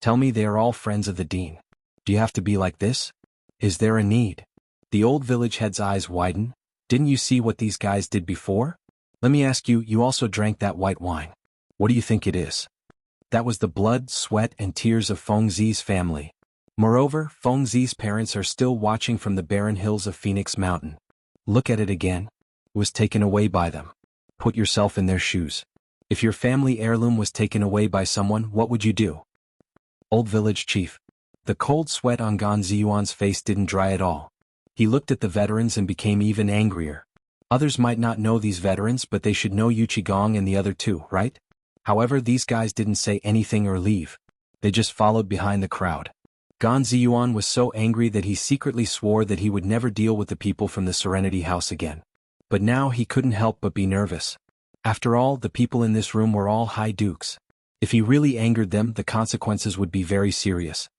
Tell me they are all friends of the dean. Do you have to be like this? Is there a need? The old village head's eyes widened. Didn't you see what these guys did before? Let me ask you, you also drank that white wine. What do you think it is? That was the blood, sweat, and tears of Feng Zi's family. Moreover, Feng Zi's parents are still watching from the barren hills of Phoenix Mountain. Look at it again. It was taken away by them. Put yourself in their shoes. If your family heirloom was taken away by someone, what would you do? Old village chief. The cold sweat on Gan Ziyuan's face didn't dry at all. He looked at the veterans and became even angrier. Others might not know these veterans, but they should know Yu Qigong and the other two, right? However, these guys didn't say anything or leave. They just followed behind the crowd. Gan Ziyuan was so angry that he secretly swore that he would never deal with the people from the Serenity House again. But now he couldn't help but be nervous. After all, the people in this room were all high dukes. If he really angered them, the consequences would be very serious.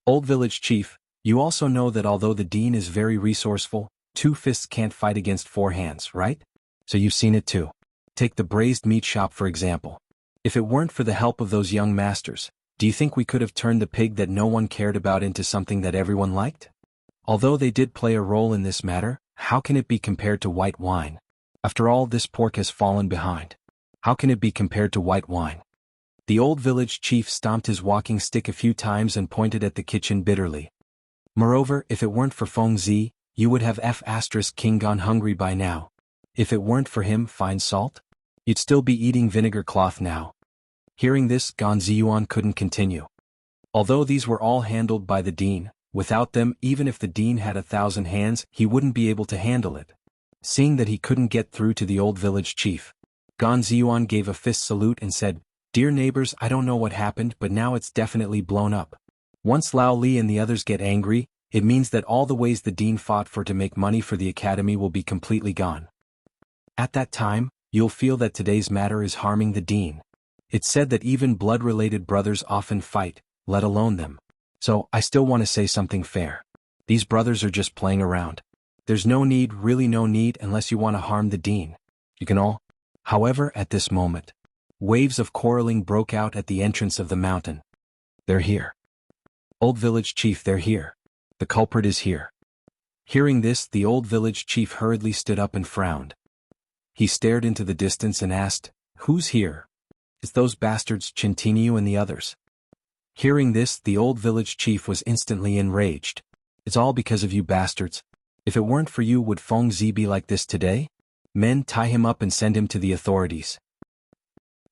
Old village chief, you also know that although the dean is very resourceful, two fists can't fight against four hands, right? So you've seen it too. Take the braised meat shop for example. If it weren't for the help of those young masters, do you think we could have turned the pig that no one cared about into something that everyone liked? Although they did play a role in this matter, how can it be compared to white wine? After all, this pork has fallen behind. How can it be compared to white wine? The old village chief stomped his walking stick a few times and pointed at the kitchen bitterly. Moreover, if it weren't for Feng Zi, you would have King gone hungry by now. If it weren't for him, fine salt? You'd still be eating vinegar cloth now. Hearing this, Gan Ziyuan couldn't continue. Although these were all handled by the dean, without them, even if the dean had 1,000 hands, he wouldn't be able to handle it. Seeing that he couldn't get through to the old village chief, Gan Ziyuan gave a fist salute and said, Dear neighbors, I don't know what happened, but now it's definitely blown up. Once Lao Li and the others get angry, it means that all the ways the dean fought for to make money for the academy will be completely gone. At that time, you'll feel that today's matter is harming the dean. It's said that even blood-related brothers often fight, let alone them. So, I still want to say something fair. These brothers are just playing around. There's no need, really no need, unless you want to harm the dean. You can all. However, at this moment, waves of quarreling broke out at the entrance of the mountain. They're here. Old village chief, they're here. The culprit is here. Hearing this, the old village chief hurriedly stood up and frowned. He stared into the distance and asked, Who's here? It's those bastards Centineo and the others. Hearing this, the old village chief was instantly enraged. It's all because of you bastards. If it weren't for you, would Feng Zi be like this today? Men, tie him up and send him to the authorities.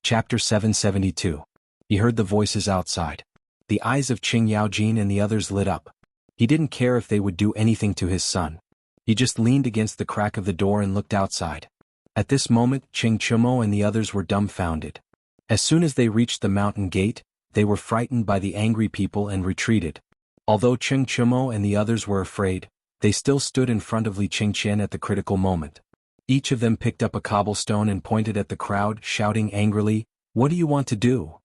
Chapter 772. He heard the voices outside. The eyes of Qing Yaojin and the others lit up. He didn't care if they would do anything to his son. He just leaned against the crack of the door and looked outside. At this moment, Qing Chumo and the others were dumbfounded. As soon as they reached the mountain gate, they were frightened by the angry people and retreated. Although Qing Chumo and the others were afraid, they still stood in front of Li Qingqian at the critical moment. Each of them picked up a cobblestone and pointed at the crowd, shouting angrily, What do you want to do?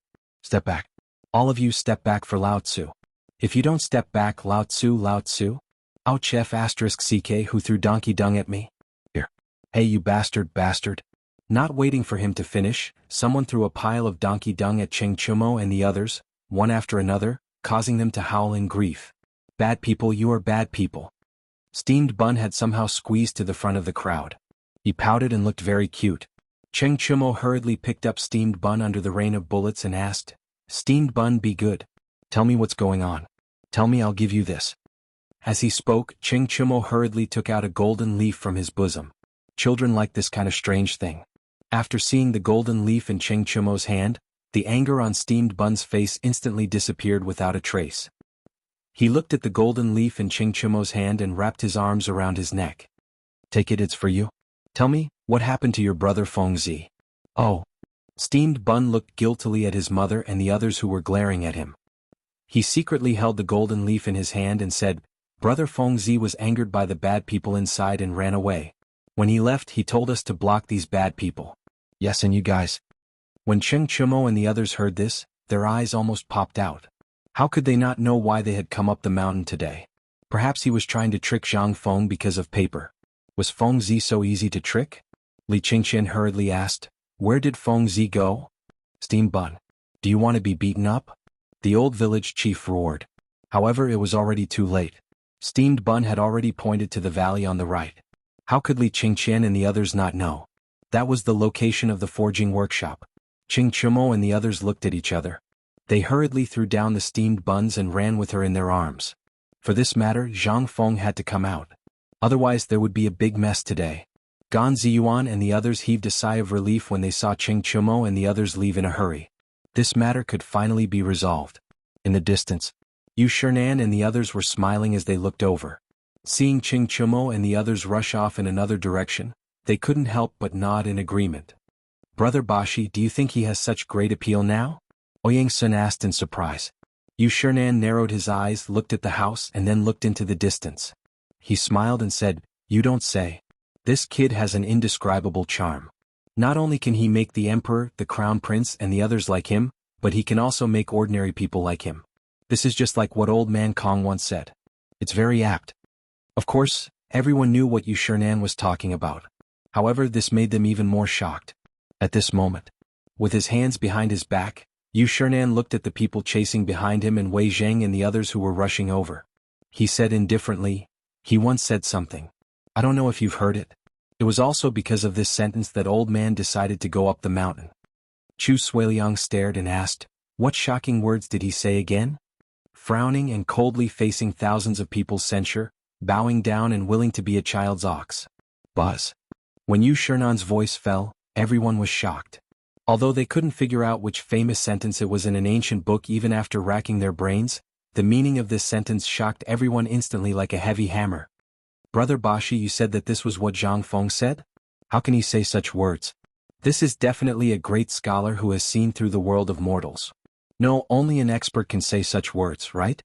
Step back. All of you step back for Lao Tzu. If you don't step back, Lao Tzu, Lao Tzu. Ouch F*** CK who threw donkey dung at me? Here. Hey you bastard. Not waiting for him to finish, someone threw a pile of donkey dung at Cheng Chumo and the others, one after another, causing them to howl in grief. Bad people, you are bad people. Steamed Bun had somehow squeezed to the front of the crowd. He pouted and looked very cute. Cheng Chumo hurriedly picked up Steamed Bun under the rain of bullets and asked, "Steamed Bun, be good. Tell me what's going on. Tell me, I'll give you this." As he spoke, Cheng Chumo hurriedly took out a golden leaf from his bosom. Children like this kind of strange thing. After seeing the golden leaf in Cheng Chumo's hand, the anger on Steamed Bun's face instantly disappeared without a trace. He looked at the golden leaf in Cheng Chumo's hand and wrapped his arms around his neck. "Take it, it's for you. Tell me, what happened to your brother Fengzi?" "Oh." Steamed Bun looked guiltily at his mother and the others who were glaring at him. He secretly held the golden leaf in his hand and said, "Brother Fengzi was angered by the bad people inside and ran away. When he left, he told us to block these bad people." "Yes, and you guys." When Cheng Chumo and the others heard this, their eyes almost popped out. How could they not know why they had come up the mountain today? Perhaps he was trying to trick Zhang Feng because of paper. Was Fengzi so easy to trick? Li Qingqian hurriedly asked, "Where did Fengzi go?" "Steamed Bun. Do you want to be beaten up?" The old village chief roared. However, it was already too late. Steamed Bun had already pointed to the valley on the right. How could Li Qingqian and the others not know? That was the location of the forging workshop. Cheng Chumo and the others looked at each other. They hurriedly threw down the steamed buns and ran with her in their arms. For this matter, Zhang Feng had to come out. Otherwise there would be a big mess today. Gan Ziyuan and the others heaved a sigh of relief when they saw Cheng Chumo and the others leave in a hurry. This matter could finally be resolved. In the distance, Yu Shernan and the others were smiling as they looked over. Seeing Cheng Chumo and the others rush off in another direction, they couldn't help but nod in agreement. "Brother Bashi, do you think he has such great appeal now?" Ouyang Sun asked in surprise. Yu Shernan narrowed his eyes, looked at the house and then looked into the distance. He smiled and said, "You don't say. This kid has an indescribable charm. Not only can he make the emperor, the crown prince and the others like him, but he can also make ordinary people like him. This is just like what old man Kong once said. It's very apt." Of course, everyone knew what Yu Shernan was talking about. However, this made them even more shocked. At this moment, with his hands behind his back, Yu Shernan looked at the people chasing behind him and Wei Zheng and the others who were rushing over. He said indifferently, "He once said something. I don't know if you've heard it." It was also because of this sentence that old man decided to go up the mountain. Chu Suiliang stared and asked, "What shocking words did he say again?" Frowning and coldly facing thousands of people's censure, bowing down and willing to be a child's ox. Buzz. When Yu Shernan's voice fell, everyone was shocked. Although they couldn't figure out which famous sentence it was in an ancient book even after racking their brains, the meaning of this sentence shocked everyone instantly like a heavy hammer. "Brother Bashi, you said that this was what Zhang Feng said? How can he say such words? This is definitely a great scholar who has seen through the world of mortals. No, only an expert can say such words, right?"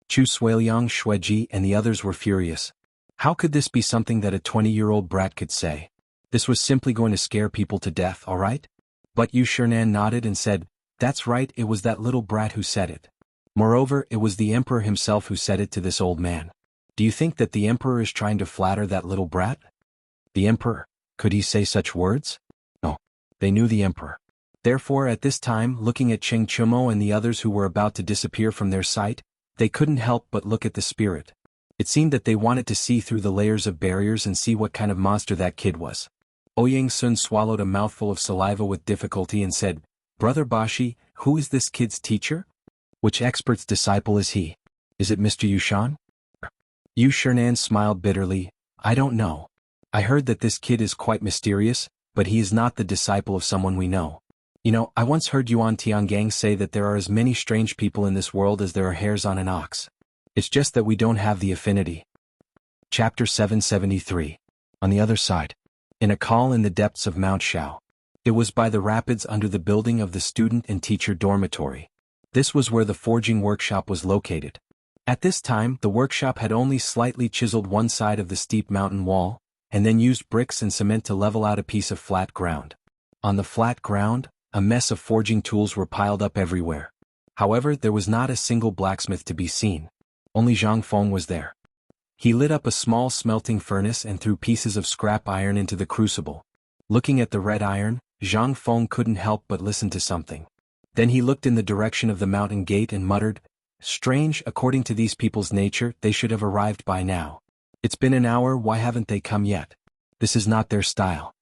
Chu Suiliang, Xueji and the others were furious. How could this be something that a 20-year-old brat could say? This was simply going to scare people to death, all right? But Yu Shernan nodded and said, "That's right, it was that little brat who said it. Moreover, it was the emperor himself who said it to this old man. Do you think that the emperor is trying to flatter that little brat?" The emperor? Could he say such words? No. They knew the emperor. Therefore, at this time, looking at Cheng Chumo and the others who were about to disappear from their sight, they couldn't help but look at the spirit. It seemed that they wanted to see through the layers of barriers and see what kind of monster that kid was. Ouyang Sun swallowed a mouthful of saliva with difficulty and said, "Brother Bashi, who is this kid's teacher? Which expert's disciple is he? Is it Mr. Yushan?" Yu Shernan smiled bitterly, "I don't know. I heard that this kid is quite mysterious, but he is not the disciple of someone we know. You know, I once heard Yuan Tiangang say that there are as many strange people in this world as there are hairs on an ox. It's just that we don't have the affinity." Chapter 773. On the other side. In a call in the depths of Mount Shao. It was by the rapids under the building of the student and teacher dormitory. This was where the forging workshop was located. At this time, the workshop had only slightly chiseled one side of the steep mountain wall, and then used bricks and cement to level out a piece of flat ground. On the flat ground, a mess of forging tools were piled up everywhere. However, there was not a single blacksmith to be seen. Only Zhang Feng was there. He lit up a small smelting furnace and threw pieces of scrap iron into the crucible. Looking at the red iron, Zhang Feng couldn't help but listen to something. Then he looked in the direction of the mountain gate and muttered, "Strange, according to these people's nature, they should have arrived by now. It's been an hour, why haven't they come yet? This is not their style."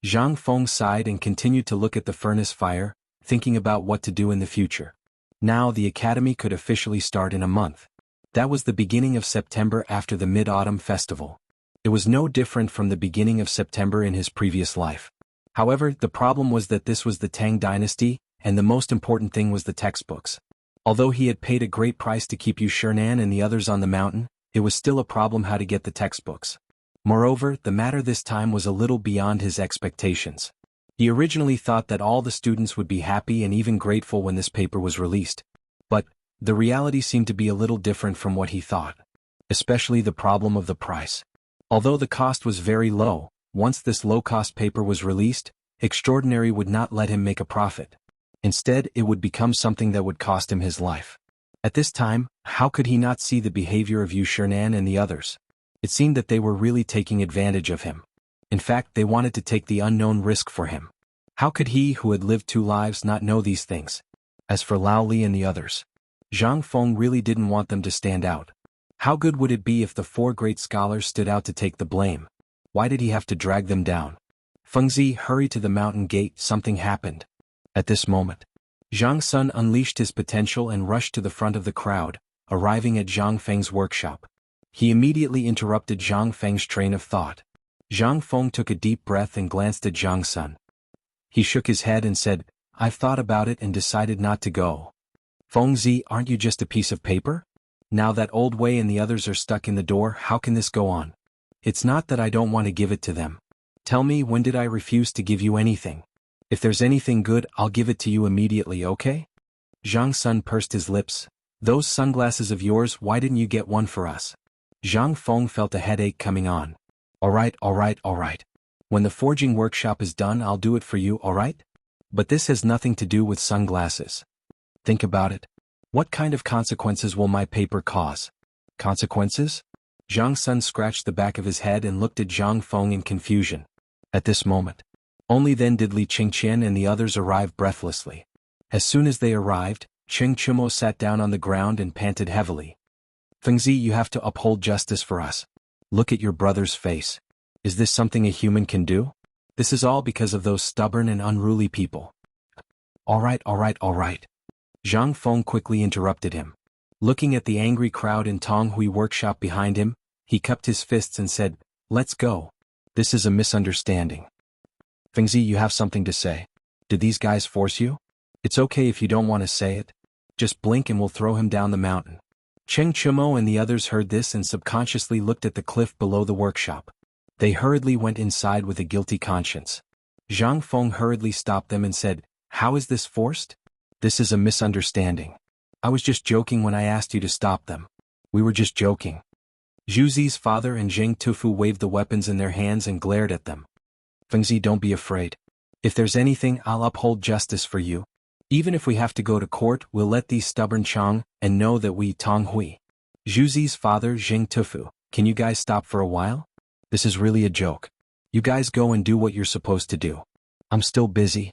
Zhang Feng sighed and continued to look at the furnace fire, thinking about what to do in the future. Now the academy could officially start in a month. That was the beginning of September after the Mid-Autumn Festival. It was no different from the beginning of September in his previous life. However, the problem was that this was the Tang Dynasty, and the most important thing was the textbooks. Although he had paid a great price to keep Yu Shernan and the others on the mountain, it was still a problem how to get the textbooks. Moreover, the matter this time was a little beyond his expectations. He originally thought that all the students would be happy and even grateful when this paper was released. But the reality seemed to be a little different from what he thought. Especially the problem of the price. Although the cost was very low, once this low-cost paper was released, Extraordinary would not let him make a profit. Instead, it would become something that would cost him his life. At this time, how could he not see the behavior of Yu Shernan and the others? It seemed that they were really taking advantage of him. In fact, they wanted to take the unknown risk for him. How could he who had lived 2 lives not know these things? As for Lao Li and the others, Zhang Feng really didn't want them to stand out. How good would it be if the 4 great scholars stood out to take the blame? Why did he have to drag them down? Fengzi hurried to the mountain gate, something happened. At this moment, Zhang Sun unleashed his potential and rushed to the front of the crowd, arriving at Zhang Feng's workshop. He immediately interrupted Zhang Feng's train of thought. Zhang Feng took a deep breath and glanced at Zhang Sun. He shook his head and said, "I've thought about it and decided not to go." "Fengzi, aren't you just a piece of paper? Now that Old Wei and the others are stuck in the door, how can this go on? It's not that I don't want to give it to them. Tell me, when did I refuse to give you anything? If there's anything good, I'll give it to you immediately, okay?" Zhang Sun pursed his lips. "Those sunglasses of yours, why didn't you get one for us?" Zhang Feng felt a headache coming on. Alright. When the forging workshop is done, I'll do it for you, alright? But this has nothing to do with sunglasses. Think about it. What kind of consequences will my paper cause? Consequences? Zhang Sun scratched the back of his head and looked at Zhang Feng in confusion. At this moment, only then did Li Qingqian and the others arrive breathlessly. As soon as they arrived, Cheng Chumo sat down on the ground and panted heavily. "Fengzi, you have to uphold justice for us. Look at your brother's face. Is this something a human can do? This is all because of those stubborn and unruly people." Alright. Zhang Feng quickly interrupted him. Looking at the angry crowd in Tong Hui workshop behind him, he cupped his fists and said, "Let's go. This is a misunderstanding." "Fengzi, you have something to say. Did these guys force you? It's okay if you don't want to say it. Just blink and we'll throw him down the mountain." Cheng Chumo and the others heard this and subconsciously looked at the cliff below the workshop. They hurriedly went inside with a guilty conscience. Zhang Feng hurriedly stopped them and said, "How is this forced? This is a misunderstanding. I was just joking when I asked you to stop them. We were just joking." Zhu Zi's father and Zheng Tufu waved the weapons in their hands and glared at them. "Fengzi, don't be afraid. If there's anything, I'll uphold justice for you. Even if we have to go to court, we'll let these stubborn Chang and know that we Tong Hui." Zhu Zi's father, Zheng Tufu, "Can you guys stop for a while? This is really a joke. You guys go and do what you're supposed to do. I'm still busy."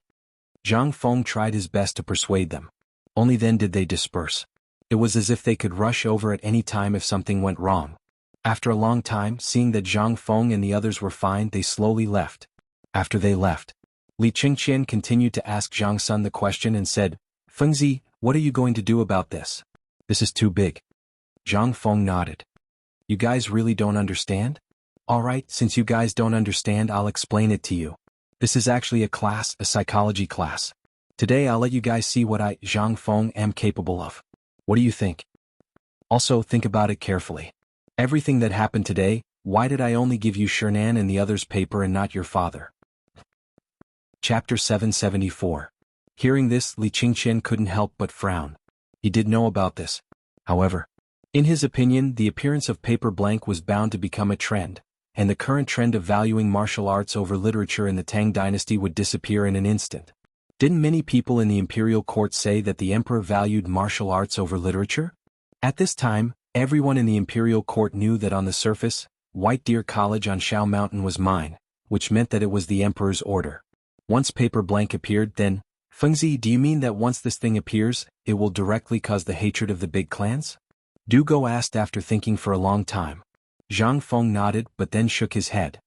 Zhang Feng tried his best to persuade them. Only then did they disperse. It was as if they could rush over at any time if something went wrong. After a long time, seeing that Zhang Feng and the others were fine, they slowly left. After they left, Li Qingqian continued to ask Zhang Sun the question and said, "Fengzi, what are you going to do about this? This is too big." Zhang Feng nodded. "You guys really don't understand? Alright, since you guys don't understand, I'll explain it to you. This is actually a psychology class. Today I'll let you guys see what I, Zhang Feng, am capable of. What do you think? Also, think about it carefully. Everything that happened today, why did I only give you Shernan and the others paper and not your father?" Chapter 774. Hearing this, Li Qingqian couldn't help but frown. He did know about this. However, in his opinion, the appearance of paper blank was bound to become a trend, and the current trend of valuing martial arts over literature in the Tang Dynasty would disappear in an instant. Didn't many people in the imperial court say that the emperor valued martial arts over literature? At this time, everyone in the imperial court knew that on the surface, White Deer College on Shao Mountain was mine, which meant that it was the emperor's order. Once paper blank appeared, then, Fengzi, do you mean that once this thing appears, it will directly cause the hatred of the big clans? Du Go asked after thinking for a long time. Zhang Feng nodded but then shook his head.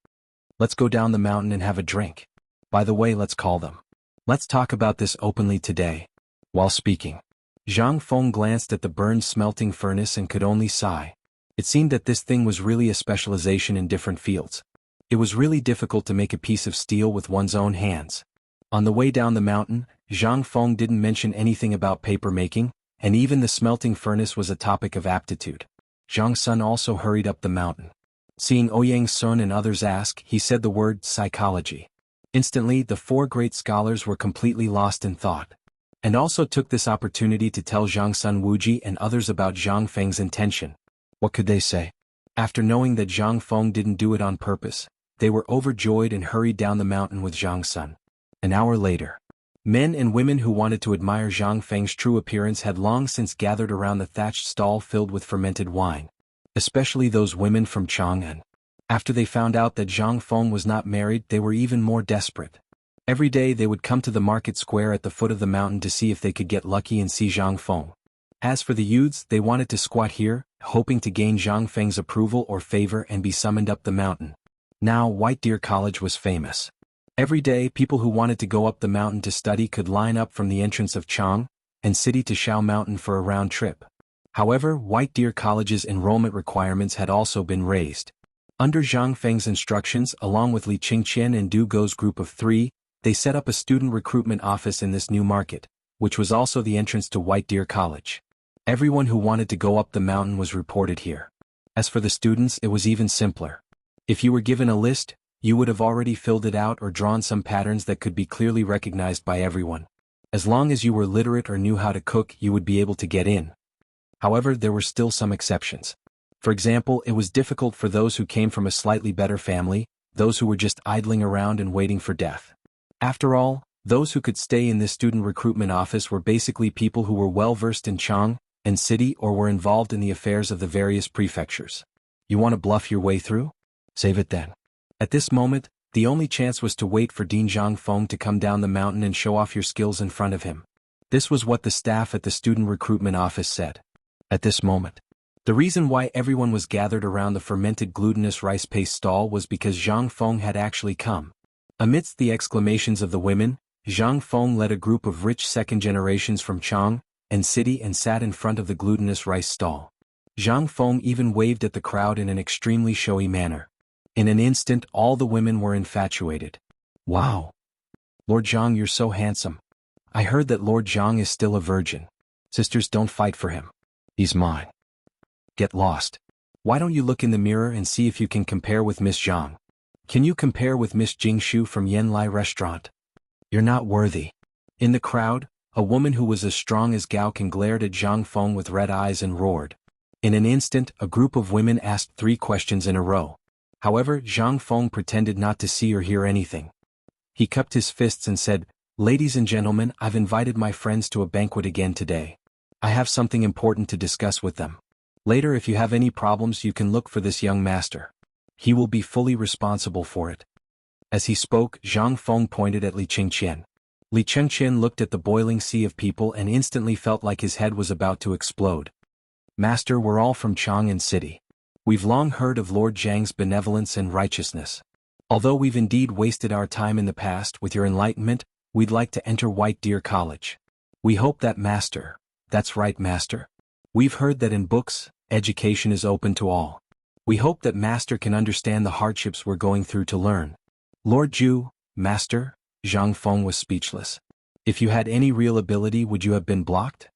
Let's go down the mountain and have a drink. By the way, let's call them. Let's talk about this openly today. While speaking, Zhang Feng glanced at the burned smelting furnace and could only sigh. It seemed that this thing was really a specialization in different fields. It was really difficult to make a piece of steel with one's own hands. On the way down the mountain, Zhang Feng didn't mention anything about paper making, and even the smelting furnace was a topic of aptitude. Zhang Sun also hurried up the mountain. Seeing Ouyang Sun and others ask, he said the word psychology. Instantly, the four great scholars were completely lost in thought, and also took this opportunity to tell Zhang Sun Wuji and others about Zhang Feng's intention. What could they say? After knowing that Zhang Feng didn't do it on purpose, they were overjoyed and hurried down the mountain with Zhang Sun. An hour later, men and women who wanted to admire Zhang Feng's true appearance had long since gathered around the thatched stall filled with fermented wine, especially those women from Chang'an. After they found out that Zhang Feng was not married, they were even more desperate. Every day they would come to the market square at the foot of the mountain to see if they could get lucky and see Zhang Feng. As for the youths, they wanted to squat here, hoping to gain Zhang Feng's approval or favor and be summoned up the mountain. Now White Deer College was famous. Every day people who wanted to go up the mountain to study could line up from the entrance of Chang and City to Shao Mountain for a round trip. However, White Deer College's enrollment requirements had also been raised. Under Zhang Feng's instructions, along with Li Qingqian and Du Go's group of 3, they set up a student recruitment office in this new market, which was also the entrance to White Deer College. Everyone who wanted to go up the mountain was reported here. As for the students, it was even simpler. If you were given a list, you would have already filled it out or drawn some patterns that could be clearly recognized by everyone. As long as you were literate or knew how to cook, you would be able to get in. However, there were still some exceptions. For example, it was difficult for those who came from a slightly better family, those who were just idling around and waiting for death. After all, those who could stay in this student recruitment office were basically people who were well-versed in Chang and City or were involved in the affairs of the various prefectures. You want to bluff your way through? Save it then. At this moment, the only chance was to wait for Dean Zhang Feng to come down the mountain and show off your skills in front of him. This was what the staff at the student recruitment office said. At this moment, the reason why everyone was gathered around the fermented glutinous rice paste stall was because Zhang Feng had actually come. Amidst the exclamations of the women, Zhang Feng led a group of rich second generations from Chang and City and sat in front of the glutinous rice stall. Zhang Feng even waved at the crowd in an extremely showy manner. In an instant, all the women were infatuated. Wow! Lord Zhang, you're so handsome. I heard that Lord Zhang is still a virgin. Sisters, don't fight for him. He's mine. Get lost. Why don't you look in the mirror and see if you can compare with Miss Zhang? Can you compare with Miss Jingshu from Yanlai Restaurant? You're not worthy. In the crowd, a woman who was as strong as Gao Can glared at Zhang Feng with red eyes and roared. In an instant, a group of women asked 3 questions in a row. However, Zhang Feng pretended not to see or hear anything. He cupped his fists and said, "Ladies and gentlemen, I've invited my friends to a banquet again today. I have something important to discuss with them. Later, if you have any problems, you can look for this young master. He will be fully responsible for it." As he spoke, Zhang Feng pointed at Li Qingqian. Li Qingqian looked at the boiling sea of people and instantly felt like his head was about to explode. "Master, we're all from Chang'an City. We've long heard of Lord Zhang's benevolence and righteousness. Although we've indeed wasted our time in the past, with your enlightenment, we'd like to enter White Deer College. We hope that Master..." "That's right, Master. We've heard that in books, education is open to all. We hope that Master can understand the hardships we're going through to learn." "Lord Zhu, Master," Zhang Feng was speechless. "If you had any real ability, would you have been blocked?"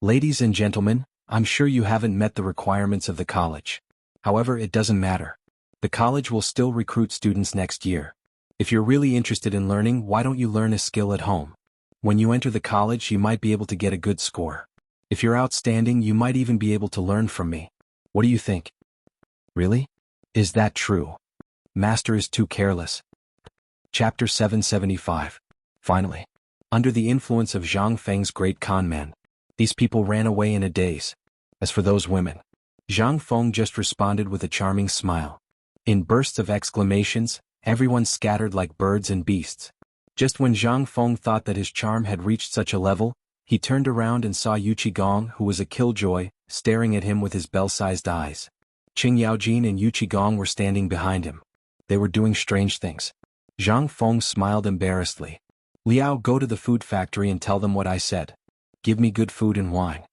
"Ladies and gentlemen, I'm sure you haven't met the requirements of the college. However, it doesn't matter. The college will still recruit students next year. If you're really interested in learning, why don't you learn a skill at home? When you enter the college, you might be able to get a good score. If you're outstanding, you might even be able to learn from me. What do you think?" "Really? Is that true? Master is too careless." Chapter 775. Finally, under the influence of Zhang Feng's great conman, these people ran away in a daze. As for those women, Zhang Feng just responded with a charming smile. In bursts of exclamations, everyone scattered like birds and beasts. Just when Zhang Feng thought that his charm had reached such a level, he turned around and saw Yu Qigong, who was a killjoy, staring at him with his bell-sized eyes. Qing Yaojin and Yu Qigong were standing behind him. They were doing strange things. Zhang Feng smiled embarrassedly. Liao, go to the food factory and tell them what I said. Give me good food and wine.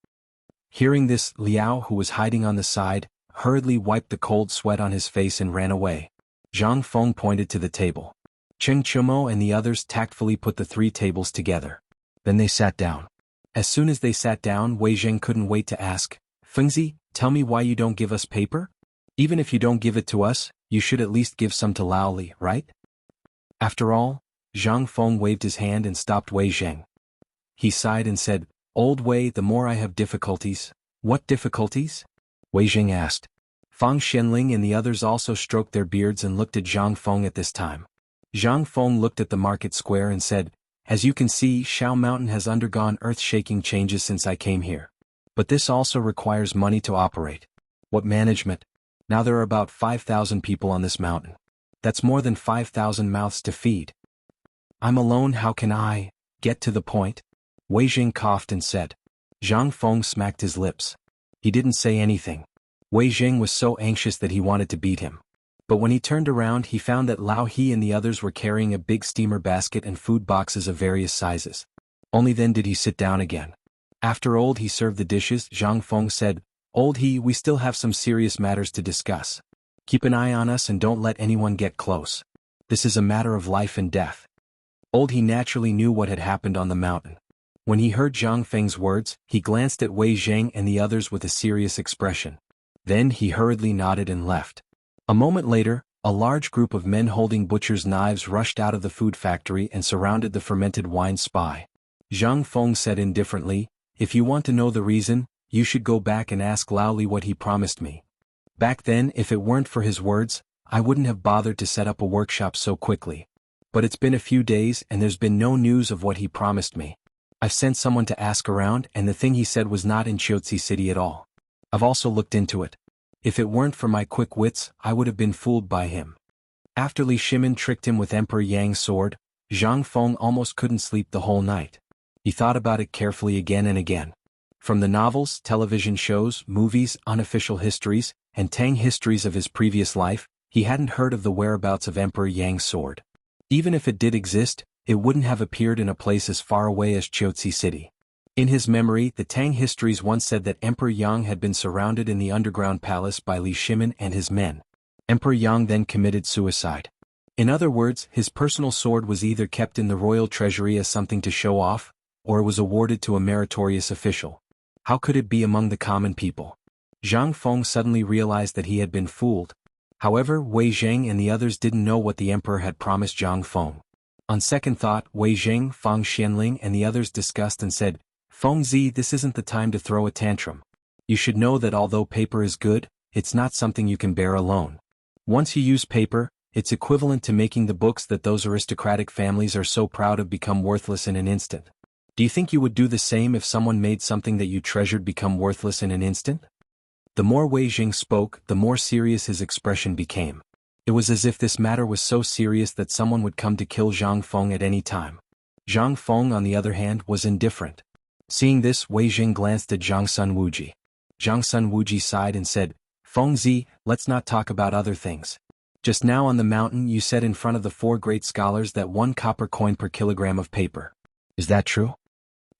Hearing this, Liao, who was hiding on the side, hurriedly wiped the cold sweat on his face and ran away. Zhang Feng pointed to the table. Cheng Chumo and the others tactfully put the 3 tables together. Then they sat down. As soon as they sat down, Wei Zheng couldn't wait to ask, Fengzi, tell me why you don't give us paper? Even if you don't give it to us, you should at least give some to Lao Li, right? After all, Zhang Feng waved his hand and stopped Wei Zheng. He sighed and said, Old Wei, the more I have difficulties. What difficulties? Wei Zheng asked. Fang Xianling and the others also stroked their beards and looked at Zhang Feng at this time. Zhang Feng looked at the market square and said, As you can see, Shao Mountain has undergone earth-shaking changes since I came here. But this also requires money to operate. What management? Now there are about 5,000 people on this mountain. That's more than 5,000 mouths to feed. I'm alone, how can I get to the point? Wei Zheng coughed and said. Zhang Feng smacked his lips. He didn't say anything. Wei Zheng was so anxious that he wanted to beat him. But when he turned around, he found that Lao He and the others were carrying a big steamer basket and food boxes of various sizes. Only then did he sit down again. After Old He served the dishes, Zhang Feng said, Old He, we still have some serious matters to discuss. Keep an eye on us and don't let anyone get close. This is a matter of life and death. Old He naturally knew what had happened on the mountain. When he heard Zhang Feng's words, he glanced at Wei Zheng and the others with a serious expression. Then he hurriedly nodded and left. A moment later, a large group of men holding butcher's knives rushed out of the food factory and surrounded the fermented wine spy. Zhang Feng said indifferently, If you want to know the reason, you should go back and ask Lao Li what he promised me. Back then, if it weren't for his words, I wouldn't have bothered to set up a workshop so quickly. But it's been a few days and there's been no news of what he promised me. I've sent someone to ask around and the thing he said was not in Chiotzi City at all. I've also looked into it. If it weren't for my quick wits, I would have been fooled by him. After Li Shimin tricked him with Emperor Yang's sword, Zhang Feng almost couldn't sleep the whole night. He thought about it carefully again and again. From the novels, television shows, movies, unofficial histories, and Tang histories of his previous life, he hadn't heard of the whereabouts of Emperor Yang's sword. Even if it did exist, it wouldn't have appeared in a place as far away as Chiotzi City. In his memory, the Tang histories once said that Emperor Yang had been surrounded in the underground palace by Li Shimin and his men. Emperor Yang then committed suicide. In other words, his personal sword was either kept in the royal treasury as something to show off, or it was awarded to a meritorious official. How could it be among the common people? Zhang Feng suddenly realized that he had been fooled. However, Wei Zheng and the others didn't know what the emperor had promised Zhang Feng. On second thought, Wei Zheng, Fang Xianling and the others discussed and said, Fengzi, this isn't the time to throw a tantrum. You should know that although paper is good, it's not something you can bear alone. Once you use paper, it's equivalent to making the books that those aristocratic families are so proud of become worthless in an instant. Do you think you would do the same if someone made something that you treasured become worthless in an instant? The more Wei Zheng spoke, the more serious his expression became. It was as if this matter was so serious that someone would come to kill Zhang Feng at any time. Zhang Feng, on the other hand, was indifferent. Seeing this, Wei Zheng glanced at Zhang Sun Wuji. Zhang Sun Wuji sighed and said, Fengzi, let's not talk about other things. Just now on the mountain you said in front of the 4 great scholars that 1 copper coin per kilogram of paper. Is that true?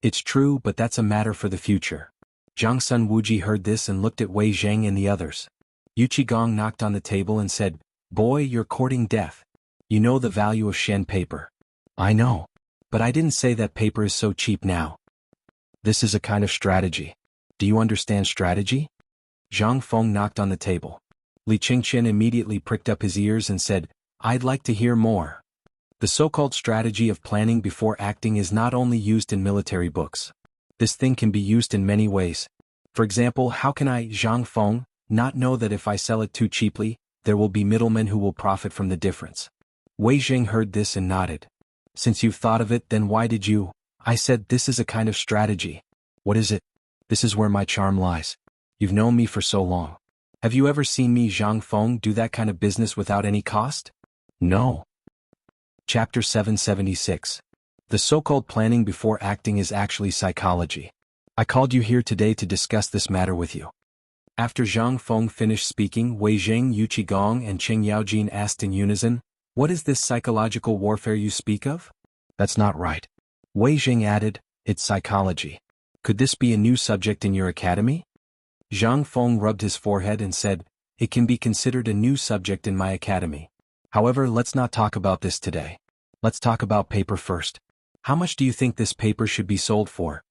It's true, but that's a matter for the future. Zhang Sun Wuji heard this and looked at Wei Zheng and the others. Yu Qigong knocked on the table and said, Boy, you're courting death. You know the value of Shen paper. I know. But I didn't say that paper is so cheap now. This is a kind of strategy. Do you understand strategy? Zhang Feng knocked on the table. Li Qingqian immediately pricked up his ears and said, I'd like to hear more. The so-called strategy of planning before acting is not only used in military books. This thing can be used in many ways. For example, how can I, Zhang Feng, not know that if I sell it too cheaply, there will be middlemen who will profit from the difference? Wei Zheng heard this and nodded. Since you've thought of it, then why did you? I said this is a kind of strategy. What is it? This is where my charm lies. You've known me for so long. Have you ever seen me, Zhang Feng, do that kind of business without any cost? No. Chapter 776. The so-called planning before acting is actually psychology. I called you here today to discuss this matter with you. After Zhang Feng finished speaking, Wei Zheng, Yu Qigong and Qing Yaojin asked in unison, "What is this psychological warfare you speak of?" "That's not right." Wei Zheng added, "It's psychology. Could this be a new subject in your academy?" Zhang Feng rubbed his forehead and said, "It can be considered a new subject in my academy. However, let's not talk about this today. Let's talk about paper first. How much do you think this paper should be sold for?"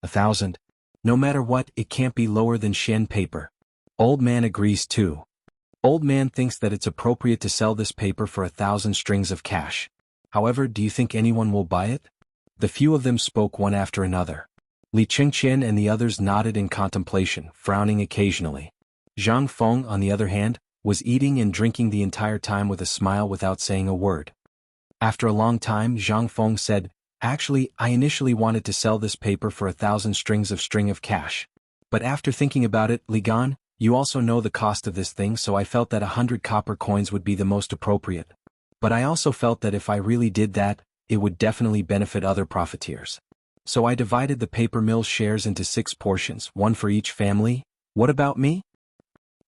1,000. No matter what, it can't be lower than Shen paper. Old man agrees too. Old man thinks that it's appropriate to sell this paper for 1,000 strings of cash. However, do you think anyone will buy it? The few of them spoke one after another. Li Qingqian and the others nodded in contemplation, frowning occasionally. Zhang Feng, on the other hand, was eating and drinking the entire time with a smile without saying a word. After a long time, Zhang Feng said, "Actually, I initially wanted to sell this paper for 1,000 strings of cash. But after thinking about it, Li Gan, you also know the cost of this thing, so I felt that 100 copper coins would be the most appropriate. But I also felt that if I really did that, it would definitely benefit other profiteers. So I divided the paper mill's shares into 6 portions, one for each family. What about me?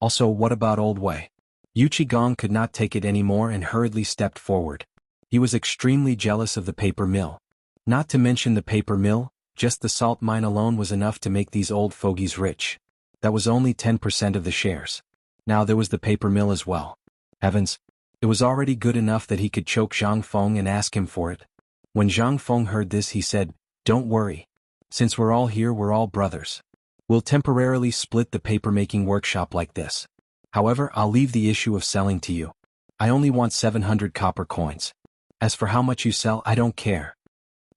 Also, what about Old Wei?" Yu Qigong could not take it anymore and hurriedly stepped forward. He was extremely jealous of the paper mill. Not to mention the paper mill, just the salt mine alone was enough to make these old fogies rich. That was only 10% of the shares. Now there was the paper mill as well. Heavens! It was already good enough that he could choke Zhang Feng and ask him for it. When Zhang Feng heard this, he said, "Don't worry. Since we're all here, we're all brothers. We'll temporarily split the paper-making workshop like this. However, I'll leave the issue of selling to you. I only want 700 copper coins. As for how much you sell, I don't care."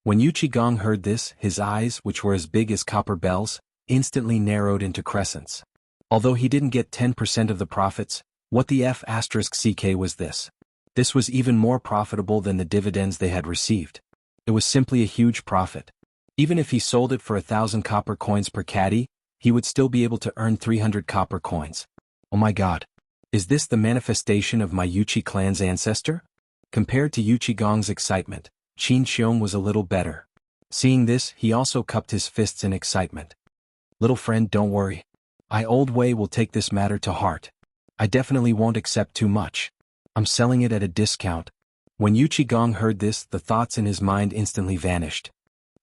When Yu Qigong heard this, his eyes, which were as big as copper bells, instantly narrowed into crescents. Although he didn't get 10% of the profits, what the F***ck was this? This was even more profitable than the dividends they had received. It was simply a huge profit. Even if he sold it for 1,000 copper coins per caddy, he would still be able to earn 300 copper coins. Oh my god. Is this the manifestation of my Yuchi clan's ancestor? Compared to Yu Qigong's excitement, Qin Xiong was a little better. Seeing this, he also cupped his fists in excitement. "Little friend, don't worry. Old Wei will take this matter to heart. I definitely won't accept too much. I'm selling it at a discount." When Yu Qigong heard this, the thoughts in his mind instantly vanished.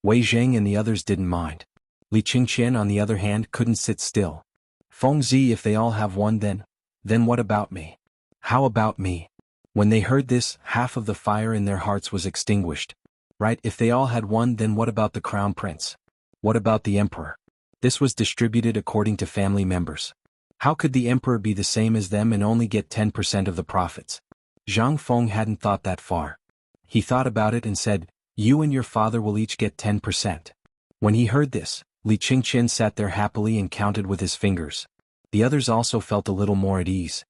Wei Zheng and the others didn't mind. Li Qingqian, on the other hand, couldn't sit still. "Feng Zi, if they all have one, then what about me? How about me?" When they heard this, half of the fire in their hearts was extinguished. Right, if they all had one, then what about the crown prince? What about the emperor? This was distributed according to family members. How could the emperor be the same as them and only get 10% of the profits? Zhang Feng hadn't thought that far. He thought about it and said, "You and your father will each get 10%. When he heard this, Li Qingqian sat there happily and counted with his fingers. The others also felt a little more at ease.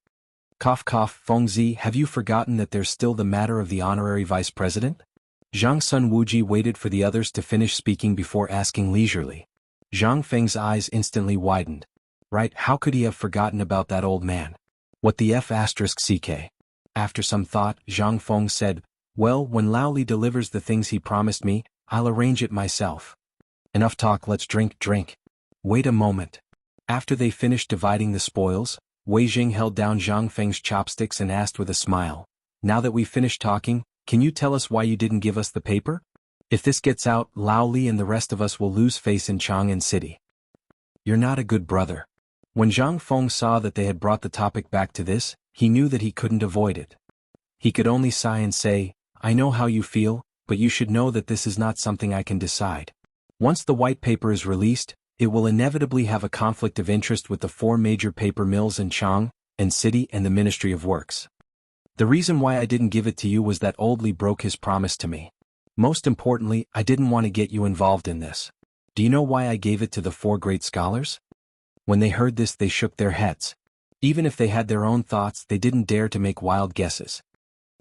Cough cough, Feng Zi, have you forgotten that there's still the matter of the honorary vice president? Zhang Sun Wuji waited for the others to finish speaking before asking leisurely. Zhang Feng's eyes instantly widened. Right, how could he have forgotten about that old man? What the F***ck? After some thought, Zhang Feng said, "Well, when Lao Li delivers the things he promised me, I'll arrange it myself." Enough talk, let's drink. Wait a moment. After they finished dividing the spoils, Wei Jing held down Zhang Feng's chopsticks and asked with a smile, "Now that we've finished talking, can you tell us why you didn't give us the paper? If this gets out, Lao Li and the rest of us will lose face in Chang'an City. You're not a good brother." When Zhang Feng saw that they had brought the topic back to this, he knew that he couldn't avoid it. He could only sigh and say, "I know how you feel, but you should know that this is not something I can decide. Once the white paper is released, it will inevitably have a conflict of interest with the 4 major paper mills in Chang'an City and the Ministry of Works. The reason why I didn't give it to you was that Old Li broke his promise to me. Most importantly, I didn't want to get you involved in this. Do you know why I gave it to the 4 great scholars?" When they heard this, they shook their heads. Even if they had their own thoughts, they didn't dare to make wild guesses.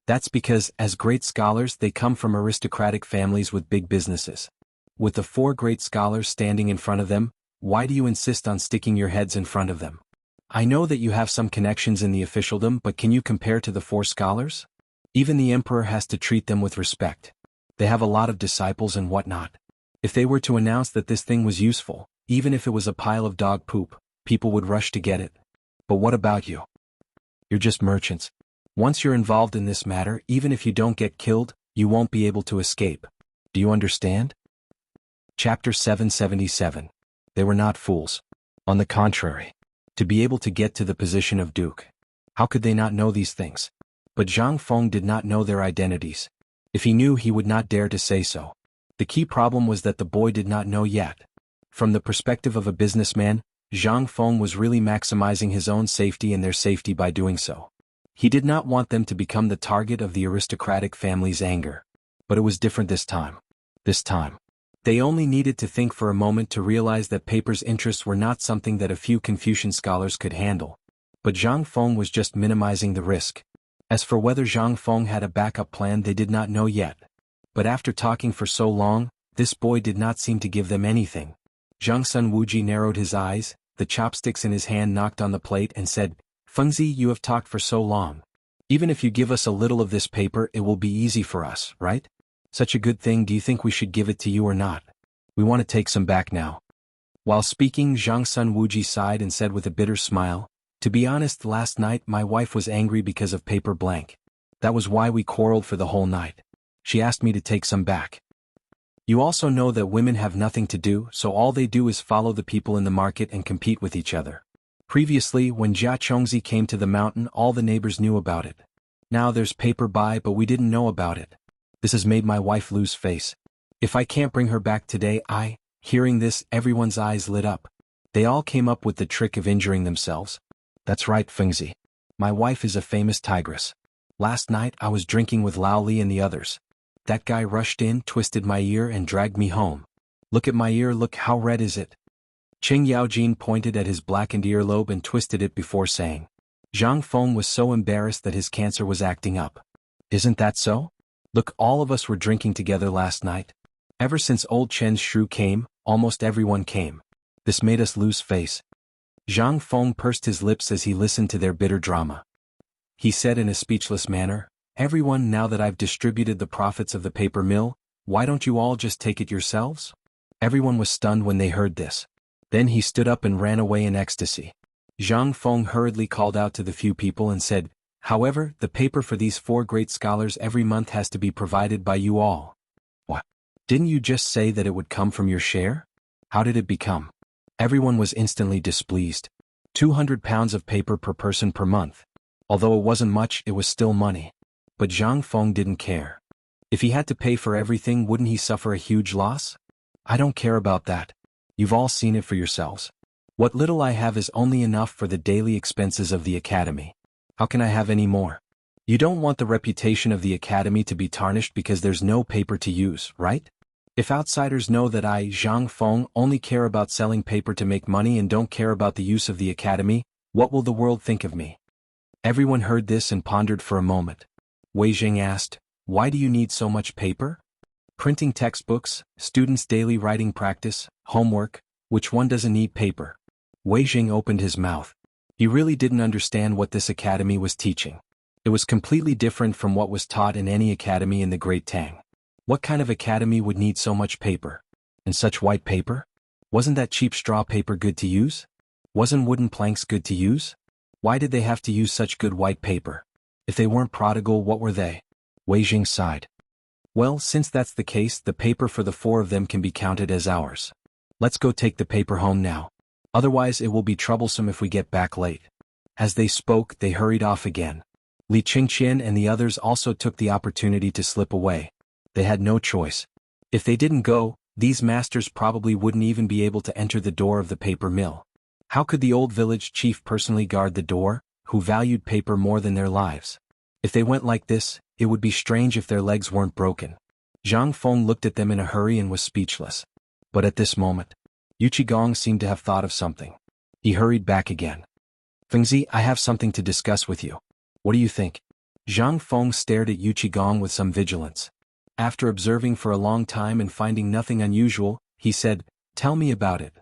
That's because, as great scholars, they come from aristocratic families with big businesses. With the 4 great scholars standing in front of them, why do you insist on sticking your heads in front of them? I know that you have some connections in the officialdom, but can you compare to the 4 scholars? Even the emperor has to treat them with respect. They have a lot of disciples and whatnot. If they were to announce that this thing was useful, even if it was a pile of dog poop, people would rush to get it. But what about you? You're just merchants. Once you're involved in this matter, even if you don't get killed, you won't be able to escape. Do you understand? Chapter 777. They were not fools. On the contrary. To be able to get to the position of duke. How could they not know these things? But Zhang Feng did not know their identities. If he knew, he would not dare to say so. The key problem was that the boy did not know yet. From the perspective of a businessman, Zhang Feng was really maximizing his own safety and their safety by doing so. He did not want them to become the target of the aristocratic family's anger. But it was different this time. This time. They only needed to think for a moment to realize that paper's interests were not something that a few Confucian scholars could handle. But Zhang Feng was just minimizing the risk. As for whether Zhang Feng had a backup plan, they did not know yet. But after talking for so long, this boy did not seem to give them anything. Zhang Sun Wuji narrowed his eyes, the chopsticks in his hand knocked on the plate and said, "Fengzi, you have talked for so long. Even if you give us a little of this paper, it will be easy for us, right? Such a good thing, do you think we should give it to you or not? We want to take some back now." While speaking, Zhang Sun Wuji sighed and said with a bitter smile, "To be honest, last night my wife was angry because of paper blank. That was why we quarreled for the whole night. She asked me to take some back. You also know that women have nothing to do, so all they do is follow the people in the market and compete with each other. Previously, when Jia Chongzi came to the mountain, all the neighbors knew about it. Now there's paper buy, but we didn't know about it. This has made my wife lose face. If I can't bring her back today, Hearing this, everyone's eyes lit up. They all came up with the trick of injuring themselves. That's right, Fengzi. My wife is a famous tigress. Last night I was drinking with Lao Li and the others. That guy rushed in, twisted my ear and dragged me home. Look at my ear, look how red is it. Qing Yaojin pointed at his blackened earlobe and twisted it before saying. Zhang Feng was so embarrassed that his cancer was acting up. Isn't that so? Look, all of us were drinking together last night. Ever since old Chen's shrew came, almost everyone came. This made us lose face. Zhang Feng pursed his lips as he listened to their bitter drama. He said in a speechless manner, "Everyone, now that I've distributed the profits of the paper mill, why don't you all just take it yourselves?" Everyone was stunned when they heard this. Then he stood up and ran away in ecstasy. Zhang Feng hurriedly called out to the few people and said, "However, the paper for these 4 great scholars every month has to be provided by you all." What? Didn't you just say that it would come from your share? How did it become? Everyone was instantly displeased. 200 pounds of paper per person per month. Although it wasn't much, it was still money. But Zhang Feng didn't care. If he had to pay for everything, wouldn't he suffer a huge loss? I don't care about that. You've all seen it for yourselves. What little I have is only enough for the daily expenses of the academy. How can I have any more? You don't want the reputation of the academy to be tarnished because there's no paper to use, right? If outsiders know that I, Zhang Feng, only care about selling paper to make money and don't care about the use of the academy, what will the world think of me? Everyone heard this and pondered for a moment. Wei Jing asked, "Why do you need so much paper? Printing textbooks, students' daily writing practice, homework, which one doesn't need paper?" Wei Jing opened his mouth. He really didn't understand what this academy was teaching. It was completely different from what was taught in any academy in the Great Tang. What kind of academy would need so much paper? And such white paper? Wasn't that cheap straw paper good to use? Wasn't wooden planks good to use? Why did they have to use such good white paper? If they weren't prodigal, what were they? Wei Jing sighed. Well, since that's the case, the paper for the 4 of them can be counted as ours. Let's go take the paper home now. Otherwise it will be troublesome if we get back late. As they spoke, they hurried off again. Li Qingqian and the others also took the opportunity to slip away. They had no choice. If they didn't go, these masters probably wouldn't even be able to enter the door of the paper mill. How could the old village chief personally guard the door, who valued paper more than their lives? If they went like this, it would be strange if their legs weren't broken. Zhang Feng looked at them in a hurry and was speechless. But at this moment, Yu Qigong seemed to have thought of something. He hurried back again. Fengzi, I have something to discuss with you. What do you think? Zhang Feng stared at Yu Qigong with some vigilance. After observing for a long time and finding nothing unusual, he said, "Tell me about it."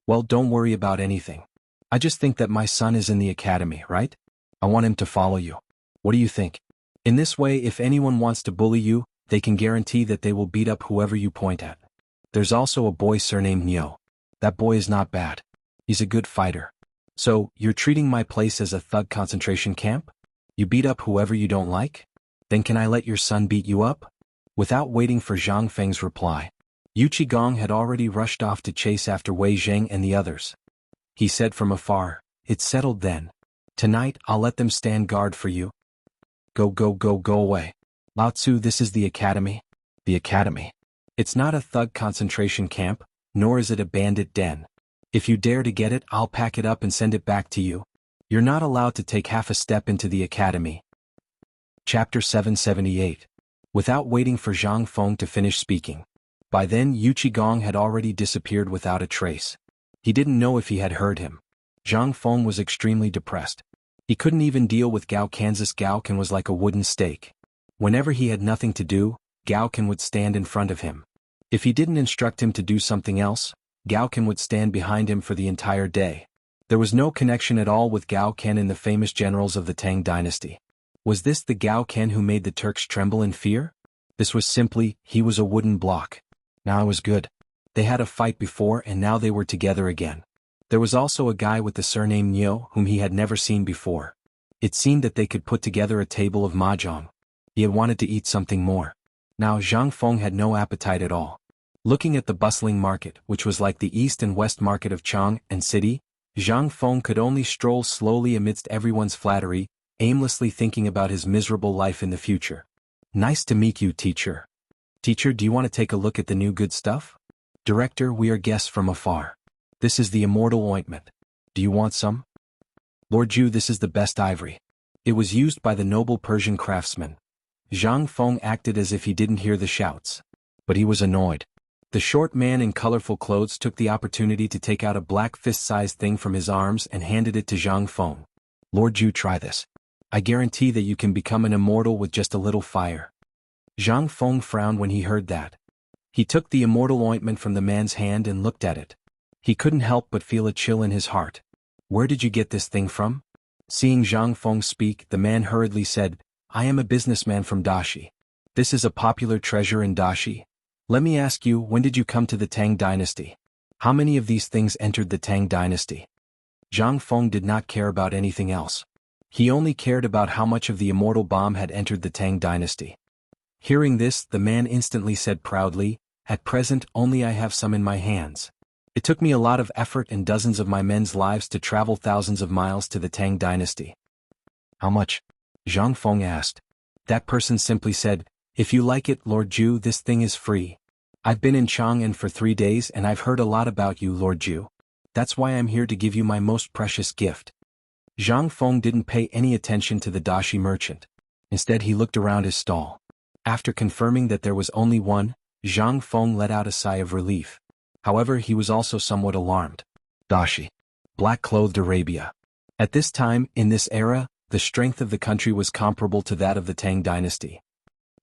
Well, don't worry about anything. I just think that my son is in the academy, right? I want him to follow you. What do you think? In this way, if anyone wants to bully you, they can guarantee that they will beat up whoever you point at. There's also a boy surnamed Nyo. That boy is not bad. He's a good fighter. So, you're treating my place as a thug concentration camp? You beat up whoever you don't like? Then can I let your son beat you up? Without waiting for Zhang Feng's reply, Yu Qigong had already rushed off to chase after Wei Zheng and the others. He said from afar, "It's settled then. Tonight I'll let them stand guard for you. Go away. Lao Tzu, this is the academy." The academy. It's not a thug concentration camp, nor is it a bandit den. If you dare to get it, I'll pack it up and send it back to you. You're not allowed to take half a step into the academy. Chapter 778. Without waiting for Zhang Feng to finish speaking. By then Yu Qigong had already disappeared without a trace. He didn't know if he had heard him. Zhang Feng was extremely depressed. He couldn't even deal with Gao Kan's. Gao Kan was like a wooden stake. Whenever he had nothing to do, Gao Kan would stand in front of him. If he didn't instruct him to do something else, Gao Kan would stand behind him for the entire day. There was no connection at all with Gao Kan and the famous generals of the Tang Dynasty. Was this the Gao Kan who made the Turks tremble in fear? This was simply, he was a wooden block. Now it was good. They had a fight before and now they were together again. There was also a guy with the surname Nyo whom he had never seen before. It seemed that they could put together a table of mahjong. He had wanted to eat something more. Now Zhang Feng had no appetite at all. Looking at the bustling market, which was like the east and west market of Chang and city, Zhang Feng could only stroll slowly amidst everyone's flattery, aimlessly thinking about his miserable life in the future. "Nice to meet you, teacher." "Teacher, do you want to take a look at the new good stuff?" "Director, we are guests from afar. This is the immortal ointment. Do you want some?" "Lord Ju, this is the best ivory. It was used by the noble Persian craftsman." Zhang Feng acted as if he didn't hear the shouts. But he was annoyed. The short man in colorful clothes took the opportunity to take out a black fist-sized thing from his arms and handed it to Zhang Feng. "Lord Ju, try this. I guarantee that you can become an immortal with just a little fire." Zhang Feng frowned when he heard that. He took the immortal ointment from the man's hand and looked at it. He couldn't help but feel a chill in his heart. "Where did you get this thing from?" Seeing Zhang Feng speak, the man hurriedly said, "I am a businessman from Dashi. This is a popular treasure in Dashi. Let me ask you, when did you come to the Tang Dynasty? How many of these things entered the Tang Dynasty?" Zhang Feng did not care about anything else. He only cared about how much of the immortal bomb had entered the Tang Dynasty. Hearing this, the man instantly said proudly, "At present, only I have some in my hands. It took me a lot of effort and dozens of my men's lives to travel thousands of miles to the Tang Dynasty." "How much?" Zhang Feng asked. That person simply said, "If you like it, Lord Ju, this thing is free. I've been in Chang'an for 3 days and I've heard a lot about you, Lord Ju. That's why I'm here to give you my most precious gift." Zhang Feng didn't pay any attention to the Dashi merchant. Instead he looked around his stall. After confirming that there was only one, Zhang Feng let out a sigh of relief. However, he was also somewhat alarmed. Dashi. Black-clothed Arabia. At this time, in this era, the strength of the country was comparable to that of the Tang Dynasty.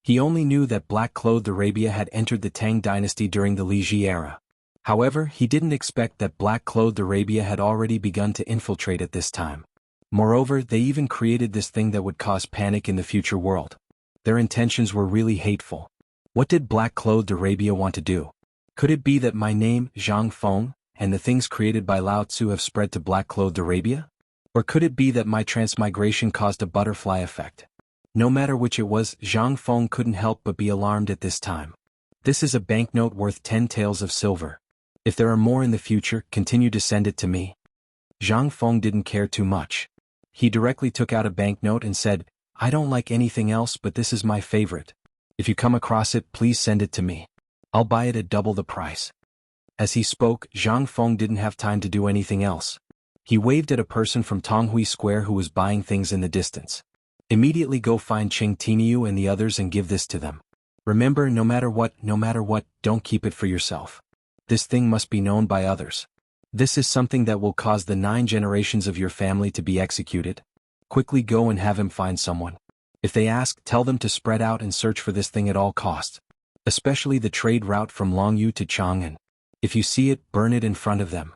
He only knew that black-clothed Arabia had entered the Tang Dynasty during the Liji era. However, he didn't expect that black-clothed Arabia had already begun to infiltrate at this time. Moreover, they even created this thing that would cause panic in the future world. Their intentions were really hateful. What did black-clothed Arabia want to do? Could it be that my name, Zhang Feng, and the things created by Lao Tzu have spread to black-clothed Arabia? Or could it be that my transmigration caused a butterfly effect? No matter which it was, Zhang Feng couldn't help but be alarmed at this time. "This is a banknote worth 10 taels of silver. If there are more in the future, continue to send it to me." Zhang Feng didn't care too much. He directly took out a banknote and said, "I don't like anything else, but this is my favorite. If you come across it, please send it to me. I'll buy it at double the price." As he spoke, Zhang Feng didn't have time to do anything else. He waved at a person from Tonghui Square who was buying things in the distance. "Immediately go find Cheng Tiniu and the others and give this to them. Remember, no matter what, don't keep it for yourself. This thing must be known by others. This is something that will cause the 9 generations of your family to be executed. Quickly go and have him find someone. If they ask, tell them to spread out and search for this thing at all costs. Especially the trade route from Longyu to Chang'an. If you see it, burn it in front of them.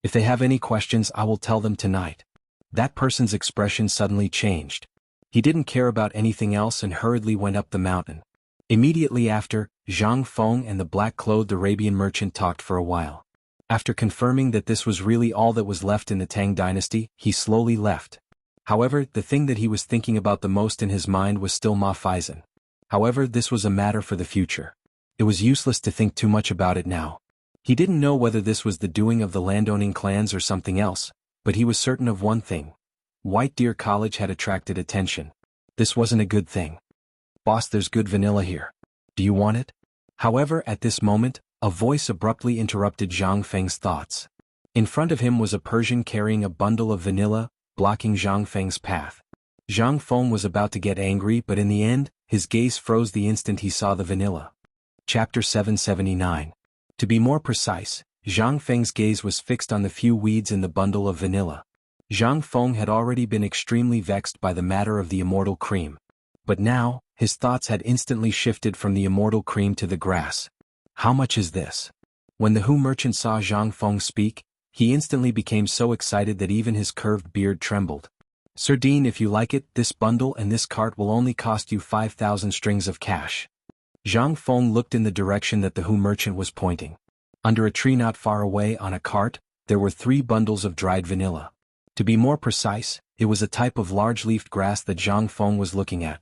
If they have any questions, I will tell them tonight." That person's expression suddenly changed. He didn't care about anything else and hurriedly went up the mountain. Immediately after, Zhang Feng and the black-clothed Arabian merchant talked for a while. After confirming that this was really all that was left in the Tang dynasty, he slowly left. However, the thing that he was thinking about the most in his mind was still Ma Faizan. However, this was a matter for the future. It was useless to think too much about it now. He didn't know whether this was the doing of the landowning clans or something else, but he was certain of one thing. White Deer College had attracted attention. This wasn't a good thing. "Boss, there's good vanilla here. Do you want it?" However, at this moment, a voice abruptly interrupted Zhang Feng's thoughts. In front of him was a Persian carrying a bundle of vanilla, blocking Zhang Feng's path. Zhang Feng was about to get angry, but in the end, his gaze froze the instant he saw the vanilla. Chapter 779. To be more precise, Zhang Feng's gaze was fixed on the few weeds in the bundle of vanilla. Zhang Feng had already been extremely vexed by the matter of the immortal cream. But now, his thoughts had instantly shifted from the immortal cream to the grass. How much is this? When the Hu merchant saw Zhang Feng speak, he instantly became so excited that even his curved beard trembled. "Sir Dean, if you like it, this bundle and this cart will only cost you 5,000 strings of cash." Zhang Feng looked in the direction that the Hu merchant was pointing. Under a tree not far away on a cart, there were 3 bundles of dried vanilla. To be more precise, it was a type of large-leafed grass that Zhang Feng was looking at.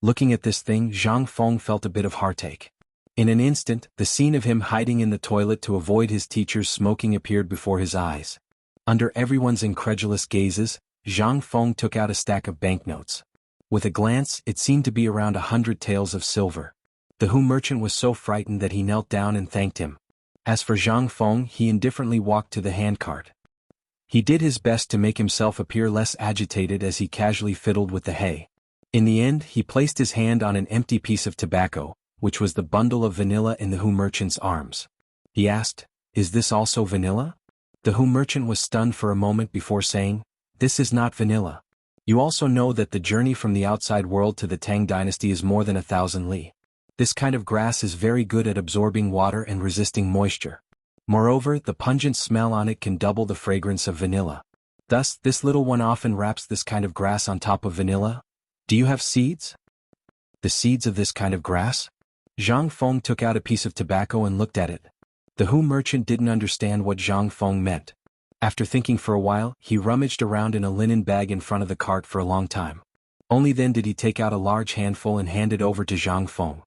Looking at this thing, Zhang Feng felt a bit of heartache. In an instant, the scene of him hiding in the toilet to avoid his teacher's smoking appeared before his eyes. Under everyone's incredulous gazes, Zhang Feng took out a stack of banknotes. With a glance, it seemed to be around 100 taels of silver. The Hu merchant was so frightened that he knelt down and thanked him. As for Zhang Feng, he indifferently walked to the handcart. He did his best to make himself appear less agitated as he casually fiddled with the hay. In the end, he placed his hand on an empty piece of tobacco, which was the bundle of vanilla in the Hu merchant's arms. He asked, "Is this also vanilla?" The Hu merchant was stunned for a moment before saying, "This is not vanilla. You also know that the journey from the outside world to the Tang dynasty is more than 1,000 li. This kind of grass is very good at absorbing water and resisting moisture. Moreover, the pungent smell on it can double the fragrance of vanilla. Thus, this little one often wraps this kind of grass on top of vanilla. Do you have seeds?" "The seeds of this kind of grass?" Zhang Feng took out a piece of tobacco and looked at it. The Hu merchant didn't understand what Zhang Feng meant. After thinking for a while, he rummaged around in a linen bag in front of the cart for a long time. Only then did he take out a large handful and hand it over to Zhang Feng.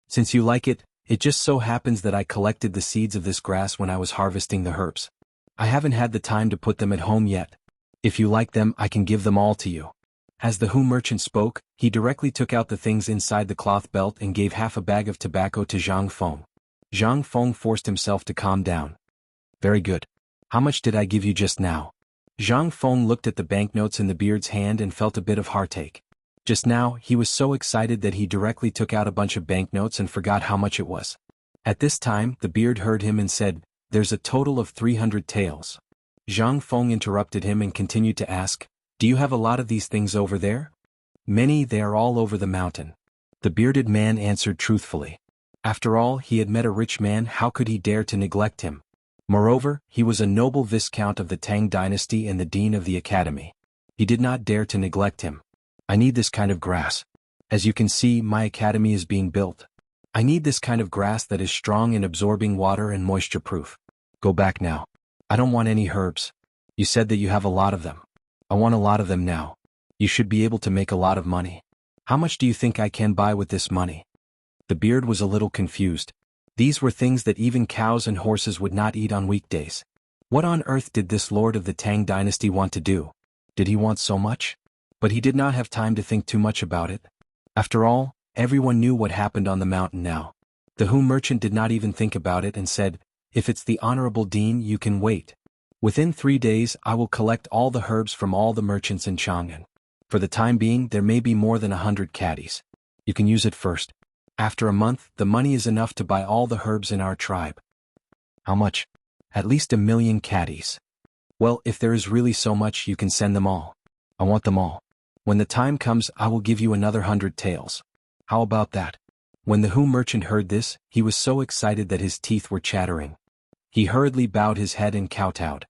"Since you like it, it just so happens that I collected the seeds of this grass when I was harvesting the herbs. I haven't had the time to put them at home yet. If you like them, I can give them all to you." As the Hu merchant spoke, he directly took out the things inside the cloth belt and gave half a bag of tobacco to Zhang Feng. Zhang Feng forced himself to calm down. "Very good. How much did I give you just now?" Zhang Feng looked at the banknotes in the beard's hand and felt a bit of heartache. Just now, he was so excited that he directly took out a bunch of banknotes and forgot how much it was. At this time, the beard heard him and said, "There's a total of 300 taels." Zhang Feng interrupted him and continued to ask, "Do you have a lot of these things over there?" "Many, they are all over the mountain." The bearded man answered truthfully. After all, he had met a rich man, how could he dare to neglect him? Moreover, he was a noble viscount of the Tang dynasty and the dean of the academy. He did not dare to neglect him. "I need this kind of grass. As you can see, my academy is being built. I need this kind of grass that is strong in absorbing water and moisture-proof. Go back now. I don't want any herbs. You said that you have a lot of them. I want a lot of them now. You should be able to make a lot of money. How much do you think I can buy with this money?" The beard was a little confused. These were things that even cows and horses would not eat on weekdays. What on earth did this lord of the Tang dynasty want to do? Did he want so much? But he did not have time to think too much about it. After all, everyone knew what happened on the mountain now. The Hu merchant did not even think about it and said, "If it's the honorable dean, you can wait. Within 3 days I will collect all the herbs from all the merchants in Chang'an. For the time being there may be more than 100 caddies. You can use it first. After a month, the money is enough to buy all the herbs in our tribe." "How much?" "At least 1,000,000 caddies." "Well, if there is really so much, you can send them all." "I want them all. When the time comes, I will give you another 100 taels. How about that?" When the Hu merchant heard this, he was so excited that his teeth were chattering. He hurriedly bowed his head and kowtowed.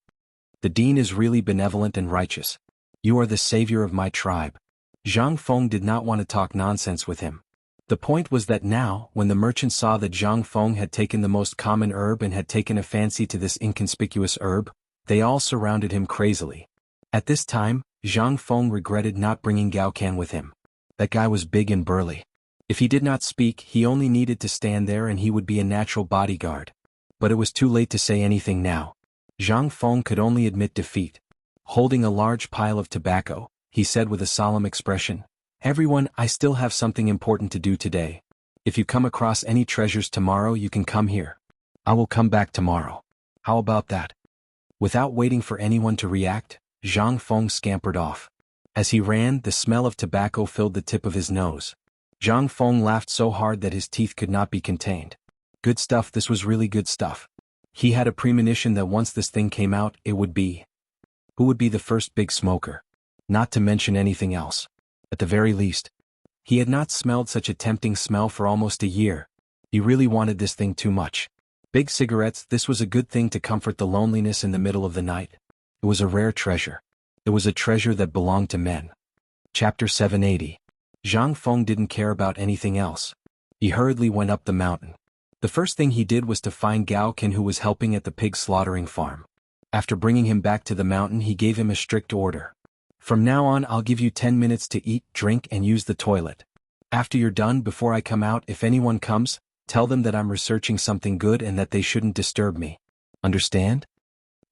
"The dean is really benevolent and righteous. You are the savior of my tribe." Zhang Feng did not want to talk nonsense with him. The point was that now, when the merchant saw that Zhang Feng had taken the most common herb and had taken a fancy to this inconspicuous herb, they all surrounded him crazily. At this time, Zhang Feng regretted not bringing Gao Can with him. That guy was big and burly. If he did not speak, he only needed to stand there and he would be a natural bodyguard. But it was too late to say anything now. Zhang Feng could only admit defeat. Holding a large pile of tobacco, he said with a solemn expression, "Everyone, I still have something important to do today. If you come across any treasures tomorrow, you can come here. I will come back tomorrow. How about that?" Without waiting for anyone to react, Zhang Feng scampered off. As he ran, the smell of tobacco filled the tip of his nose. Zhang Feng laughed so hard that his teeth could not be contained. Good stuff, this was really good stuff. He had a premonition that once this thing came out, it would be. Who would be the first big smoker? Not to mention anything else. At the very least. He had not smelled such a tempting smell for almost a year. He really wanted this thing too much. Big cigarettes, this was a good thing to comfort the loneliness in the middle of the night. It was a rare treasure. It was a treasure that belonged to men. Chapter 780. Zhang Feng didn't care about anything else. He hurriedly went up the mountain. The first thing he did was to find Gao Can, who was helping at the pig slaughtering farm. After bringing him back to the mountain, he gave him a strict order. "From now on, I'll give you 10 minutes to eat, drink, and use the toilet. After you're done, before I come out, if anyone comes, tell them that I'm researching something good and that they shouldn't disturb me. Understand?"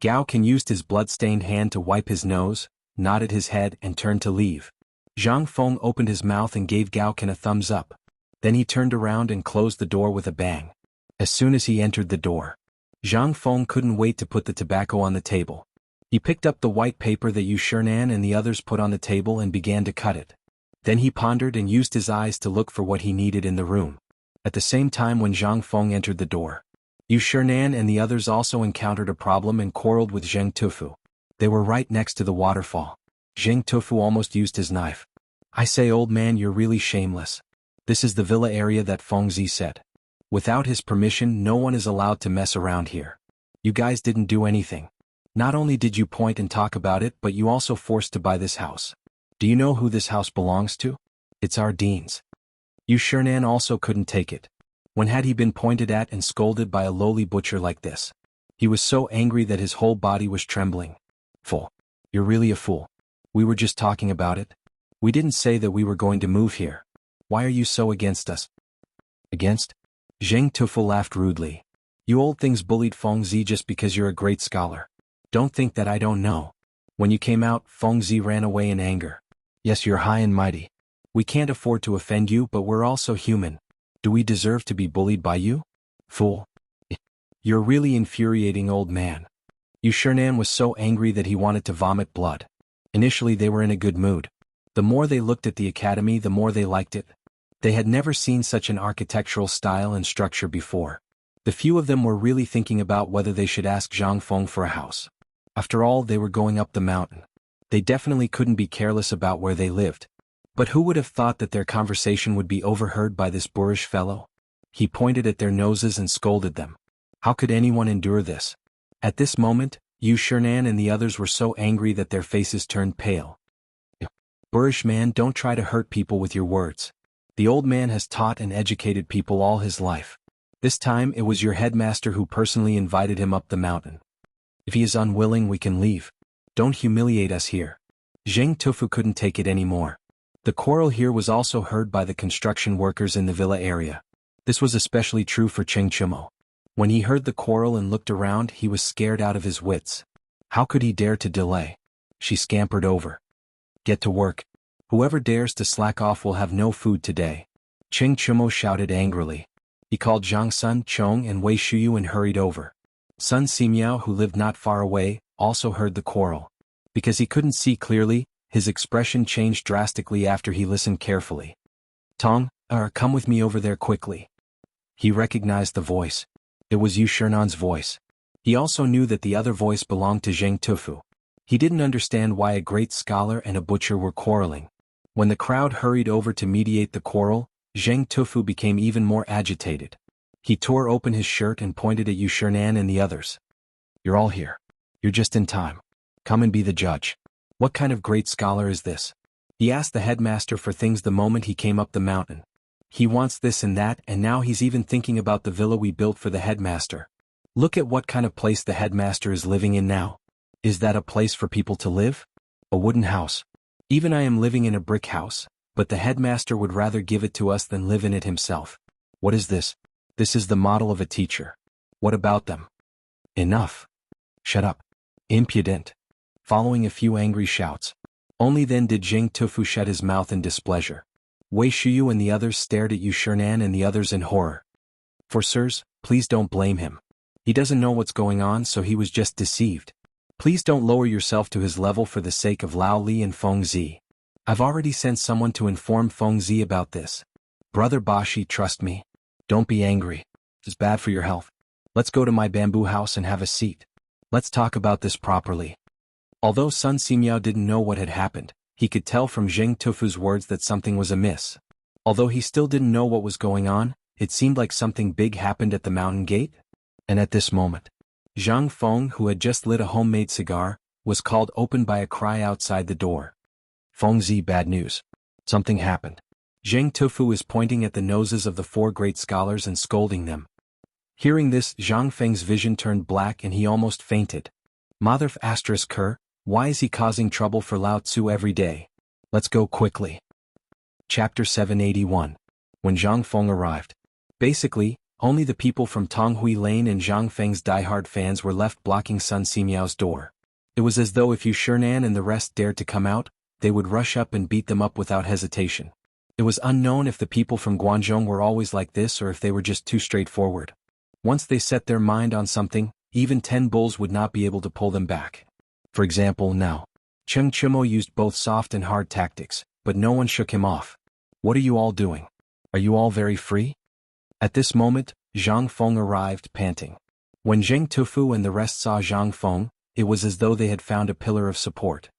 Gao Can used his blood-stained hand to wipe his nose, nodded his head, and turned to leave. Zhang Feng opened his mouth and gave Gao Can a thumbs up. Then he turned around and closed the door with a bang. As soon as he entered the door, Zhang Feng couldn't wait to put the tobacco on the table. He picked up the white paper that Yu Shernan and the others put on the table and began to cut it. Then he pondered and used his eyes to look for what he needed in the room. At the same time, when Zhang Feng entered the door, Yu Shernan and the others also encountered a problem and quarreled with Zheng Tufu. They were right next to the waterfall. Zheng Tufu almost used his knife. "I say, old man, you're really shameless. This is the villa area that Fengzi said. Without his permission, no one is allowed to mess around here. You guys didn't do anything. Not only did you point and talk about it, but you also forced to buy this house. Do you know who this house belongs to? It's our Dean's." Yu Shernan also couldn't take it. When had he been pointed at and scolded by a lowly butcher like this? He was so angry that his whole body was trembling. "Fool. You're really a fool. We were just talking about it. We didn't say that we were going to move here. Why are you so against us?" "Against?" Zheng Tufu laughed rudely. "You old things bullied Fengzi just because you're a great scholar. Don't think that I don't know. When you came out, Fengzi ran away in anger. Yes, you're high and mighty. We can't afford to offend you, but we're also human. Do we deserve to be bullied by you? Fool. You're really infuriating, old man." Yu Shernan was so angry that he wanted to vomit blood. Initially they were in a good mood. The more they looked at the academy, the more they liked it. They had never seen such an architectural style and structure before. The few of them were really thinking about whether they should ask Zhang Feng for a house. After all, they were going up the mountain. They definitely couldn't be careless about where they lived. But who would have thought that their conversation would be overheard by this boorish fellow? He pointed at their noses and scolded them. How could anyone endure this? At this moment, Yu Shernan and the others were so angry that their faces turned pale. "Boorish man, don't try to hurt people with your words. The old man has taught and educated people all his life. This time it was your headmaster who personally invited him up the mountain. If he is unwilling, we can leave. Don't humiliate us here." Zheng Tufu couldn't take it anymore. The quarrel here was also heard by the construction workers in the villa area. This was especially true for Cheng Chimo. When he heard the quarrel and looked around, he was scared out of his wits. How could he dare to delay? She scampered over. "Get to work. Whoever dares to slack off will have no food today." Cheng Chimo shouted angrily. He called Zhang Sun, Chong, and Wei Shuyu and hurried over. Sun Simiao, who lived not far away, also heard the quarrel. Because he couldn't see clearly, his expression changed drastically after he listened carefully. "Tang, come with me over there quickly." He recognized the voice. It was Yu Shernan's voice. He also knew that the other voice belonged to Zheng Tufu. He didn't understand why a great scholar and a butcher were quarreling. When the crowd hurried over to mediate the quarrel, Zheng Tufu became even more agitated. He tore open his shirt and pointed at Yu Shernan and the others. "You're all here. You're just in time. Come and be the judge. What kind of great scholar is this? He asked the headmaster for things the moment he came up the mountain. He wants this and that, and now he's even thinking about the villa we built for the headmaster. Look at what kind of place the headmaster is living in now. Is that a place for people to live? A wooden house. Even I am living in a brick house, but the headmaster would rather give it to us than live in it himself. What is this? This is the model of a teacher. What about them? Enough. Shut up. Impudent. Following a few angry shouts. Only then did Jing Tufu shut his mouth in displeasure. Wei Shuyu and the others stared at Yu Shernan and the others in horror. For sirs, please don't blame him. He doesn't know what's going on, so he was just deceived. Please don't lower yourself to his level for the sake of Lao Li and Feng Zi. I've already sent someone to inform Feng Zi about this. Brother Bashi, trust me. Don't be angry. It's bad for your health. Let's go to my bamboo house and have a seat. Let's talk about this properly. Although Sun Simiao didn't know what had happened, he could tell from Jing Tufu's words that something was amiss. Although he still didn't know what was going on, it seemed like something big happened at the mountain gate. And at this moment, Zhang Feng, who had just lit a homemade cigar, was called open by a cry outside the door. Feng Zi, bad news. Something happened. Jing Tufu is pointing at the noses of the 4 great scholars and scolding them. Hearing this, Zhang Feng's vision turned black and he almost fainted. Mother f*** Ker, why is he causing trouble for Lao Tzu every day? Let's go quickly. Chapter 781. When Zhang Feng arrived. Basically, only the people from Tonghui Lane and Zhang Feng's diehard fans were left blocking Sun Simiao's door. It was as though if Yu Shernan and the rest dared to come out, they would rush up and beat them up without hesitation. It was unknown if the people from Guangzhou were always like this or if they were just too straightforward. Once they set their mind on something, even 10 bulls would not be able to pull them back. For example, now. Cheng Chimo used both soft and hard tactics, but no one shook him off. What are you all doing? Are you all very free? At this moment, Zhang Feng arrived, panting. When Jing Tufu and the rest saw Zhang Feng, it was as though they had found a pillar of support.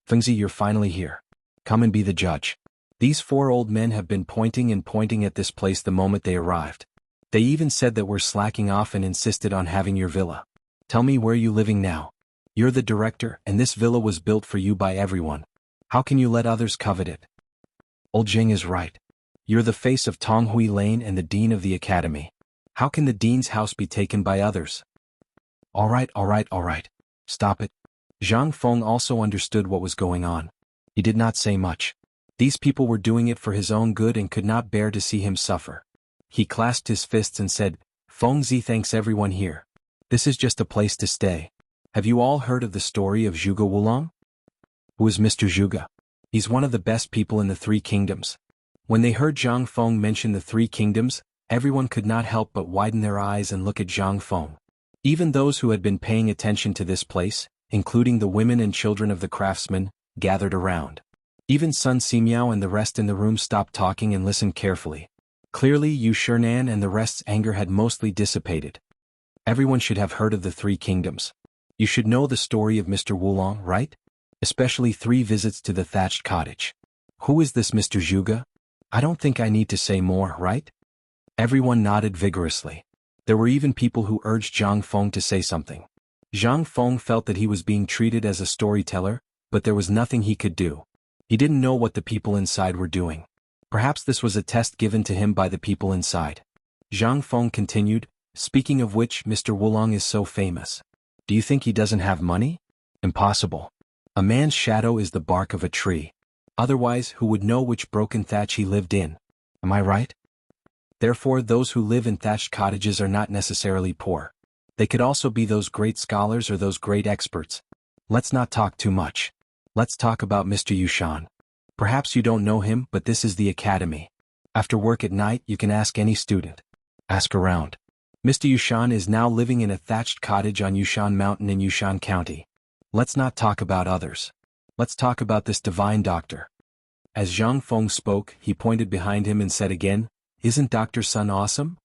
Fengzi, you're finally here. Come and be the judge. These 4 old men have been pointing at this place the moment they arrived. They even said that we're slacking off and insisted on having your villa. Tell me, where are you living now? You're the director, and this villa was built for you by everyone. How can you let others covet it? Old Jing is right. You're the face of Tonghui Lane and the dean of the academy. How can the dean's house be taken by others? All right. Stop it. Zhang Feng also understood what was going on. He did not say much. These people were doing it for his own good and could not bear to see him suffer. He clasped his fists and said, Feng Zi thanks everyone here. This is just a place to stay. Have you all heard of the story of Zhuge Wulong? Who is Mr. Zhuge? He's one of the best people in the 3 kingdoms. When they heard Zhang Feng mention the 3 kingdoms, everyone could not help but widen their eyes and look at Zhang Feng. Even those who had been paying attention to this place, including the women and children of the craftsmen, gathered around. Even Sun Simiao and the rest in the room stopped talking and listened carefully. Clearly, Yu Shernan and the rest's anger had mostly dissipated. Everyone should have heard of the 3 kingdoms. You should know the story of Mr. Wulong, right? Especially 3 visits to the thatched cottage. Who is this Mr. Zhuge? I don't think I need to say more, right? Everyone nodded vigorously. There were even people who urged Zhang Feng to say something. Zhang Feng felt that he was being treated as a storyteller, but there was nothing he could do. He didn't know what the people inside were doing. Perhaps this was a test given to him by the people inside. Zhang Feng continued, speaking of which, Mr. Wulong is so famous. Do you think he doesn't have money? Impossible. A man's shadow is the bark of a tree. Otherwise, who would know which broken thatch he lived in? Am I right? Therefore, those who live in thatched cottages are not necessarily poor. They could also be those great scholars or those great experts. Let's not talk too much. Let's talk about Mr. Yushan. Perhaps you don't know him, but this is the academy. After work at night, you can ask any student. Ask around. Mr. Yushan is now living in a thatched cottage on Yushan Mountain in Yushan County. Let's not talk about others. Let's talk about this divine doctor. As Zhang Feng spoke, he pointed behind him and said again, Isn't Dr. Sun awesome?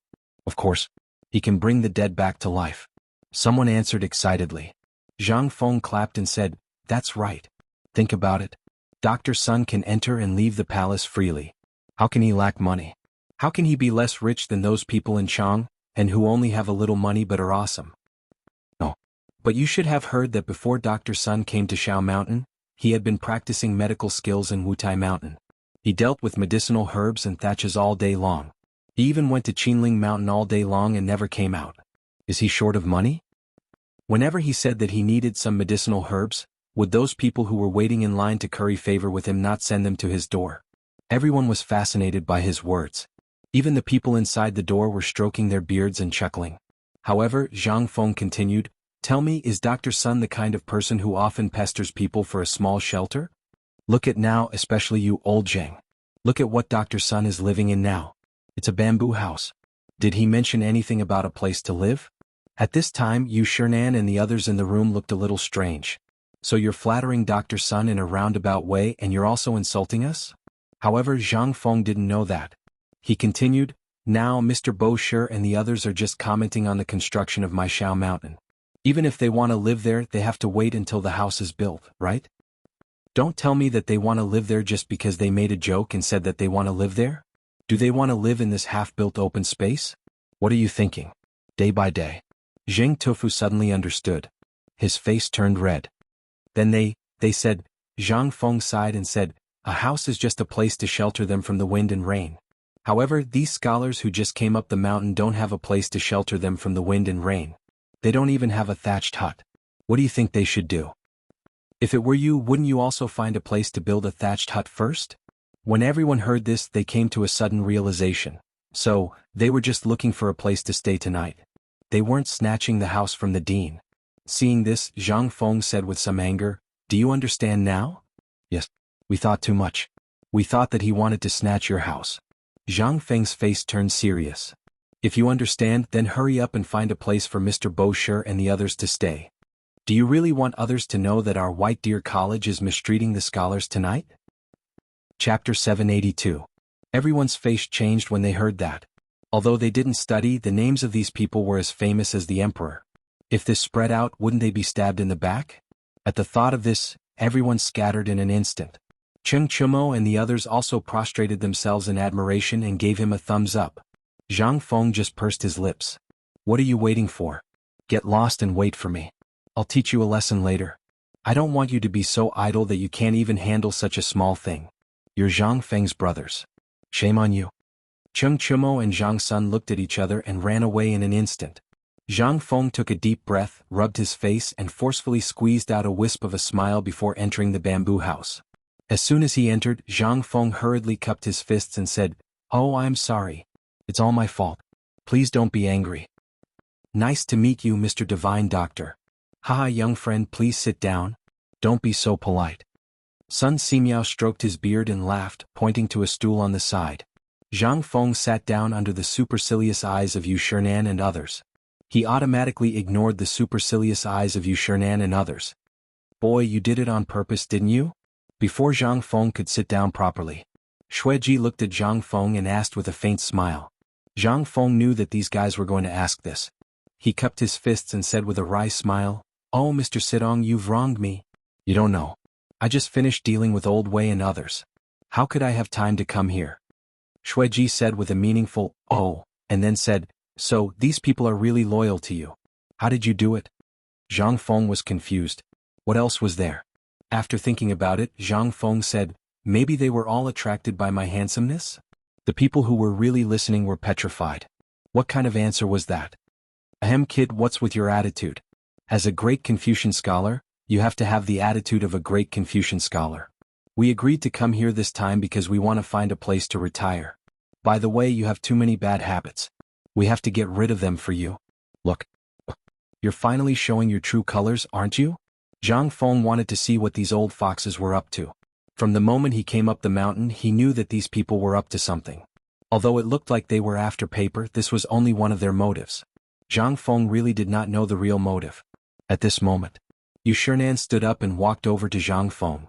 Of course. He can bring the dead back to life. Someone answered excitedly. Zhang Feng clapped and said, That's right. Think about it. Dr. Sun can enter and leave the palace freely. How can he lack money? How can he be less rich than those people in Chang, and who only have a little money but are awesome? No. But you should have heard that before Dr. Sun came to Shao Mountain, he had been practicing medical skills in Wutai Mountain. He dealt with medicinal herbs and thatches all day long. He even went to Qinling Mountain all day long and never came out. Is he short of money? Whenever he said that he needed some medicinal herbs, would those people who were waiting in line to curry favor with him not send them to his door? Everyone was fascinated by his words. Even the people inside the door were stroking their beards and chuckling. However, Zhang Feng continued, "Tell me, is Dr. Sun the kind of person who often pesters people for a small shelter? Look at now, especially you, old Zhang. Look at what Dr. Sun is living in now. It's a bamboo house. Did he mention anything about a place to live?" At this time, Yu Shernan and the others in the room looked a little strange. "So you're flattering Dr. Sun in a roundabout way and you're also insulting us?" However, Zhang Feng didn't know that. He continued, "Now Mr. Bo Shi and the others are just commenting on the construction of my Shao Mountain. Even if they want to live there, they have to wait until the house is built, right? Don't tell me that they want to live there just because they made a joke and said that they want to live there. Do they want to live in this half-built open space? What are you thinking?" Day by day. Zheng Tufu suddenly understood. His face turned red. Then they said, Zhang Feng sighed and said, "A house is just a place to shelter them from the wind and rain. However, these scholars who just came up the mountain don't have a place to shelter them from the wind and rain. They don't even have a thatched hut. What do you think they should do? If it were you, wouldn't you also find a place to build a thatched hut first?" When everyone heard this, they came to a sudden realization. So, they were just looking for a place to stay tonight. They weren't snatching the house from the dean. Seeing this, Zhang Feng said with some anger, "Do you understand now?" "Yes. We thought too much. We thought that he wanted to snatch your house." Zhang Feng's face turned serious. "If you understand, then hurry up and find a place for Mr. Bo Shi and the others to stay. Do you really want others to know that our White Deer College is mistreating the scholars tonight?" Chapter 782. Everyone's face changed when they heard that. Although they didn't study, the names of these people were as famous as the emperor. If this spread out, wouldn't they be stabbed in the back? At the thought of this, everyone scattered in an instant. Cheng Chumo and the others also prostrated themselves in admiration and gave him a thumbs up. Zhang Feng just pursed his lips. "What are you waiting for? Get lost and wait for me. I'll teach you a lesson later. I don't want you to be so idle that you can't even handle such a small thing. You're Zhang Feng's brothers. Shame on you." Cheng Chumo and Zhang Sun looked at each other and ran away in an instant. Zhang Feng took a deep breath, rubbed his face and forcefully squeezed out a wisp of a smile before entering the bamboo house. As soon as he entered, Zhang Feng hurriedly cupped his fists and said, "Oh, I'm sorry. It's all my fault. Please don't be angry." "Nice to meet you, Mr. Divine Doctor. Haha, young friend, please sit down. Don't be so polite." Sun Simiao stroked his beard and laughed, pointing to a stool on the side. Zhang Feng sat down under the supercilious eyes of Yu Shernan and others. He automatically ignored the supercilious eyes of Yu Shernan and others. "Boy, you did it on purpose, didn't you?" Before Zhang Feng could sit down properly, Xueji looked at Zhang Feng and asked with a faint smile. Zhang Feng knew that these guys were going to ask this. He cupped his fists and said with a wry smile, "Oh, Mr. Sidong, you've wronged me. You don't know. I just finished dealing with Old Wei and others. How could I have time to come here?" Xueji said with a meaningful, "Oh," and then said, "So, these people are really loyal to you. How did you do it?" Zhang Feng was confused. What else was there? After thinking about it, Zhang Feng said, "Maybe they were all attracted by my handsomeness?" The people who were really listening were petrified. What kind of answer was that? "Ahem, kid, what's with your attitude? As a great Confucian scholar, you have to have the attitude of a great Confucian scholar. We agreed to come here this time because we want to find a place to retire. By the way, you have too many bad habits. We have to get rid of them for you. Look. You're finally showing your true colors, aren't you?" Zhang Feng wanted to see what these old foxes were up to. From the moment he came up the mountain, he knew that these people were up to something. Although it looked like they were after paper, this was only one of their motives. Zhang Feng really did not know the real motive. At this moment, Yu Shernan stood up and walked over to Zhang Feng.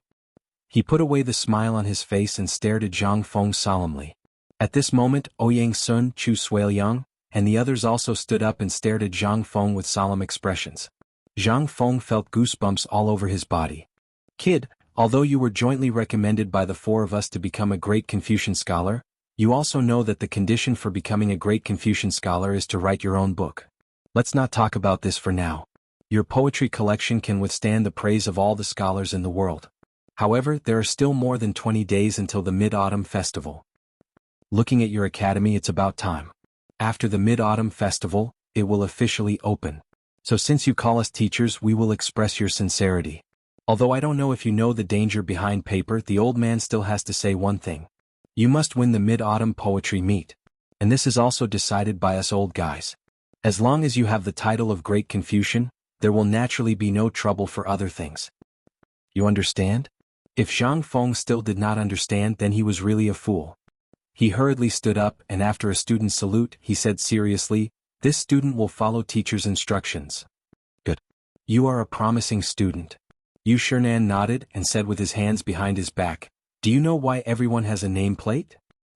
He put away the smile on his face and stared at Zhang Feng solemnly. At this moment, Ouyang Sun, Chu Suiliang, and the others also stood up and stared at Zhang Feng with solemn expressions. Zhang Feng felt goosebumps all over his body. "Kid, although you were jointly recommended by the four of us to become a great Confucian scholar, you also know that the condition for becoming a great Confucian scholar is to write your own book. Let's not talk about this for now. Your poetry collection can withstand the praise of all the scholars in the world. However, there are still more than 20 days until the Mid-Autumn Festival. Looking at your academy, it's about time. After the Mid-Autumn Festival, it will officially open. So since you call us teachers, we will express your sincerity. Although I don't know if you know the danger behind paper, the old man still has to say one thing. You must win the Mid-Autumn Poetry Meet. And this is also decided by us old guys. As long as you have the title of Great Confucian, there will naturally be no trouble for other things. You understand? If Zhang Feng still did not understand, then he was really a fool. He hurriedly stood up, and after a student's salute, he said seriously, "This student will follow teacher's instructions." Good. You are a promising student. Yu Shernan nodded and said with his hands behind his back, "Do you know why everyone has a nameplate?"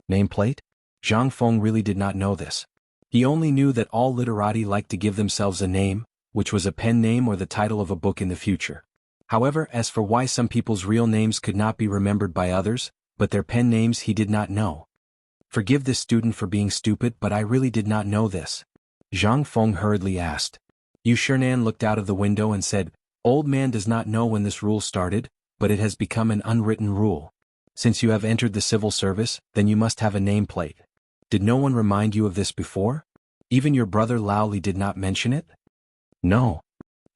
Nameplate? Zhang Feng really did not know this. He only knew that all literati like to give themselves a name, which was a pen name or the title of a book in the future. However, as for why some people's real names could not be remembered by others, but their pen names, he did not know. Forgive this student for being stupid, but I really did not know this. Zhang Feng hurriedly asked. Yu Shernan looked out of the window and said, "Old man does not know when this rule started, but it has become an unwritten rule. Since you have entered the civil service, then you must have a nameplate. Did no one remind you of this before? Even your brother Lao Li did not mention it?" No.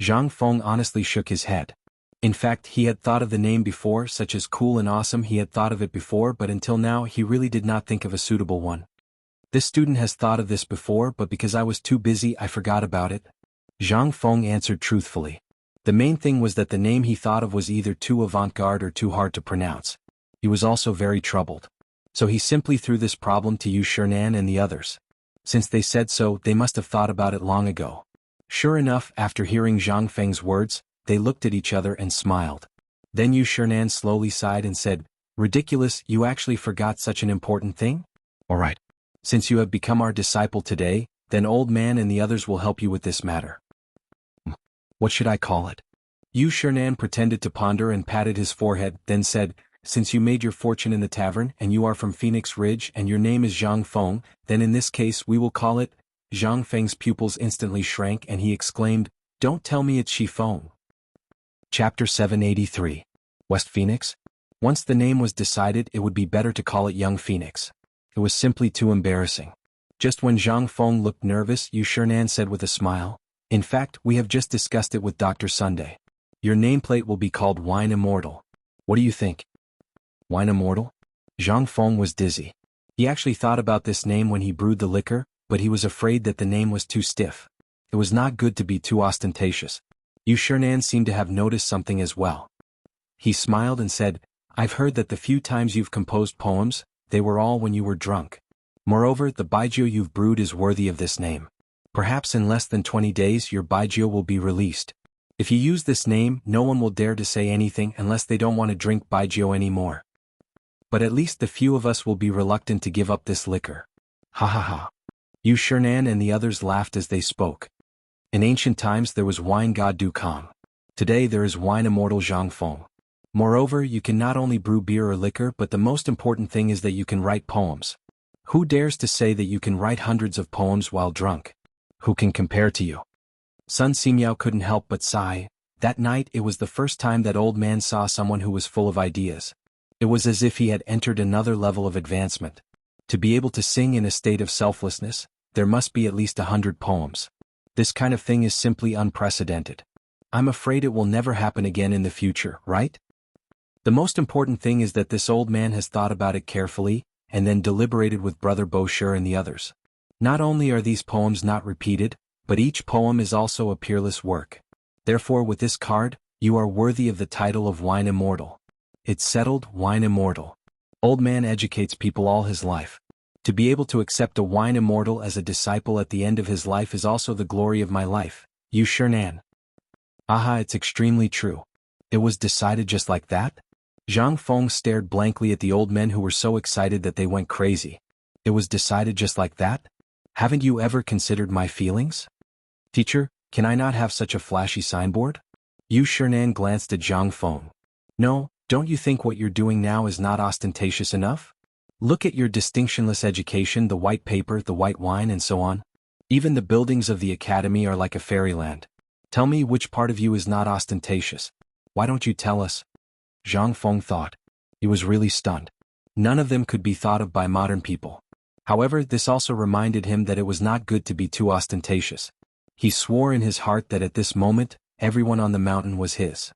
Zhang Feng honestly shook his head. In fact, he had thought of the name before, such as Cool and Awesome. He had thought of it before, but until now he really did not think of a suitable one. This student has thought of this before, but because I was too busy I forgot about it. Zhang Feng answered truthfully. The main thing was that the name he thought of was either too avant-garde or too hard to pronounce. He was also very troubled. So he simply threw this problem to Yu Shernan and the others. Since they said so, they must have thought about it long ago. Sure enough, after hearing Zhang Feng's words, they looked at each other and smiled. Then Yu Shernan slowly sighed and said, "Ridiculous, you actually forgot such an important thing? Alright. Since you have become our disciple today, then old man and the others will help you with this matter." What should I call it? Yu Shernan pretended to ponder and patted his forehead, then said, "Since you made your fortune in the tavern and you are from Phoenix Ridge and your name is Zhang Feng, then in this case we will call it..." Zhang Feng's pupils instantly shrank and he exclaimed, "Don't tell me it's Shi Feng." Chapter 783. West Phoenix? Once the name was decided, it would be better to call it Young Phoenix. It was simply too embarrassing. Just when Zhang Feng looked nervous, Yu Shernan said with a smile, "In fact, we have just discussed it with Dr. Sunday. Your nameplate will be called Wine Immortal. What do you think?" Wine Immortal? Zhang Feng was dizzy. He actually thought about this name when he brewed the liquor, but he was afraid that the name was too stiff. It was not good to be too ostentatious. Yu Shernan seemed to have noticed something as well. He smiled and said, "I've heard that the few times you've composed poems, they were all when you were drunk. Moreover, the baijiu you've brewed is worthy of this name. Perhaps in less than 20 days your baijiu will be released. If you use this name, no one will dare to say anything unless they don't want to drink baijiu anymore. But at least the few of us will be reluctant to give up this liquor." Ha ha ha. Yu Shernan and the others laughed as they spoke. In ancient times there was wine god Du Kang. Today there is wine immortal Zhang Feng. Moreover, you can not only brew beer or liquor, but the most important thing is that you can write poems. Who dares to say that you can write hundreds of poems while drunk? Who can compare to you? Sun Simiao couldn't help but sigh. That night it was the first time that old man saw someone who was full of ideas. It was as if he had entered another level of advancement. To be able to sing in a state of selflessness, there must be at least 100 poems. This kind of thing is simply unprecedented. I'm afraid it will never happen again in the future, right? The most important thing is that this old man has thought about it carefully, and then deliberated with Brother Bosher and the others. Not only are these poems not repeated, but each poem is also a peerless work. Therefore with this card, you are worthy of the title of Wine Immortal. It's settled, Wine Immortal. Old man educates people all his life. To be able to accept a Wine Immortal as a disciple at the end of his life is also the glory of my life. Yu Shernan. Aha, it's extremely true. It was decided just like that? Zhang Feng stared blankly at the old men who were so excited that they went crazy. It was decided just like that? Haven't you ever considered my feelings? Teacher, can I not have such a flashy signboard? Yu Shernan glanced at Zhang Feng. No, don't you think what you're doing now is not ostentatious enough? Look at your distinctionless education, the white paper, the white wine, and so on. Even the buildings of the academy are like a fairyland. Tell me which part of you is not ostentatious. Why don't you tell us? Zhang Feng thought. He was really stunned. None of them could be thought of by modern people. However, this also reminded him that it was not good to be too ostentatious. He swore in his heart that at this moment, everyone on the mountain was his.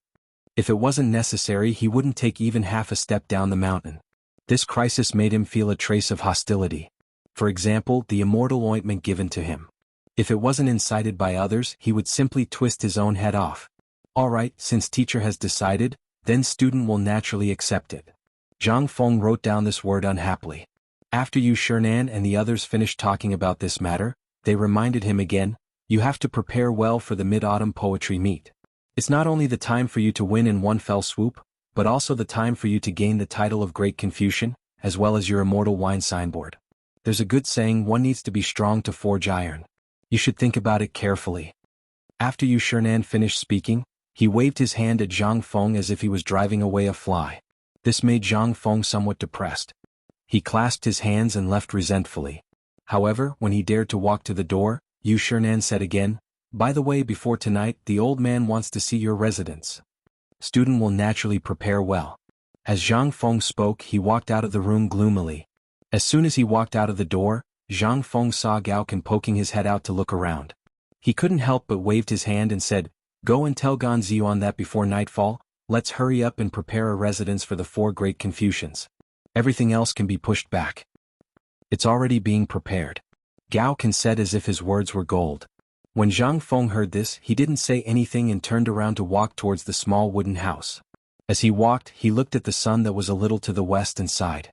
If it wasn't necessary, he wouldn't take even half a step down the mountain. This crisis made him feel a trace of hostility. For example, the immortal ointment given to him. If it wasn't incited by others, he would simply twist his own head off. Alright, since teacher has decided, then student will naturally accept it. Zhang Feng wrote down this word unhappily. After Yu Shernan and the others finished talking about this matter, they reminded him again, you have to prepare well for the mid-autumn poetry meet. It's not only the time for you to win in one fell swoop, but also the time for you to gain the title of Great Confucian, as well as your immortal wine signboard. There's a good saying, one needs to be strong to forge iron. You should think about it carefully. After Yu Shernan finished speaking, he waved his hand at Zhang Feng as if he was driving away a fly. This made Zhang Feng somewhat depressed. He clasped his hands and left resentfully. However, when he dared to walk to the door, Yu Shernan said again, by the way, before tonight, the old man wants to see your residence. Student will naturally prepare well. As Zhang Feng spoke, he walked out of the room gloomily. As soon as he walked out of the door, Zhang Feng saw Gao Can poking his head out to look around. He couldn't help but waved his hand and said, go and tell Gan Ziyuan that before nightfall, let's hurry up and prepare a residence for the 4 great Confucians. Everything else can be pushed back. It's already being prepared. Gao Can said as if his words were gold. When Zhang Feng heard this, he didn't say anything and turned around to walk towards the small wooden house. As he walked, he looked at the sun that was a little to the west and sighed.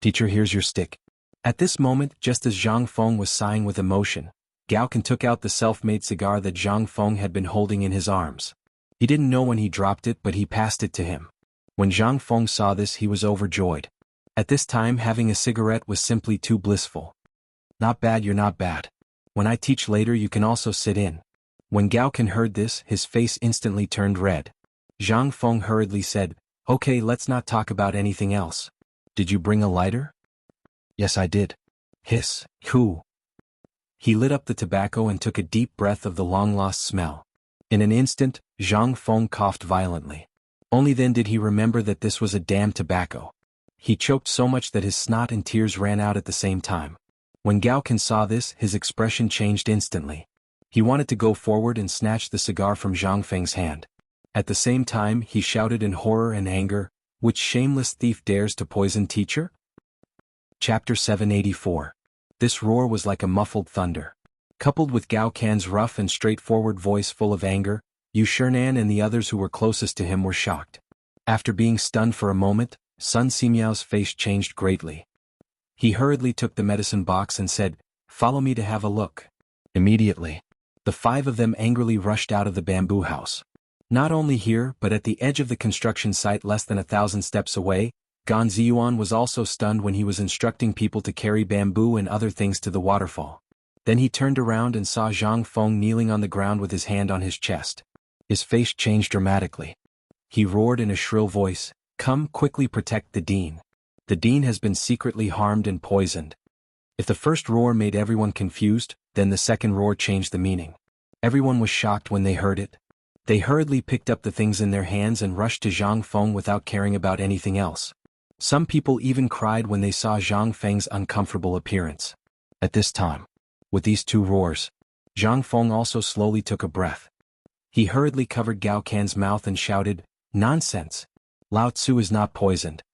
Teacher, here's your stick. At this moment, just as Zhang Feng was sighing with emotion, Gao Can took out the self-made cigar that Zhang Feng had been holding in his arms. He didn't know when he dropped it, but he passed it to him. When Zhang Feng saw this, he was overjoyed. At this time, having a cigarette was simply too blissful. Not bad, you're not bad. When I teach later, you can also sit in. When Gao Can heard this, his face instantly turned red. Zhang Feng hurriedly said, okay, let's not talk about anything else. Did you bring a lighter? Yes, I did. Hiss, hoo. He lit up the tobacco and took a deep breath of the long-lost smell. In an instant, Zhang Feng coughed violently. Only then did he remember that this was a damn tobacco. He choked so much that his snot and tears ran out at the same time. When Gao Can saw this, his expression changed instantly. He wanted to go forward and snatch the cigar from Zhang Feng's hand. At the same time, he shouted in horror and anger, which shameless thief dares to poison teacher? Chapter 784. This roar was like a muffled thunder. Coupled with Gao Can's rough and straightforward voice full of anger, Yu Shernan and the others who were closest to him were shocked. After being stunned for a moment, Sun Simiao's face changed greatly. He hurriedly took the medicine box and said, follow me to have a look. Immediately, the 5 of them angrily rushed out of the bamboo house. Not only here, but at the edge of the construction site less than 1,000 steps away, Gan Ziyuan was also stunned when he was instructing people to carry bamboo and other things to the waterfall. Then he turned around and saw Zhang Feng kneeling on the ground with his hand on his chest. His face changed dramatically. He roared in a shrill voice, come quickly protect the dean. The dean has been secretly harmed and poisoned. If the first roar made everyone confused, then the second roar changed the meaning. Everyone was shocked when they heard it. They hurriedly picked up the things in their hands and rushed to Zhang Feng without caring about anything else. Some people even cried when they saw Zhang Feng's uncomfortable appearance. At this time, with these 2 roars, Zhang Feng also slowly took a breath. He hurriedly covered Gao Can's mouth and shouted, nonsense! Lao Tzu is not poisoned.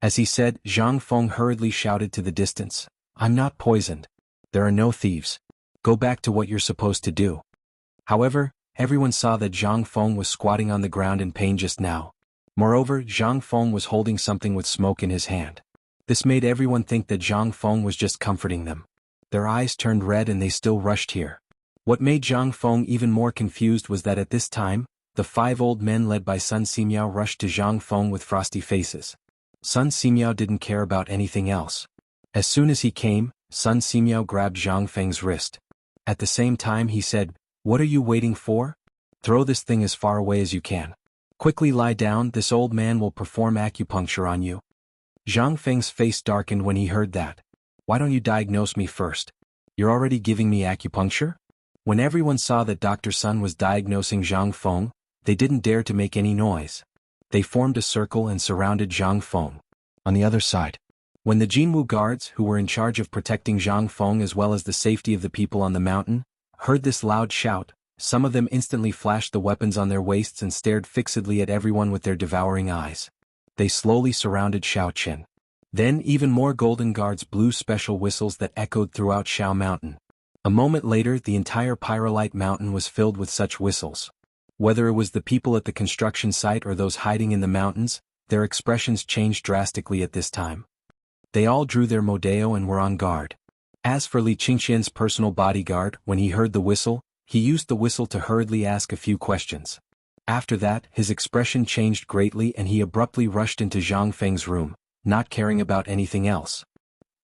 As he said, Zhang Feng hurriedly shouted to the distance, I'm not poisoned. There are no thieves. Go back to what you're supposed to do. However, everyone saw that Zhang Feng was squatting on the ground in pain just now. Moreover, Zhang Feng was holding something with smoke in his hand. This made everyone think that Zhang Feng was just comforting them. Their eyes turned red and they still rushed here. What made Zhang Feng even more confused was that at this time, the 5 old men led by Sun Simiao rushed to Zhang Feng with frosty faces. Sun Simiao didn't care about anything else. As soon as he came, Sun Simiao grabbed Zhang Feng's wrist. At the same time he said, what are you waiting for? Throw this thing as far away as you can. Quickly lie down, this old man will perform acupuncture on you. Zhang Feng's face darkened when he heard that. Why don't you diagnose me first? You're already giving me acupuncture? When everyone saw that Dr. Sun was diagnosing Zhang Feng, they didn't dare to make any noise. They formed a circle and surrounded Zhang Feng. On the other side, when the Jinwu guards, who were in charge of protecting Zhang Feng as well as the safety of the people on the mountain, heard this loud shout, some of them instantly flashed the weapons on their waists and stared fixedly at everyone with their devouring eyes. They slowly surrounded Shaoqin. Then even more golden guards blew special whistles that echoed throughout Shao Mountain. A moment later, the entire Pyrolite Mountain was filled with such whistles. Whether it was the people at the construction site or those hiding in the mountains, their expressions changed drastically at this time. They all drew their modeo and were on guard. As for Li Qingqian's personal bodyguard, when he heard the whistle, he used the whistle to hurriedly ask a few questions. After that, his expression changed greatly and he abruptly rushed into Zhang Feng's room, not caring about anything else.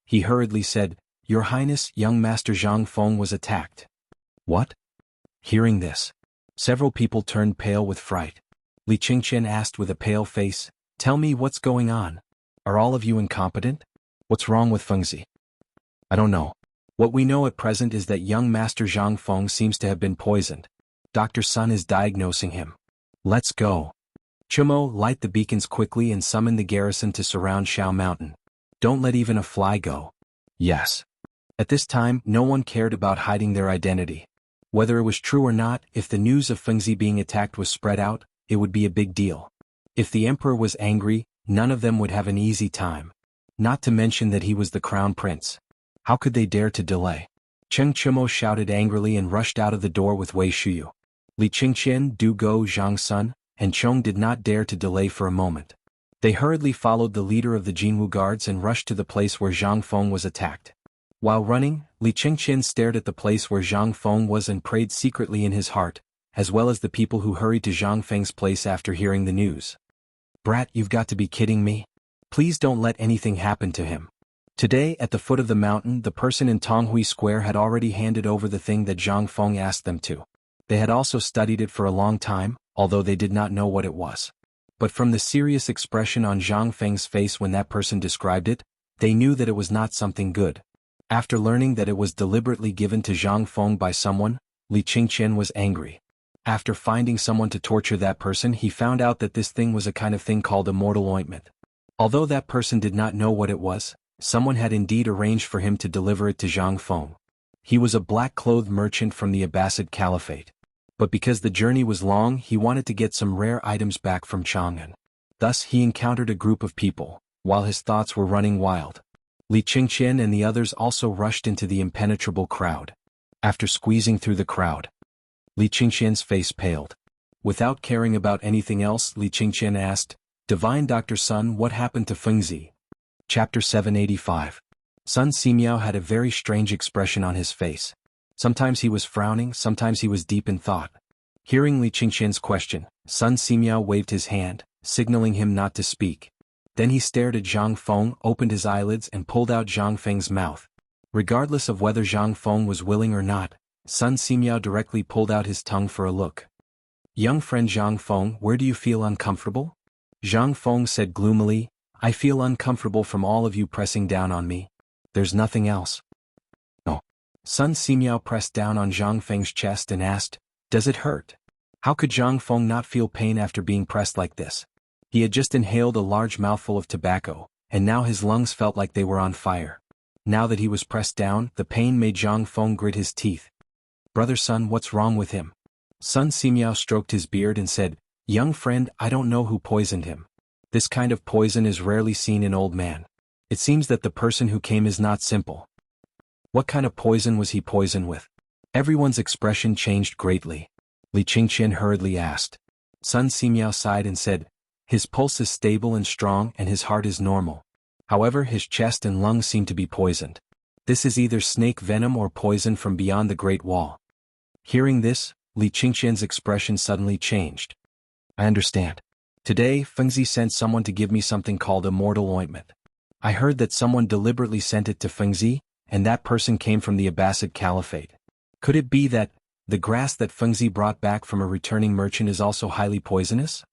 He hurriedly said, "Your Highness, young Master Zhang Feng was attacked." "What?" Hearing this, several people turned pale with fright. Li Qingqian asked with a pale face, "Tell me what's going on. Are all of you incompetent? What's wrong with Fengzi?" "I don't know. What we know at present is that young Master Zhang Feng seems to have been poisoned. Dr. Sun is diagnosing him. Let's go. Chumo, light the beacons quickly and summon the garrison to surround Shao Mountain. Don't let even a fly go." Yes. At this time, no one cared about hiding their identity. Whether it was true or not, if the news of Fengzi being attacked was spread out, it would be a big deal. If the emperor was angry, none of them would have an easy time. Not to mention that he was the crown prince. How could they dare to delay? Cheng Chumo shouted angrily and rushed out of the door with Wei Shuyu. Li Qingqian, Du Go, Zhang Sun, and Chong did not dare to delay for a moment. They hurriedly followed the leader of the Jinwu guards and rushed to the place where Zhang Feng was attacked. While running, Li Qingqian stared at the place where Zhang Feng was and prayed secretly in his heart, as well as the people who hurried to Zhang Feng's place after hearing the news. "Brat, you've got to be kidding me. Please don't let anything happen to him." Today, at the foot of the mountain, the person in Tonghui Square had already handed over the thing that Zhang Feng asked them to. They had also studied it for a long time, although they did not know what it was. But from the serious expression on Zhang Feng's face when that person described it, they knew that it was not something good. After learning that it was deliberately given to Zhang Feng by someone, Li Qingqian was angry. After finding someone to torture that person, he found out that this thing was a kind of thing called immortal ointment. Although that person did not know what it was, someone had indeed arranged for him to deliver it to Zhang Feng. He was a black-clothed merchant from the Abbasid Caliphate. But because the journey was long, he wanted to get some rare items back from Chang'an. Thus he encountered a group of people, while his thoughts were running wild. Li Qingqian and the others also rushed into the impenetrable crowd. After squeezing through the crowd, Li Qingqian's face paled. Without caring about anything else, Li Qingqian asked, "Divine Dr. Sun, what happened to Fengzi?" Chapter 785. Sun Simiao had a very strange expression on his face. Sometimes he was frowning, sometimes he was deep in thought. Hearing Li Qingqian's question, Sun Simiao waved his hand, signaling him not to speak. Then he stared at Zhang Feng, opened his eyelids and pulled out Zhang Feng's mouth. Regardless of whether Zhang Feng was willing or not, Sun Simiao directly pulled out his tongue for a look. "Young friend Zhang Feng, where do you feel uncomfortable?" Zhang Feng said gloomily, "I feel uncomfortable from all of you pressing down on me. There's nothing else." "No." Sun Simiao pressed down on Zhang Feng's chest and asked, "Does it hurt?" How could Zhang Feng not feel pain after being pressed like this? He had just inhaled a large mouthful of tobacco, and now his lungs felt like they were on fire. Now that he was pressed down, the pain made Zhang Feng grit his teeth. "Brother Sun, what's wrong with him?" Sun Simiao stroked his beard and said, "Young friend, I don't know who poisoned him. This kind of poison is rarely seen in old man. It seems that the person who came is not simple." "What kind of poison was he poisoned with?" Everyone's expression changed greatly. Li Qingqian hurriedly asked. Sun Simiao sighed and said, "His pulse is stable and strong and his heart is normal. However, his chest and lungs seem to be poisoned. This is either snake venom or poison from beyond the Great Wall." Hearing this, Li Qingqian's expression suddenly changed. "I understand. Today, Fengzi sent someone to give me something called immortal ointment. I heard that someone deliberately sent it to Fengzi, and that person came from the Abbasid Caliphate. Could it be that the grass that Fengzi brought back from a returning merchant is also highly poisonous?"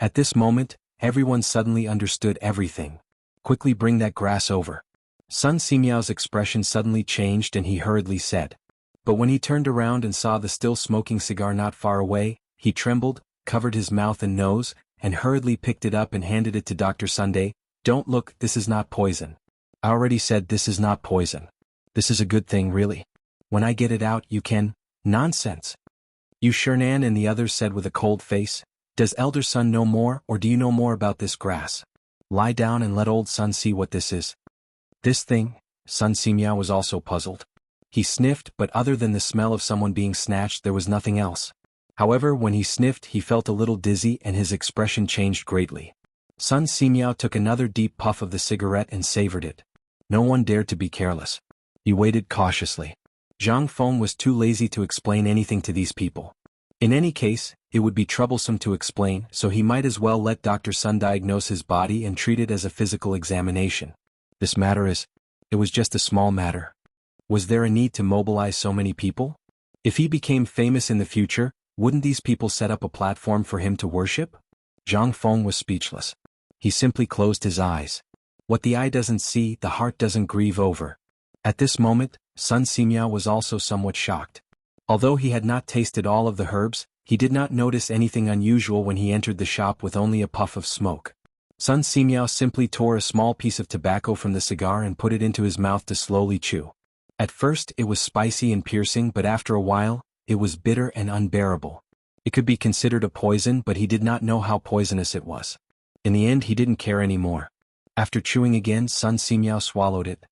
At this moment, everyone suddenly understood everything. "Quickly bring that grass over." Sun Simiao's expression suddenly changed and he hurriedly said. But when he turned around and saw the still smoking cigar not far away, he trembled, covered his mouth and nose, and hurriedly picked it up and handed it to Dr. Sunday. "Don't look, this is not poison. I already said this is not poison. This is a good thing, really. When I get it out, you can—" "Nonsense!" Yu Shernan and the others said with a cold face. "Does Elder Sun know more, or do you know more about this grass? Lie down and let Old Sun see what this is." "This thing?" Sun Simiao was also puzzled. He sniffed, but other than the smell of someone being snatched there was nothing else. However, when he sniffed he felt a little dizzy and his expression changed greatly. Sun Simiao took another deep puff of the cigarette and savored it. No one dared to be careless. He waited cautiously. Zhang Feng was too lazy to explain anything to these people. In any case, it would be troublesome to explain, so he might as well let Dr. Sun diagnose his body and treat it as a physical examination. This matter is... It was just a small matter. Was there a need to mobilize so many people? If he became famous in the future, wouldn't these people set up a platform for him to worship? Zhang Feng was speechless. He simply closed his eyes. What the eye doesn't see, the heart doesn't grieve over. At this moment, Sun Simiao was also somewhat shocked. Although he had not tasted all of the herbs, he did not notice anything unusual when he entered the shop with only a puff of smoke. Sun Simiao simply tore a small piece of tobacco from the cigar and put it into his mouth to slowly chew. At first it was spicy and piercing, but after a while, it was bitter and unbearable. It could be considered a poison, but he did not know how poisonous it was. In the end he didn't care anymore. After chewing again, Sun Simiao swallowed it.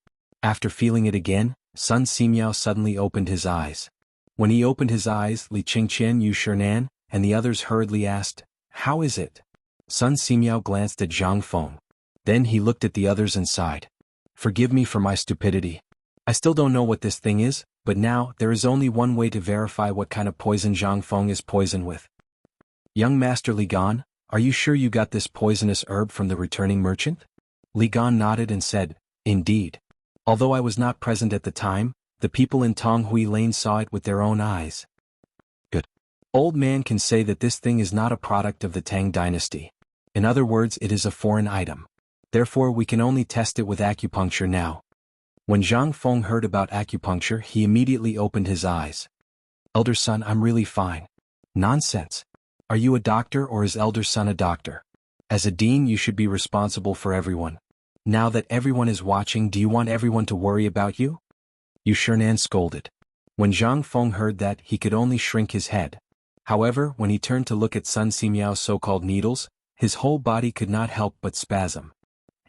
After feeling it again, Sun Simiao suddenly opened his eyes. When he opened his eyes, Li Qingqian, Yu Shernan, and the others hurriedly asked, "How is it?" Sun Simiao glanced at Zhang Feng. Then he looked at the others and sighed. "Forgive me for my stupidity. I still don't know what this thing is, but now there is only one way to verify what kind of poison Zhang Feng is poisoned with." "Young Master Li Gan, are you sure you got this poisonous herb from the returning merchant?" Li Gan nodded and said, "Indeed. Although I was not present at the time, the people in Tonghui Lane saw it with their own eyes." "Good. Old man can say that this thing is not a product of the Tang Dynasty. In other words, it is a foreign item. Therefore we can only test it with acupuncture now." When Zhang Feng heard about acupuncture, he immediately opened his eyes. "Elder Sun, I'm really fine." "Nonsense. Are you a doctor, or is Elder Sun a doctor? As a dean you should be responsible for everyone. Now that everyone is watching, do you want everyone to worry about you?" Yu Shernan scolded. When Zhang Feng heard that, he could only shrink his head. However, when he turned to look at Sun Simiao's so-called needles, his whole body could not help but spasm.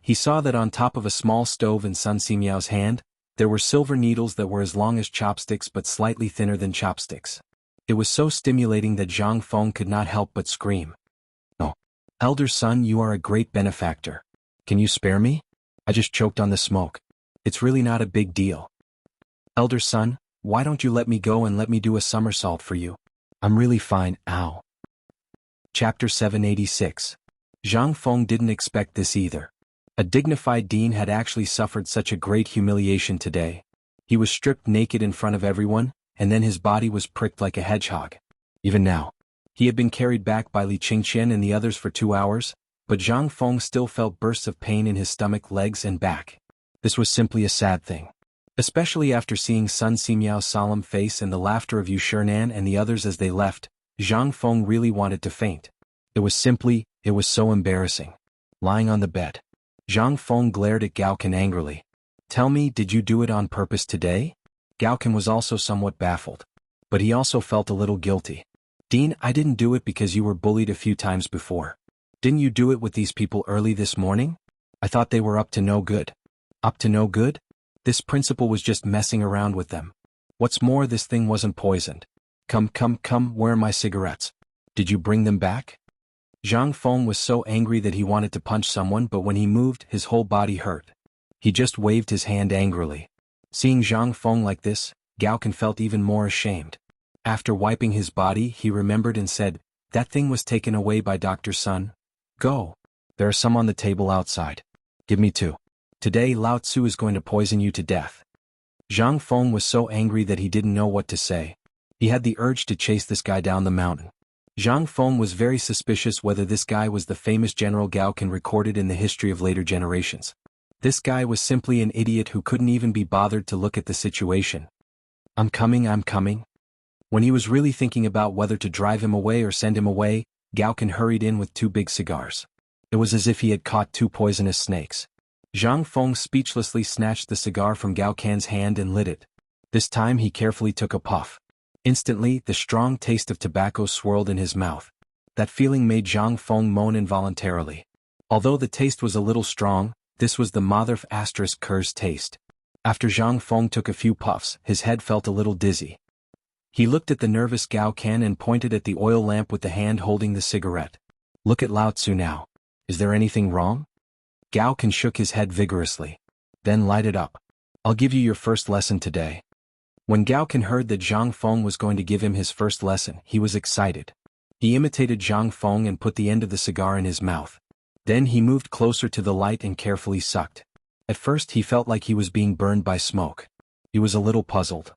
He saw that on top of a small stove in Sun Simiao's hand, there were silver needles that were as long as chopsticks but slightly thinner than chopsticks. It was so stimulating that Zhang Feng could not help but scream. "Oh, Elder Sun, you are a great benefactor. Can you spare me? I just choked on the smoke. It's really not a big deal. Elder Sun, why don't you let me go and let me do a somersault for you? I'm really fine, ow." Chapter 786. Zhang Feng didn't expect this either. A dignified dean had actually suffered such a great humiliation today. He was stripped naked in front of everyone, and then his body was pricked like a hedgehog. Even now, he had been carried back by Li Qingqian and the others for 2 hours, but Zhang Feng still felt bursts of pain in his stomach, legs and back. This was simply a sad thing. Especially after seeing Sun Simiao's solemn face and the laughter of Yu Shernan and the others as they left, Zhang Feng really wanted to faint. It was so embarrassing. Lying on the bed, Zhang Feng glared at Gaokan angrily. "Tell me, did you do it on purpose today?" Gaokan was also somewhat baffled. But he also felt a little guilty. "Dean, I didn't do it because you were bullied a few times before. Didn't you do it with these people early this morning? I thought they were up to no good." "Up to no good? This principal was just messing around with them. What's more, this thing wasn't poisoned. Come, where are my cigarettes? Did you bring them back?" Zhang Feng was so angry that he wanted to punch someone, but when he moved, his whole body hurt. He just waved his hand angrily. Seeing Zhang Feng like this, Gaokan felt even more ashamed. After wiping his body, he remembered and said, "That thing was taken away by Dr. Sun. Go. There are some on the table outside. Give me 2. Today Lao Tzu is going to poison you to death." Zhang Feng was so angry that he didn't know what to say. He had the urge to chase this guy down the mountain. Zhang Feng was very suspicious whether this guy was the famous General Gaokan recorded in the history of later generations. This guy was simply an idiot who couldn't even be bothered to look at the situation. I'm coming. When he was really thinking about whether to drive him away or send him away, Gaoken hurried in with 2 big cigars. It was as if he had caught 2 poisonous snakes. Zhang Feng speechlessly snatched the cigar from Gaoken's hand and lit it. This time he carefully took a puff. Instantly, the strong taste of tobacco swirled in his mouth. That feeling made Zhang Feng moan involuntarily. Although the taste was a little strong, this was the Motherf asterisk cur's taste. After Zhang Feng took a few puffs, his head felt a little dizzy. He looked at the nervous Gaoken and pointed at the oil lamp with the hand holding the cigarette. Look at Lao Tzu now. Is there anything wrong? Gaoken shook his head vigorously. Then lighted up. I'll give you your first lesson today. When Gaoken heard that Zhang Feng was going to give him his first lesson, he was excited. He imitated Zhang Feng and put the end of the cigar in his mouth. Then he moved closer to the light and carefully sucked. At first he felt like he was being burned by smoke. He was a little puzzled.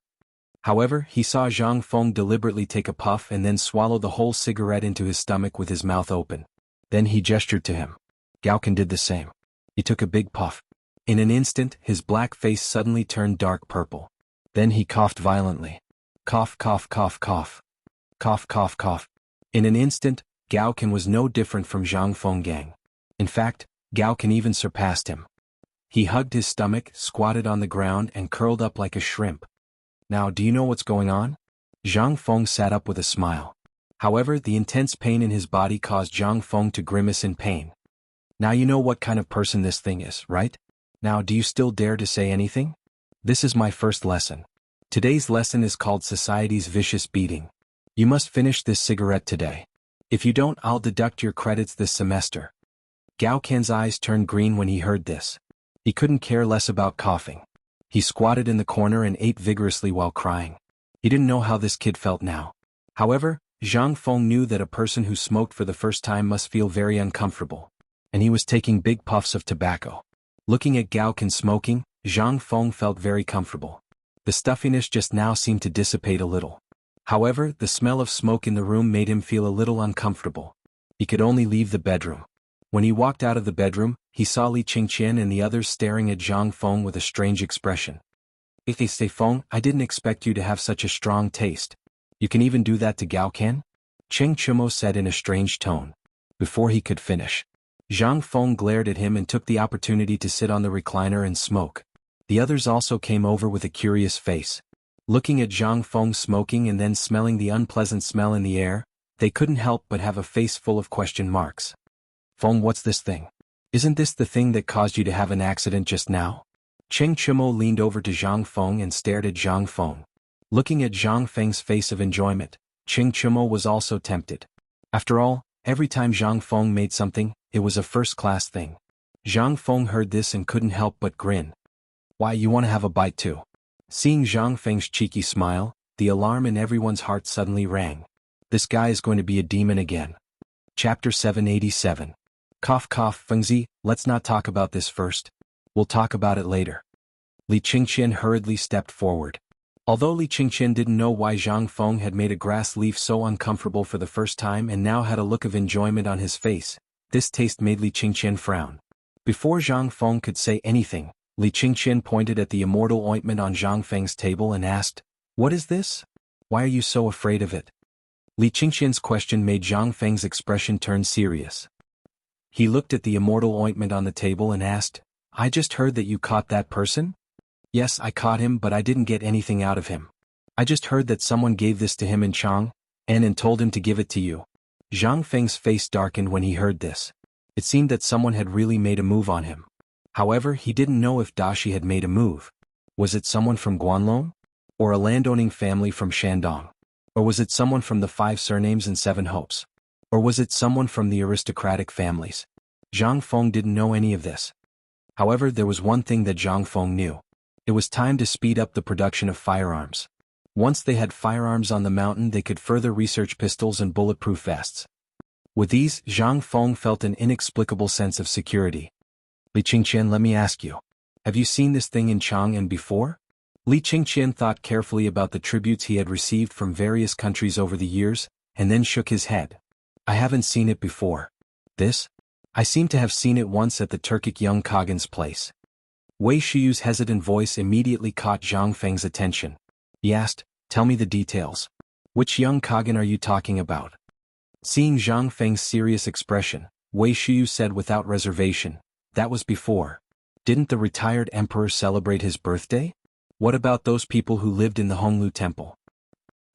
However, he saw Zhang Feng deliberately take a puff and then swallow the whole cigarette into his stomach with his mouth open. Then he gestured to him. Gaoken did the same. He took a big puff. In an instant, his black face suddenly turned dark purple. Then he coughed violently. Cough, cough, cough, cough. Cough, cough, cough. In an instant, Gaoken was no different from Zhang Feng Gang. In fact, Gaoken even surpassed him. He hugged his stomach, squatted on the ground and curled up like a shrimp. Now do you know what's going on? Zhang Feng sat up with a smile. However, the intense pain in his body caused Zhang Feng to grimace in pain. Now you know what kind of person this thing is, right? Now do you still dare to say anything? This is my first lesson. Today's lesson is called Society's Vicious Beating. You must finish this cigarette today. If you don't, I'll deduct your credits this semester. Gaoken's eyes turned green when he heard this. He couldn't care less about coughing. He squatted in the corner and ate vigorously while crying. He didn't know how this kid felt now. However, Zhang Feng knew that a person who smoked for the first time must feel very uncomfortable. And he was taking big puffs of tobacco. Looking at Gaoken smoking, Zhang Feng felt very comfortable. The stuffiness just now seemed to dissipate a little. However, the smell of smoke in the room made him feel a little uncomfortable. He could only leave the bedroom. When he walked out of the bedroom, he saw Li Qingqian and the others staring at Zhang Feng with a strange expression. If they say Feng, I didn't expect you to have such a strong taste. You can even do that to Gaoken? Cheng Chumo said in a strange tone. Before he could finish, Zhang Feng glared at him and took the opportunity to sit on the recliner and smoke. The others also came over with a curious face. Looking at Zhang Feng smoking and then smelling the unpleasant smell in the air, they couldn't help but have a face full of question marks. Feng, what's this thing? Isn't this the thing that caused you to have an accident just now? Cheng Chumo leaned over to Zhang Feng and stared at Zhang Feng. Looking at Zhang Feng's face of enjoyment, Cheng Chumo was also tempted. After all, every time Zhang Feng made something, it was a first-class thing. Zhang Feng heard this and couldn't help but grin. Why, you want to have a bite too? Seeing Zhang Feng's cheeky smile, the alarm in everyone's heart suddenly rang. This guy is going to be a demon again. Chapter 787. Cough cough Fengzi, let's not talk about this first. We'll talk about it later. Li Qingqian hurriedly stepped forward. Although Li Qingqian didn't know why Zhang Feng had made a grass leaf so uncomfortable for the first time and now had a look of enjoyment on his face, this taste made Li Qingqian frown. Before Zhang Feng could say anything, Li Qingqian pointed at the immortal ointment on Zhang Feng's table and asked, "What is this? Why are you so afraid of it?" Li Qingqian's question made Zhang Feng's expression turn serious. He looked at the immortal ointment on the table and asked, "I just heard that you caught that person?" "Yes, I caught him, but I didn't get anything out of him. I just heard that someone gave this to him in Chang, and told him to give it to you." Zhang Feng's face darkened when he heard this. It seemed that someone had really made a move on him. However, he didn't know if Dashi had made a move. Was it someone from Guanlong? Or a landowning family from Shandong? Or was it someone from the 5 surnames and 7 hopes? Or was it someone from the aristocratic families? Zhang Feng didn't know any of this. However, there was one thing that Zhang Feng knew. It was time to speed up the production of firearms. Once they had firearms on the mountain, they could further research pistols and bulletproof vests. With these, Zhang Feng felt an inexplicable sense of security. Li Qingqian, let me ask you. Have you seen this thing in Chang'an before? Li Qingqian thought carefully about the tributes he had received from various countries over the years, and then shook his head. I haven't seen it before. This? I seem to have seen it once at the Turkic young Kagan's place. Wei Shiyu's hesitant voice immediately caught Zhang Feng's attention. He asked, "Tell me the details. Which young Kagan are you talking about?" Seeing Zhang Feng's serious expression, Wei Shiyu said without reservation, "That was before. Didn't the retired emperor celebrate his birthday? What about those people who lived in the Honglu temple?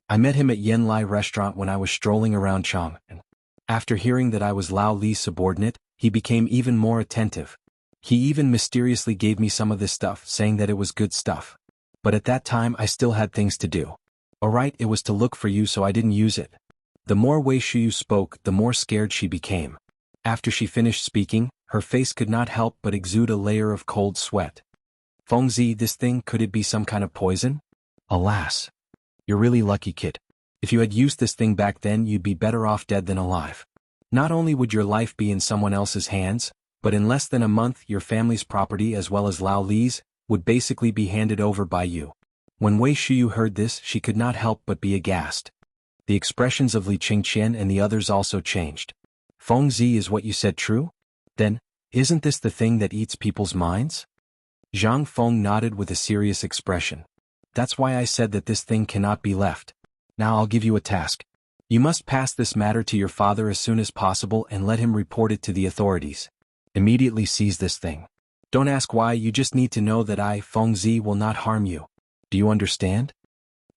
I met him at Yanlai restaurant when I was strolling around Chang'an. After hearing that I was Lao Li's subordinate, he became even more attentive. He even mysteriously gave me some of this stuff, saying that it was good stuff. But at that time I still had things to do. Alright, it was to look for you, so I didn't use it." The more Wei Shiyu spoke, the more scared she became. After she finished speaking, her face could not help but exude a layer of cold sweat. "Fengzi, this thing, could it be some kind of poison?" "Alas. You're really lucky, kid. If you had used this thing back then, you'd be better off dead than alive. Not only would your life be in someone else's hands, but in less than a month your family's property as well as Lao Li's would basically be handed over by you." When Wei Shiyu heard this, she could not help but be aghast. The expressions of Li Qingqian and the others also changed. "Fengzi, is what you said true? Then, isn't this the thing that eats people's minds?" Zhang Feng nodded with a serious expression. "That's why I said that this thing cannot be left. Now I'll give you a task. You must pass this matter to your father as soon as possible and let him report it to the authorities. Immediately seize this thing. Don't ask why, you just need to know that I, Fengzi, will not harm you. Do you understand?"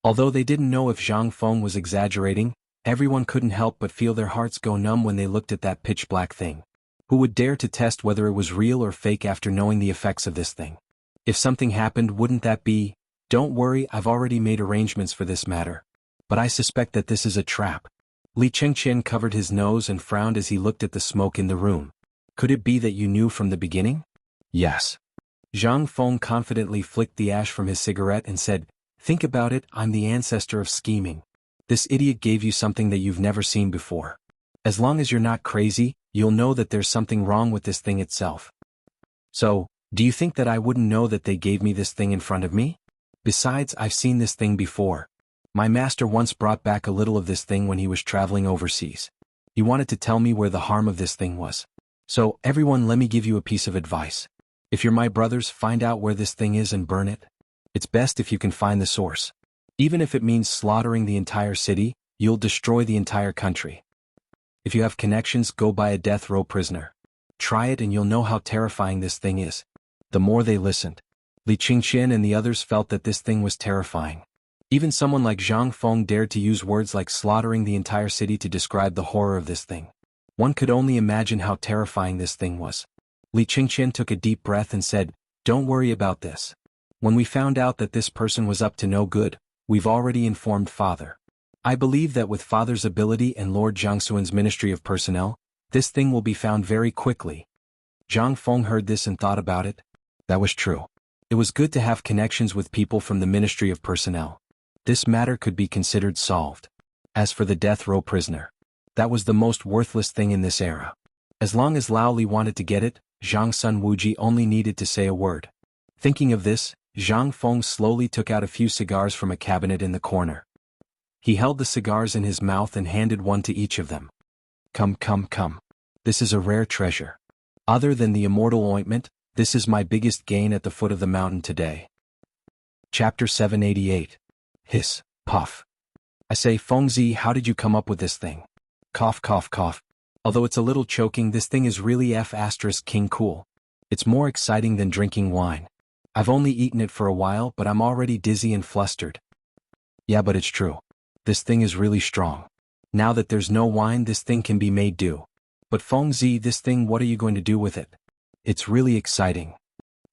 Although they didn't know if Zhang Feng was exaggerating, everyone couldn't help but feel their hearts go numb when they looked at that pitch-black thing. Who would dare to test whether it was real or fake after knowing the effects of this thing? If something happened, wouldn't that be, "Don't worry, I've already made arrangements for this matter. But I suspect that this is a trap." Li Qingqian covered his nose and frowned as he looked at the smoke in the room. "Could it be that you knew from the beginning?" "Yes." Zhang Feng confidently flicked the ash from his cigarette and said, "Think about it, I'm the ancestor of scheming. This idiot gave you something that you've never seen before. As long as you're not crazy, you'll know that there's something wrong with this thing itself. So, do you think that I wouldn't know that they gave me this thing in front of me? Besides, I've seen this thing before. My master once brought back a little of this thing when he was traveling overseas. He wanted to tell me where the harm of this thing was. So, everyone, let me give you a piece of advice. If you're my brothers, find out where this thing is and burn it. It's best if you can find the source. Even if it means slaughtering the entire city, you'll destroy the entire country. If you have connections, go buy a death row prisoner. Try it and you'll know how terrifying this thing is." The more they listened, Li Qingqian and the others felt that this thing was terrifying. Even someone like Zhang Feng dared to use words like slaughtering the entire city to describe the horror of this thing. One could only imagine how terrifying this thing was. Li Qingqian took a deep breath and said, "Don't worry about this. When we found out that this person was up to no good, we've already informed Father. I believe that with Father's ability and Lord Jiangxuan's Ministry of Personnel, this thing will be found very quickly." Zhang Feng heard this and thought about it. That was true. It was good to have connections with people from the Ministry of Personnel. This matter could be considered solved. As for the death row prisoner, that was the most worthless thing in this era. As long as Lao Li wanted to get it, Zhang Sun Wuji only needed to say a word. Thinking of this, Zhang Feng slowly took out a few cigars from a cabinet in the corner. He held the cigars in his mouth and handed one to each of them. Come. This is a rare treasure. Other than the immortal ointment, this is my biggest gain at the foot of the mountain today." Chapter 788. Hiss, puff. "I say, Fengzi, how did you come up with this thing?" Cough. "Although it's a little choking, this thing is really King cool. It's more exciting than drinking wine. I've only eaten it for a while, but I'm already dizzy and flustered." "Yeah, but it's true. This thing is really strong. Now that there's no wine, this thing can be made do. But Fengzi, this thing, what are you going to do with it?" "It's really exciting."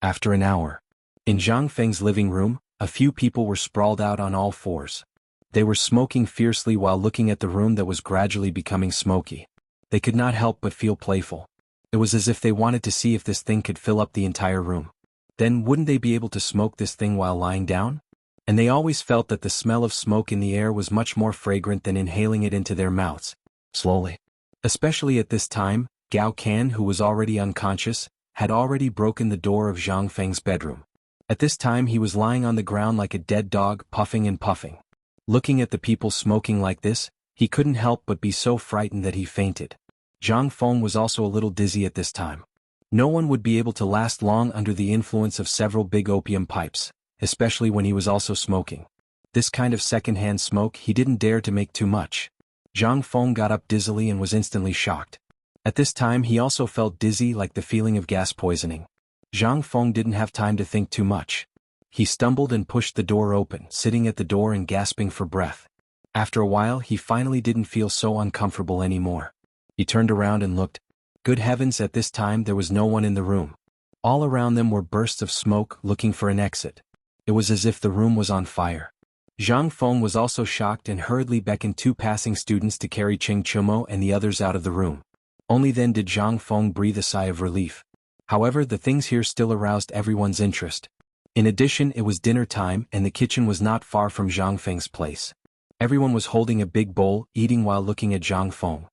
After an hour, in Zhang Feng's living room, a few people were sprawled out on all fours. They were smoking fiercely while looking at the room that was gradually becoming smoky. They could not help but feel playful. It was as if they wanted to see if this thing could fill up the entire room. Then wouldn't they be able to smoke this thing while lying down? And they always felt that the smell of smoke in the air was much more fragrant than inhaling it into their mouths, slowly. Especially at this time, Gao Can, who was already unconscious, had already broken the door of Zhang Feng's bedroom. At this time he was lying on the ground like a dead dog, puffing and puffing. Looking at the people smoking like this, he couldn't help but be so frightened that he fainted. Zhang Feng was also a little dizzy at this time. No one would be able to last long under the influence of several big opium pipes, especially when he was also smoking. This kind of second-hand smoke he didn't dare to make too much. Zhang Feng got up dizzily and was instantly shocked. At this time he also felt dizzy, like the feeling of gas poisoning. Zhang Feng didn't have time to think too much. He stumbled and pushed the door open, sitting at the door and gasping for breath. After a while he finally didn't feel so uncomfortable anymore. He turned around and looked. Good heavens, at this time there was no one in the room. All around them were bursts of smoke, looking for an exit. It was as if the room was on fire. Zhang Feng was also shocked and hurriedly beckoned two passing students to carry Cheng Chumo and the others out of the room. Only then did Zhang Feng breathe a sigh of relief. However, the things here still aroused everyone's interest. In addition, it was dinner time and the kitchen was not far from Zhang Feng's place. Everyone was holding a big bowl, eating while looking at Zhang Feng.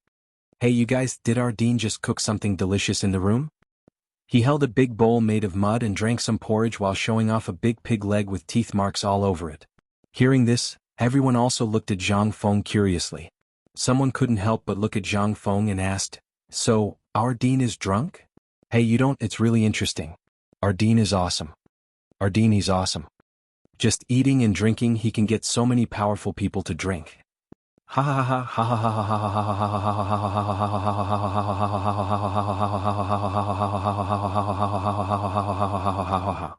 Hey you guys, did our dean just cook something delicious in the room? He held a big bowl made of mud and drank some porridge while showing off a big pig leg with teeth marks all over it. Hearing this, everyone also looked at Zhang Feng curiously. Someone couldn't help but look at Zhang Feng and asked, "So, our dean is drunk?" "Hey you don't, it's really interesting. Our dean is awesome. Our dean is awesome. Just eating and drinking he can get so many powerful people to drink. Ha ha ha ha ha ha ha ha ha ha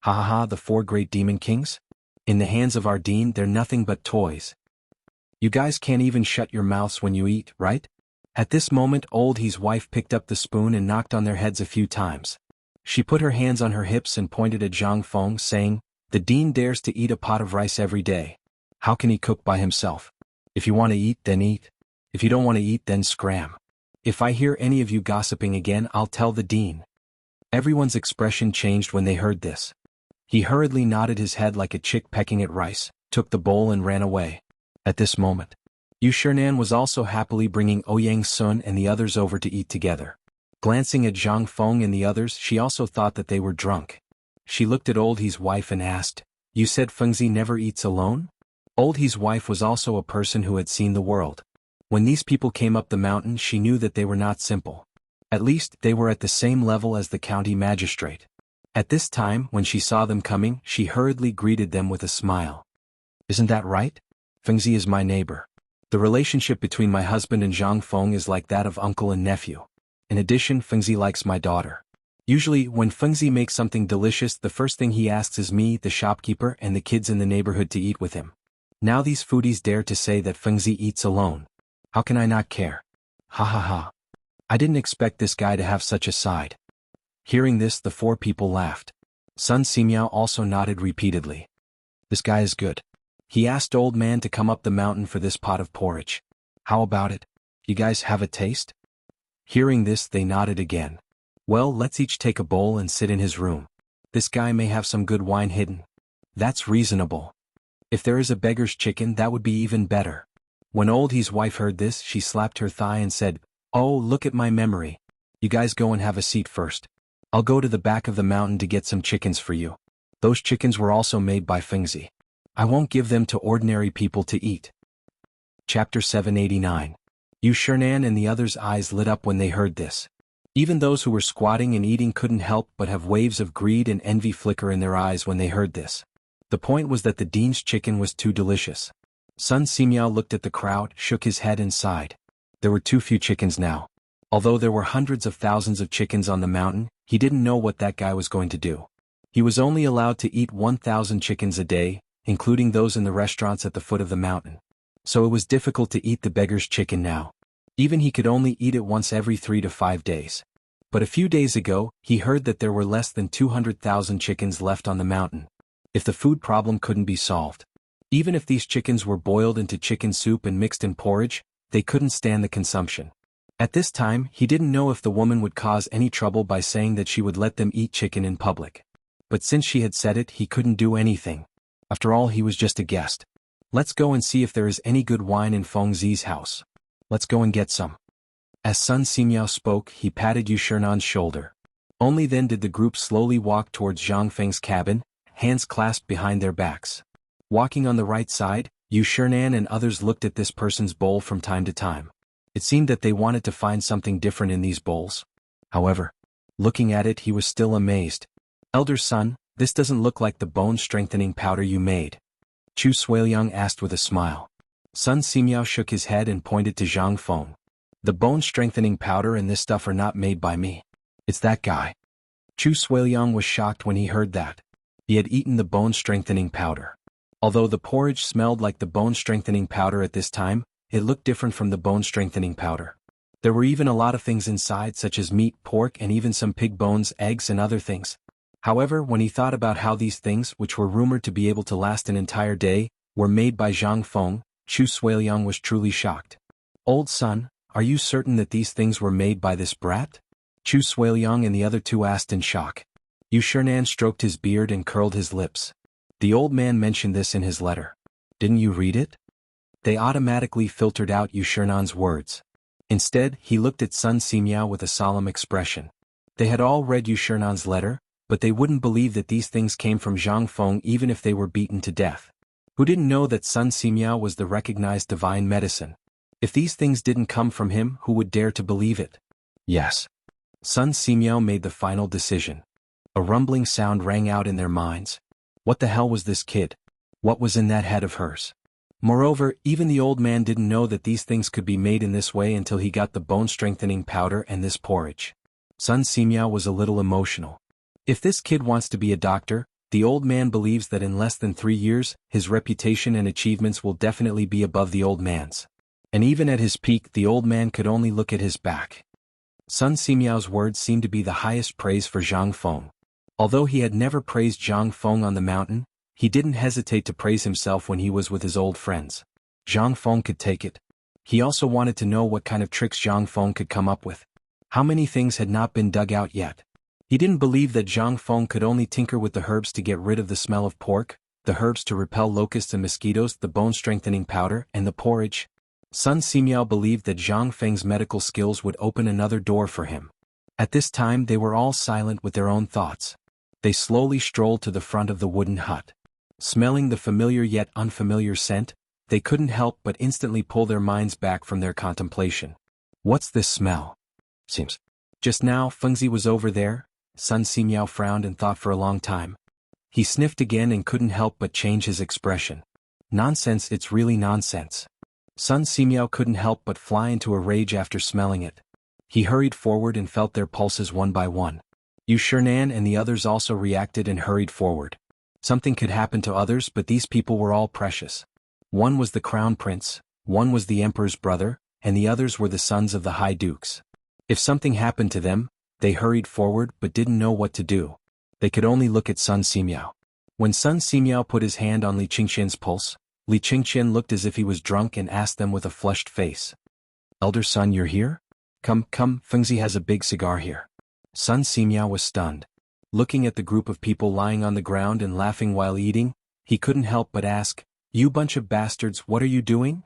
ha. The four great demon kings? In the hands of our dean they're nothing but toys. You guys can't even shut your mouths when you eat, right?" At this moment old He's wife picked up the spoon and knocked on their heads a few times. She put her hands on her hips and pointed at Zhang Feng, saying, "The dean dares to eat a pot of rice every day. How can he cook by himself? If you want to eat, then eat. If you don't want to eat, then scram. If I hear any of you gossiping again, I'll tell the dean." Everyone's expression changed when they heard this. He hurriedly nodded his head like a chick pecking at rice, took the bowl and ran away. At this moment, Yu Shernan was also happily bringing Ouyang Sun and the others over to eat together. Glancing at Zhang Feng and the others, she also thought that they were drunk. She looked at Old He's wife and asked, "You said Fengzi never eats alone?" Old He's wife was also a person who had seen the world. When these people came up the mountain she knew that they were not simple. At least, they were at the same level as the county magistrate. At this time, when she saw them coming, she hurriedly greeted them with a smile. "Isn't that right? Fengzi is my neighbor. The relationship between my husband and Zhang Feng is like that of uncle and nephew. In addition, Fengzi likes my daughter. Usually, when Fengzi makes something delicious, the first thing he asks is me, the shopkeeper, and the kids in the neighborhood to eat with him. Now these foodies dare to say that Fengzi eats alone. How can I not care? Ha ha ha. I didn't expect this guy to have such a side." Hearing this, the four people laughed. Sun Simiao also nodded repeatedly. "This guy is good. He asked old man to come up the mountain for this pot of porridge. How about it? You guys have a taste?" Hearing this, they nodded again. "Well, let's each take a bowl and sit in his room. This guy may have some good wine hidden." "That's reasonable. If there is a beggar's chicken, that would be even better." When Old He's wife heard this, she slapped her thigh and said, "Oh, look at my memory. You guys go and have a seat first. I'll go to the back of the mountain to get some chickens for you. Those chickens were also made by Fengzi. I won't give them to ordinary people to eat." Chapter 789. Yu Shernan and the others' eyes lit up when they heard this. Even those who were squatting and eating couldn't help but have waves of greed and envy flicker in their eyes when they heard this. The point was that the dean's chicken was too delicious. Sun Simiao looked at the crowd, shook his head and sighed. There were too few chickens now. Although there were hundreds of thousands of chickens on the mountain, he didn't know what that guy was going to do. He was only allowed to eat 1,000 chickens a day, including those in the restaurants at the foot of the mountain. So it was difficult to eat the beggar's chicken now. Even he could only eat it once every 3 to 5 days. But a few days ago, he heard that there were less than 200,000 chickens left on the mountain. If the food problem couldn't be solved, even if these chickens were boiled into chicken soup and mixed in porridge, they couldn't stand the consumption. At this time, he didn't know if the woman would cause any trouble by saying that she would let them eat chicken in public. But since she had said it, he couldn't do anything. After all, he was just a guest. "Let's go and see if there is any good wine in Fengzi's house. Let's go and get some." As Sun Simiao spoke, he patted Yu Shernan's shoulder. Only then did the group slowly walk towards Zhang Feng's cabin, hands clasped behind their backs. Walking on the right side, Yu Shernan and others looked at this person's bowl from time to time. It seemed that they wanted to find something different in these bowls. However, looking at it, he was still amazed. "Elder son, this doesn't look like the bone-strengthening powder you made." Chu Suiliang asked with a smile. Sun Simiao shook his head and pointed to Zhang Feng. The bone-strengthening powder and this stuff are not made by me. It's that guy. Chu Suiliang was shocked when he heard that. He had eaten the bone-strengthening powder. Although the porridge smelled like the bone-strengthening powder at this time, it looked different from the bone-strengthening powder. There were even a lot of things inside such as meat, pork and even some pig bones, eggs and other things. However, when he thought about how these things, which were rumored to be able to last an entire day, were made by Zhang Feng, Chu Suiliang was truly shocked. Old son, are you certain that these things were made by this brat? Chu Suiliang and the other two asked in shock. Yu Shernan stroked his beard and curled his lips. The old man mentioned this in his letter. Didn't you read it? They automatically filtered out Yu Shernan's words. Instead, he looked at Sun Simiao with a solemn expression. They had all read Yu Shernan's letter, but they wouldn't believe that these things came from Zhang Feng even if they were beaten to death. Who didn't know that Sun Simiao was the recognized divine medicine? If these things didn't come from him, who would dare to believe it? Yes. Sun Simiao made the final decision. A rumbling sound rang out in their minds. What the hell was this kid? What was in that head of hers? Moreover, even the old man didn't know that these things could be made in this way until he got the bone-strengthening powder and this porridge. Sun Simiao was a little emotional. If this kid wants to be a doctor, the old man believes that in less than 3 years, his reputation and achievements will definitely be above the old man's. And even at his peak, the old man could only look at his back. Sun Simiao's words seemed to be the highest praise for Zhang Feng. Although he had never praised Zhang Feng on the mountain, he didn't hesitate to praise himself when he was with his old friends. Zhang Feng could take it. He also wanted to know what kind of tricks Zhang Feng could come up with. How many things had not been dug out yet? He didn't believe that Zhang Feng could only tinker with the herbs to get rid of the smell of pork, the herbs to repel locusts and mosquitoes, the bone-strengthening powder, and the porridge. Sun Simiao believed that Zhang Feng's medical skills would open another door for him. At this time they were all silent with their own thoughts. They slowly strolled to the front of the wooden hut. Smelling the familiar yet unfamiliar scent, they couldn't help but instantly pull their minds back from their contemplation. What's this smell? Seems. Just now, Fengzi was over there. Sun Simiao frowned and thought for a long time. He sniffed again and couldn't help but change his expression. Nonsense, it's really nonsense. Sun Simiao couldn't help but fly into a rage after smelling it. He hurried forward and felt their pulses one by one. Yu Shernan and the others also reacted and hurried forward. Something could happen to others, but these people were all precious. One was the crown prince, one was the emperor's brother, and the others were the sons of the high dukes. If something happened to them, they hurried forward but didn't know what to do. They could only look at Sun Simiao. When Sun Simiao put his hand on Li Qingqian's pulse, Li Qingqian looked as if he was drunk and asked them with a flushed face. Elder son, you're here? Come, Fengzi has a big cigar here. Sun Simiao was stunned. Looking at the group of people lying on the ground and laughing while eating, he couldn't help but ask, You bunch of bastards, what are you doing?